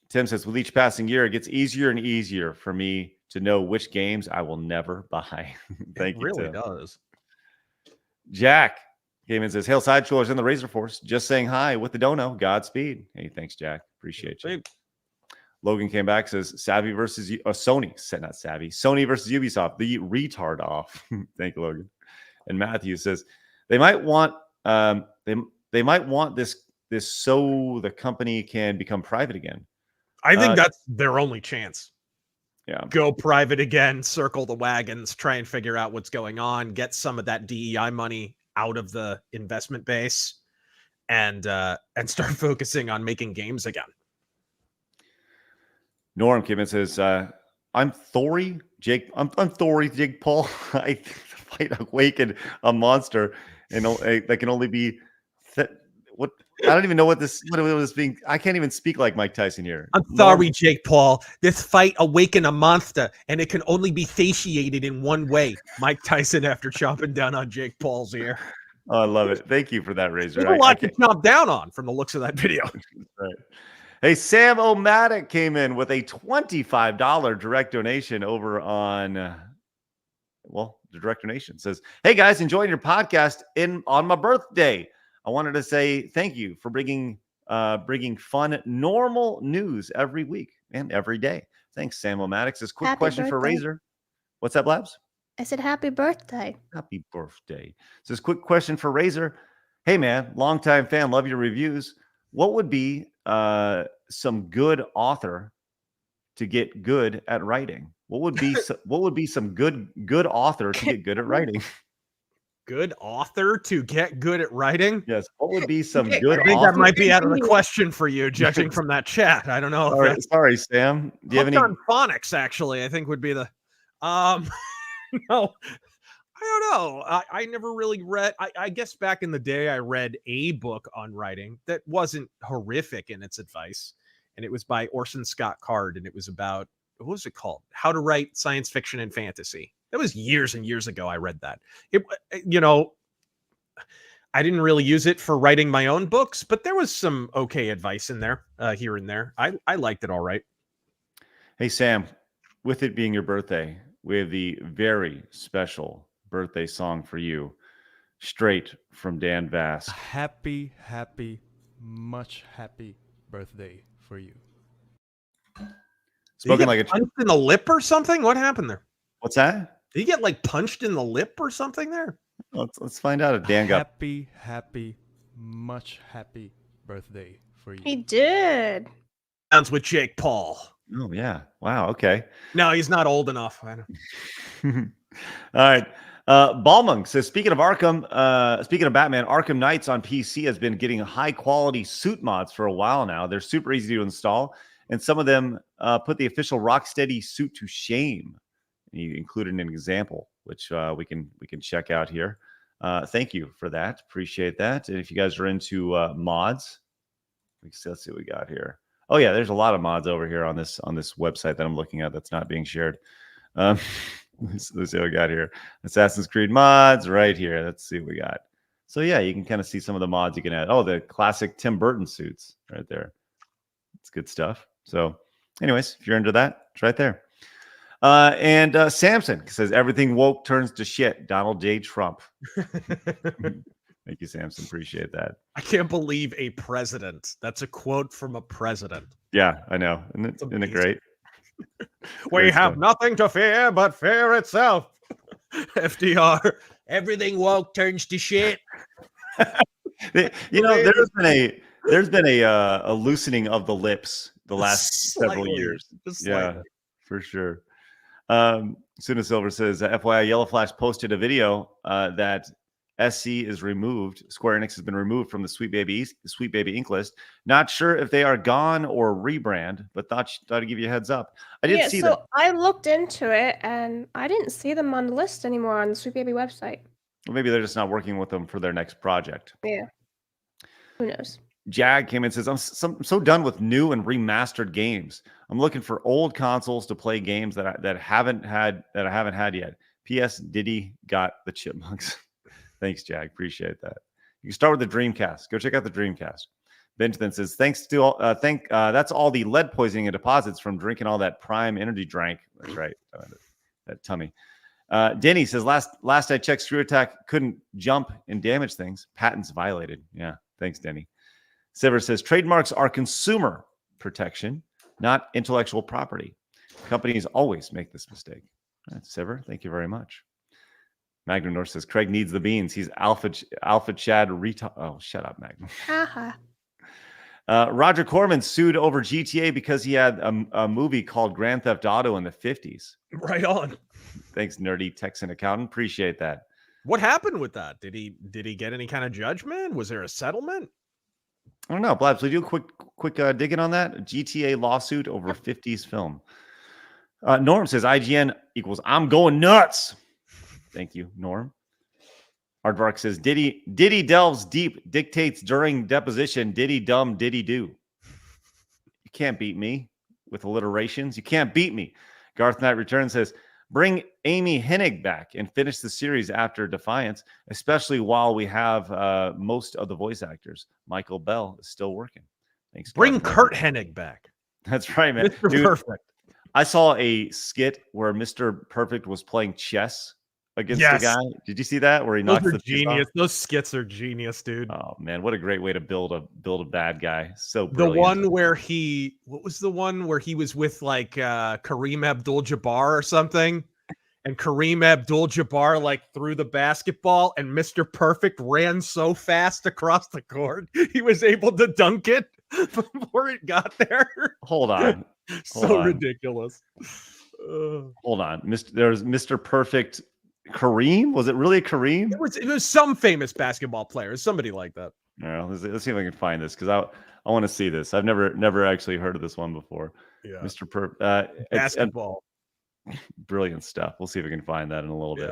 Tim says, with each passing year, it gets easier and easier for me to know which games I will never buy. Thank you. It really Tim. does. Jack came in and says, Hail Sideshows in the Razor Force. Just saying hi with the dono. Godspeed. Hey, thanks, Jack. Appreciate you. Logan came back, says Savvy versus Sony. Not Savvy. Sony versus Ubisoft. The retard off. Thank you, Logan. And Matthew says they might want they might want this so the company can become private again. I think that's their only chance. Yeah. Go private again, circle the wagons, try and figure out what's going on, get some of that DEI money out of the investment base, and start focusing on making games again. Norm came in and says, I'm Thori, Jake. I'm Thori, Jake Paul. I fight awaken a monster, and that can only be what I don't even know what it was being. I can't even speak like Mike Tyson here. I'm sorry, Jake Paul. This fight awaken a monster, and it can only be satiated in one way. Mike Tyson after chopping down on Jake Paul's ear. Oh, I love it. Thank you for that, Razor. There's a lot to chop down on from the looks of that video. Right. Hey, Sam O'Matic came in with a $25 direct donation over on, the direct donation says, hey guys, enjoying your podcast on my birthday. I wanted to say thank you for bringing fun, normal news every week and every day. Thanks, Sam O'Matic. Says, quick question for Razor. What's that, Blabs? I said happy birthday. Happy birthday. Says, quick question for Razor. Hey man, longtime fan, love your reviews. What would be some good author to get good at writing? What would be some good author to get good at writing? Good author to get good at writing? Yes. What would be some good? I think author? that might be out of the question for you, judging from that chat. I don't know. Sorry, Sam. Do you have any on phonics? Actually, I think would be the. No. I don't know. I never really read. I guess back in the day, I read a book on writing that wasn't horrific in its advice. And it was by Orson Scott Card. And it was about, what was it called? How to Write Science Fiction and Fantasy. That was years and years ago. I read that. I didn't really use it for writing my own books, but there was some okay advice in there, here and there. I liked it all right. Hey, Sam, with it being your birthday, we have the very special birthday song for you, straight from Dan Vass. Happy, much happy birthday for you. Spoken like a punched in the lip or something. What happened there? What's that? Did he get like punched in the lip or something there? Let's find out if Dan got happy, much happy birthday for you. He did. Sounds with Jake Paul. Oh yeah. Wow. Okay. No, he's not old enough. I don't. All right. Balmung says, speaking of Arkham, speaking of Batman, Arkham Knights on PC has been getting high quality suit mods for a while now. They're super easy to install, and some of them put the official Rocksteady suit to shame. And he included an example, which we can check out here. Thank you for that. Appreciate that. And if you guys are into mods, let's see what we got here. Oh yeah, there's a lot of mods over here on this website that I'm looking at that's not being shared. Let's see what we got here. Assassin's Creed mods right here. Let's see what we got. So yeah, you can kind of see some of the mods you can add. Oh, the classic Tim Burton suits right there. It's good stuff. So, anyways, if you're into that, it's right there. And Samson says everything woke turns to shit. Donald J. Trump. Thank you, Samson. Appreciate that. I can't believe a president. That's a quote from a president. Yeah, I know. Isn't it great? We Great have stuff. nothing to fear but fear itself. FDR. Everything woke turns to shit. You know, there's been a loosening of the lips the last several years. Yeah, for sure. Suna Silver says, FYI, Yellow Flash posted a video that SC is removed. Square Enix has been removed from the Sweet Baby Inc. list. Not sure if they are gone or rebrand, but thought to give you a heads up. I did see that. I looked into it and I didn't see them on the list anymore on the Sweet Baby website. Well, maybe they're just not working with them for their next project. Yeah. Who knows? Jag came in and says, I'm so done with new and remastered games. I'm looking for old consoles to play games that I haven't had yet. P.S. Diddy got the Chipmunks. Thanks, Jag. Appreciate that. You can start with the Dreamcast. Go check out the Dreamcast. Benjamin says, thanks to all, that's all the lead poisoning and deposits from drinking all that Prime energy drink. That's right. That tummy. Denny says, last I checked, Screw Attack couldn't jump and damage things. Patents violated. Yeah. Thanks, Denny. Sever says, trademarks are consumer protection, not intellectual property. Companies always make this mistake. Right, Sever, thank you very much. Magnum North says, Craig needs the beans. He's Alpha Chad Oh, shut up, Magnum. Roger Corman sued over GTA because he had a movie called Grand Theft Auto in the 50s. Right on. Thanks, nerdy Texan accountant. Appreciate that. What happened with that? Did he get any kind of judgment? Was there a settlement? I don't know. Blabs, will you do a quick digging on that? GTA lawsuit over 50s film. Norm says IGN equals I'm going nuts. Thank you, Norm. Aardvark says Diddy delves deep, dictates during deposition. Diddy dumb, Diddy do. You can't beat me with alliterations. You can't beat me. Garth Knight Returns says bring Amy Hennig back and finish the series after Defiance, especially while we have most of the voice actors. Michael Bell is still working. Thanks. Bring Kurt Hennig back. That's right, man. Mr. Dude, Perfect. I saw a skit where Mr. Perfect was playing chess against the guy. Did you see that? Where he knocks the genius. Those skits are genius, dude. Oh man, what a great way to build a bad guy. So brilliant. The one where what was the one where he was with like Kareem Abdul-Jabbar or something, and Kareem Abdul-Jabbar like threw the basketball, and Mr. Perfect ran so fast across the court he was able to dunk it before it got there. Hold on. Ridiculous. Hold on. There's Mr. Perfect. Kareem? Was it really Kareem? It was some famous basketball player, somebody like that. No, let's see if I can find this because I want to see this. I've never actually heard of this one before. Yeah, Mr. basketball, brilliant stuff. We'll see if we can find that in a little bit.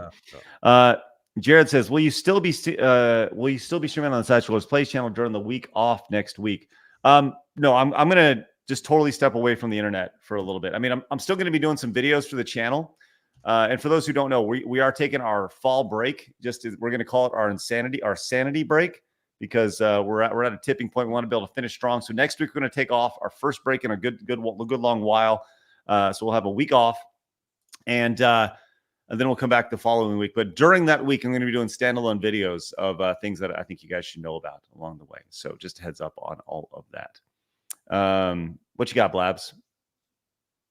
Yeah. Jared says, "Will you still be streaming on the Satchel Plays channel during the week off next week?" No, I'm gonna just totally step away from the internet for a little bit. I mean, I'm still gonna be doing some videos for the channel. And for those who don't know, we are taking our fall break. We're going to call it our sanity break, because we're at a tipping point. We want to be able to finish strong. So next week we're going to take off our first break in a good long while. So we'll have a week off, and then we'll come back the following week. But during that week, I'm going to be doing standalone videos of things that I think you guys should know about along the way. So just a heads up on all of that. What you got, Blabs?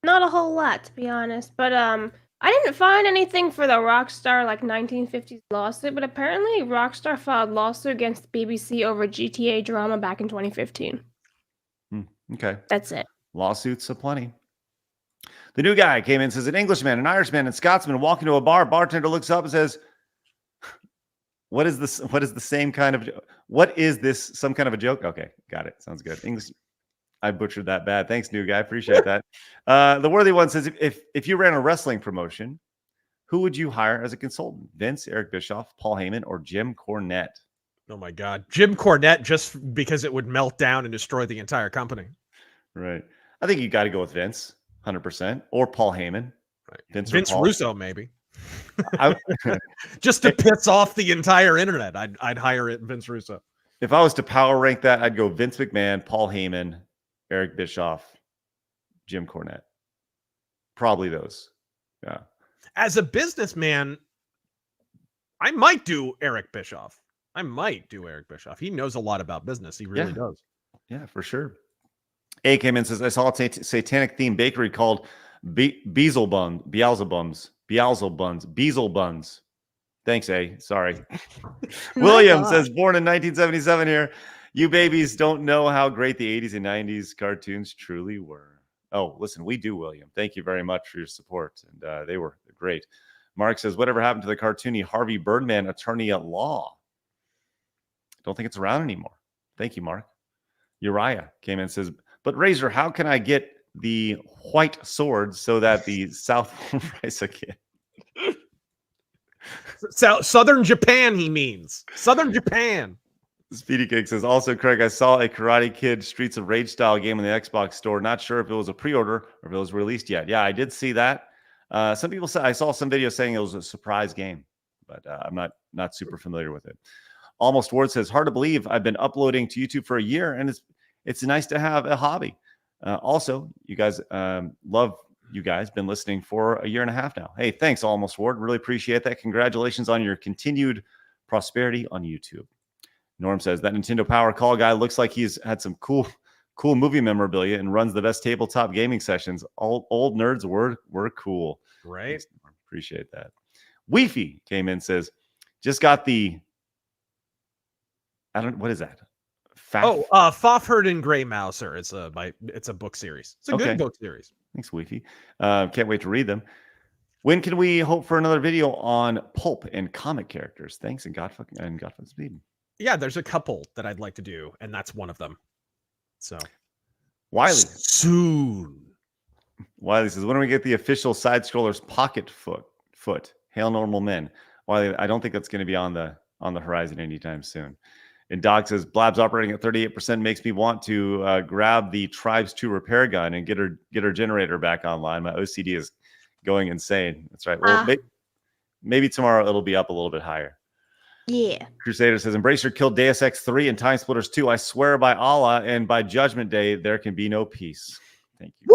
Not a whole lot, to be honest, but I didn't find anything for the Rockstar 1950s lawsuit, but apparently Rockstar filed lawsuit against BBC over GTA drama back in 2015. Okay. That's it. Lawsuits aplenty. The new guy came in and says, an Englishman, an Irishman, and Scotsman walk into a bar. Bartender looks up and says, what is this? What is the same kind of, what is this? Some kind of a joke? Okay. Got it. Sounds good. English. I butchered that bad. Thanks, new guy. Appreciate that. The worthy one says, if you ran a wrestling promotion, who would you hire as a consultant? Vince, Eric Bischoff, Paul Heyman, or Jim Cornette? Oh my God. Jim Cornette, just because it would melt down and destroy the entire company. Right. I think you got to go with Vince, 100%, or Paul Heyman. Right. Vince Russo, maybe. Just to piss piss off the entire internet, I'd hire Vince Russo. If I was to power rank that, I'd go Vince McMahon, Paul Heyman, Eric Bischoff, Jim Cornette. Probably those. Yeah. As a businessman, I might do Eric Bischoff. He knows a lot about business. He really does. Yeah, for sure. A came in and says, I saw a satanic themed bakery called Beelzebubs. Thanks, A. Sorry. William says, born in 1977 here. You babies don't know how great the 80s and 90s cartoons truly were. Oh, listen, we do, William. Thank you very much for your support. And they were great. Mark says, whatever happened to the cartoony Harvey Birdman attorney at law? Don't think it's around anymore. Thank you, Mark. Uriah came in and says, but Razor, how can I get the white sword so that the South will rise again? Southern Japan, he means. Southern Japan. Speedy Cake says, also, Craig, I saw a Karate Kid Streets of Rage style game in the Xbox store. Not sure if it was a pre-order or if it was released yet. Yeah, I did see that. Some people said, I saw some videos saying it was a surprise game, but I'm not super familiar with it. Almost Ward says, hard to believe I've been uploading to YouTube for a year, and it's nice to have a hobby. Also, you guys, love you guys, been listening for a year and a half now. Hey, thanks, Almost Ward. Really appreciate that. Congratulations on your continued prosperity on YouTube. Norm says, that Nintendo Power Call guy looks like he's had some cool movie memorabilia and runs the best tabletop gaming sessions. All old nerds were cool. Right. Thanks, Norm. Appreciate that. Weefy came in and says, just got the, what is that? Fafherd and Grey Mouser. It's a book series. It's a good book series. Thanks, Weefy. Can't wait to read them. When can we hope for another video on pulp and comic characters? Thanks, and Godfucking Speed. Yeah, there's a couple that I'd like to do, and that's one of them. So Wiley soon. Wiley says, when do we get the official side scrollers pocket foot? Hail normal men. Wiley, I don't think that's going to be on the horizon anytime soon. And Doc says, Blabs operating at 38% makes me want to grab the Tribes 2 repair gun and get her generator back online. My OCD is going insane. That's right. Well, maybe tomorrow it'll be up a little bit higher. Yeah. Crusader says, Embracer killed Deus Ex 3 and Time Splitters 2. I swear by Allah and by Judgment Day, there can be no peace. Thank you.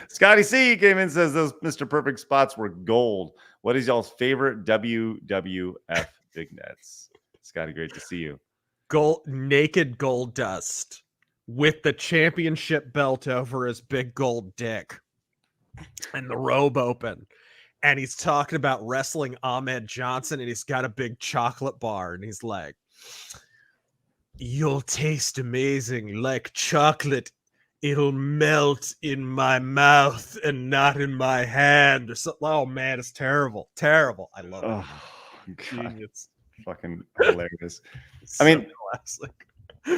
Scotty C came in and says, those Mr. Perfect spots were gold. What is y'all's favorite WWF Big Nets? Scotty, great to see you. Naked Gold Dust with the championship belt over his big gold dick and the robe open. And he's talking about wrestling Ahmed Johnson, and he's got a big chocolate bar, and he's like, you'll taste amazing like chocolate. It'll melt in my mouth and not in my hand. Oh, man, it's terrible. Terrible. I love it. Oh, God. It's fucking hilarious. I mean, classic.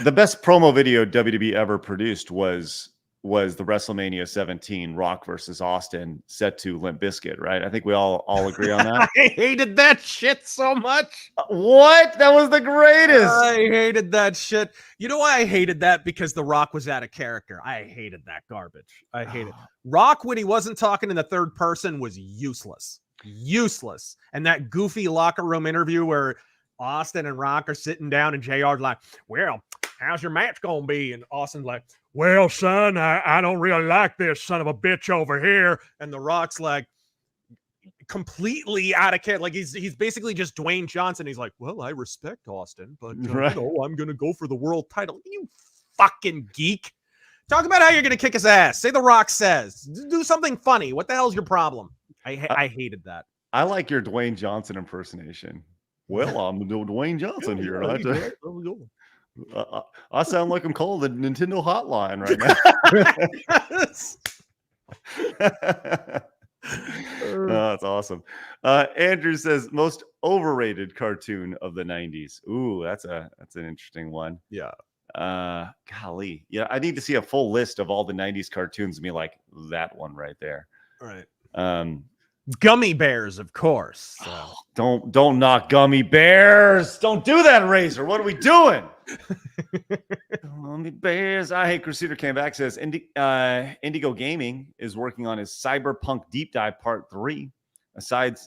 The best promo video WWE ever produced was the WrestleMania 17 Rock versus Austin set to Limp Bizkit, right? I think we all agree on that. I hated that shit so much. What? That was the greatest. I hated that shit. You know why I hated that? Because The Rock was out of character. I hated that garbage. I hated Rock when he wasn't talking in the third person was useless. Useless. And that goofy locker room interview where Austin and Rock are sitting down and JR's like, well, how's your match gonna be? And Austin's like, well, son, I don't really like this son of a bitch over here. And The Rock's like completely out of character. Like he's basically just Dwayne Johnson. He's like, well, I respect Austin, but right. I'm gonna go for the world title. You fucking geek. Talk about how you're gonna kick his ass. Say The Rock says. Do something funny. What the hell's your problem? I hated that. I like your Dwayne Johnson impersonation. Well, I'm Dwayne Johnson here. I sound like I'm calling the Nintendo hotline right now. Oh, that's awesome. Andrew says, most overrated cartoon of the 90s. Ooh, that's an interesting one. Yeah. Golly. Yeah, I need to see a full list of all the 90s cartoons and be like, that one right there. All right. Gummy Bears, of course. So. Don't knock Gummy Bears. Don't do that, Razor. What are we doing? Gummy Bears. I hate Crusader came back, says Indigo Gaming is working on his Cyberpunk Deep Dive Part 3. Aside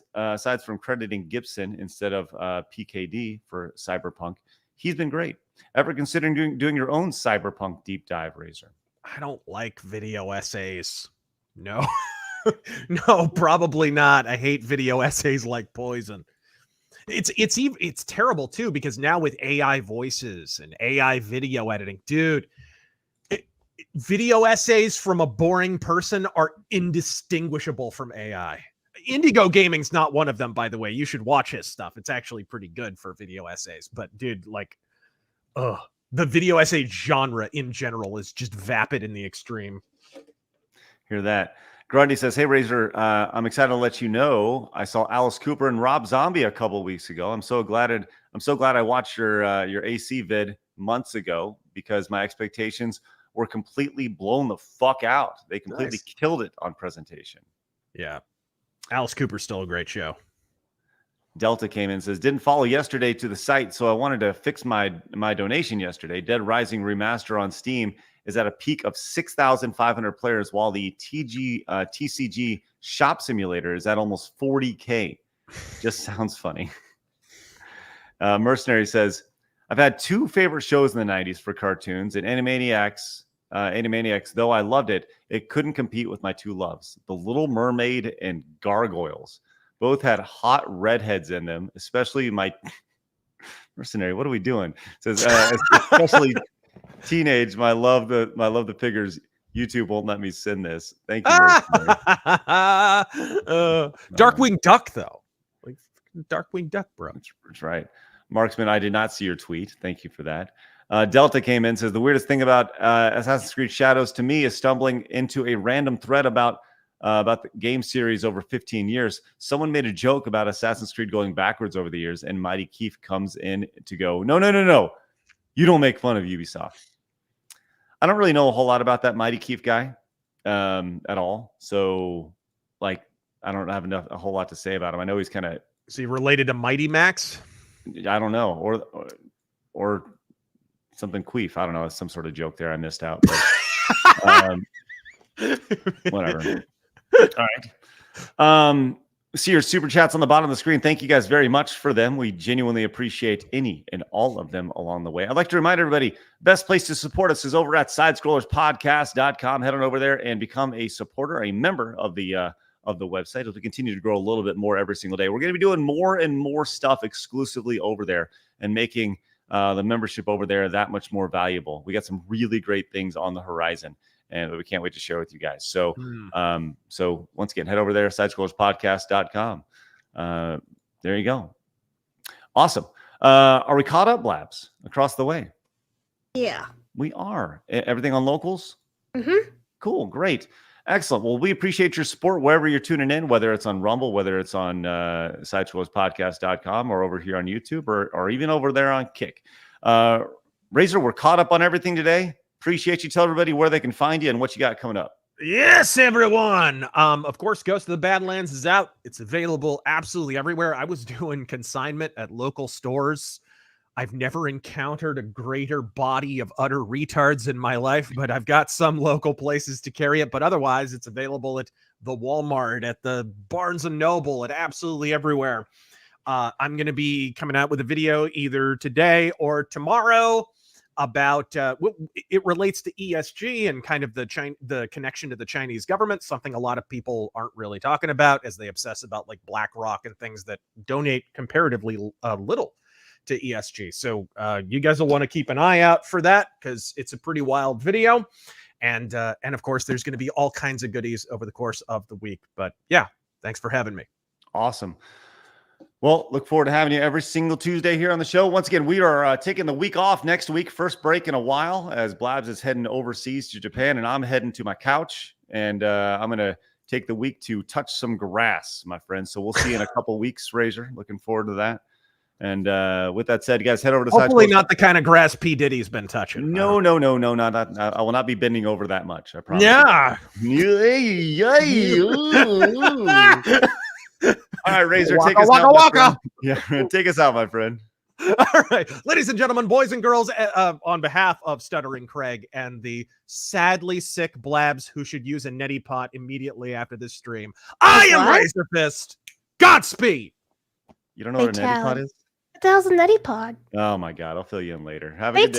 from crediting Gibson instead of PKD for Cyberpunk, He's been great. Ever considering doing your own cyberpunk deep dive, Razor? I don't like video essays. No. No, probably not. I hate video essays like poison. It's terrible too, because now with AI voices and AI video editing, dude, video essays from a boring person are indistinguishable from AI. Indigo Gaming's not one of them, by the way. You should watch his stuff. It's actually pretty good for video essays. But dude, like, the video essay genre in general is just vapid in the extreme. Hear that? Grundy says, "Hey Razor, I'm excited to let you know I saw Alice Cooper and Rob Zombie a couple weeks ago. I'm so glad I watched your AC vid months ago, because my expectations were completely blown the fuck out. They completely killed it on presentation." Yeah, Alice Cooper's still a great show. Delta came in and says, "Didn't follow yesterday to the site, so I wanted to fix my donation yesterday. Dead Rising Remaster on Steam is at a peak of 6,500 players, while the TCG Shop Simulator is at almost 40K. Just sounds funny." Mercenary says, "I've had two favorite shows in the 90s for cartoons, and Animaniacs, though I loved it, it couldn't compete with my two loves, The Little Mermaid and Gargoyles. Both had hot redheads in them, especially my..." Mercenary, what are we doing? Says, especially teenage, my love the figures. YouTube won't let me send this. Thank you. Darkwing Duck, though. Like Darkwing Duck, bro. That's right. Marksman, I did not see your tweet. Thank you for that. Delta came in, says, "The weirdest thing about Assassin's Creed Shadows to me is stumbling into a random thread about the game series over 15 years. Someone made a joke about Assassin's Creed going backwards over the years, and Mighty Keith comes in to go, no. You don't make fun of Ubisoft." I don't really know a whole lot about that Mighty Keith guy at all. So, like, I don't have a whole lot to say about him. I know he's kind of... Is he related to Mighty Max? I don't know. Or something queef. I don't know. It's some sort of joke there I missed out. But, whatever. All right. See your super chats on the bottom of the screen. Thank you guys very much for them. We genuinely appreciate any and all of them along the way. I'd like to remind everybody, best place to support us is over at sidescrollerspodcast.com. Head on over there and become a supporter, a member of the website, as we continue to grow a little bit more every single day. We're going to be doing more and more stuff exclusively over there and making the membership over there that much more valuable. We got some really great things on the horizon, and we can't wait to share with you guys. So, so once again, head over there, sidescrollerspodcast.com. There you go. Awesome. Are we caught up, Blabs, across the way? Yeah. We are. Everything on locals? Mm-hmm. Cool. Great. Excellent. Well, we appreciate your support wherever you're tuning in, whether it's on Rumble, whether it's on sidescrollerspodcast.com, or over here on YouTube, or even over there on Kick. Razor, we're caught up on everything today. Appreciate you. Tell everybody where they can find you and what you got coming up. Yes, everyone. Of course, Ghost of the Badlands is out. It's available absolutely everywhere. I was doing consignment at local stores. I've never encountered a greater body of utter retards in my life, but I've got some local places to carry it. But otherwise, it's available at the Walmart, at the Barnes & Noble, at absolutely everywhere. I'm going to be coming out with a video either today or tomorrow about it relates to ESG and kind of the connection to the Chinese government, something a lot of people aren't really talking about as they obsess about like BlackRock and things that donate comparatively little to ESG. So you guys will want to keep an eye out for that, because it's a pretty wild video. And of course, there's going to be all kinds of goodies over the course of the week. But yeah, thanks for having me. Awesome. Well, look forward to having you every single Tuesday here on the show. Once again, we are taking the week off next week, first break in a while, as Blabs is heading overseas to Japan, and I'm heading to my couch, and I'm going to take the week to touch some grass, my friends. So we'll see you in a couple weeks, Razor. Looking forward to that. And with that said, you guys head over to hopefully not the kind of grass P. Diddy's been touching. No, not. I will not be bending over that much. I promise. Yeah. All right, Razor, waka, take us waka, out. Waka. Yeah, take us out, my friend. All right, ladies and gentlemen, boys and girls, on behalf of Stuttering Craig and the sadly sick Blabs who should use a neti pot immediately after this stream, I am Razor Fist. Godspeed. You don't know what a neti pot is? the hell's a neti pod? Oh my God, I'll fill you in later. Have a They good day.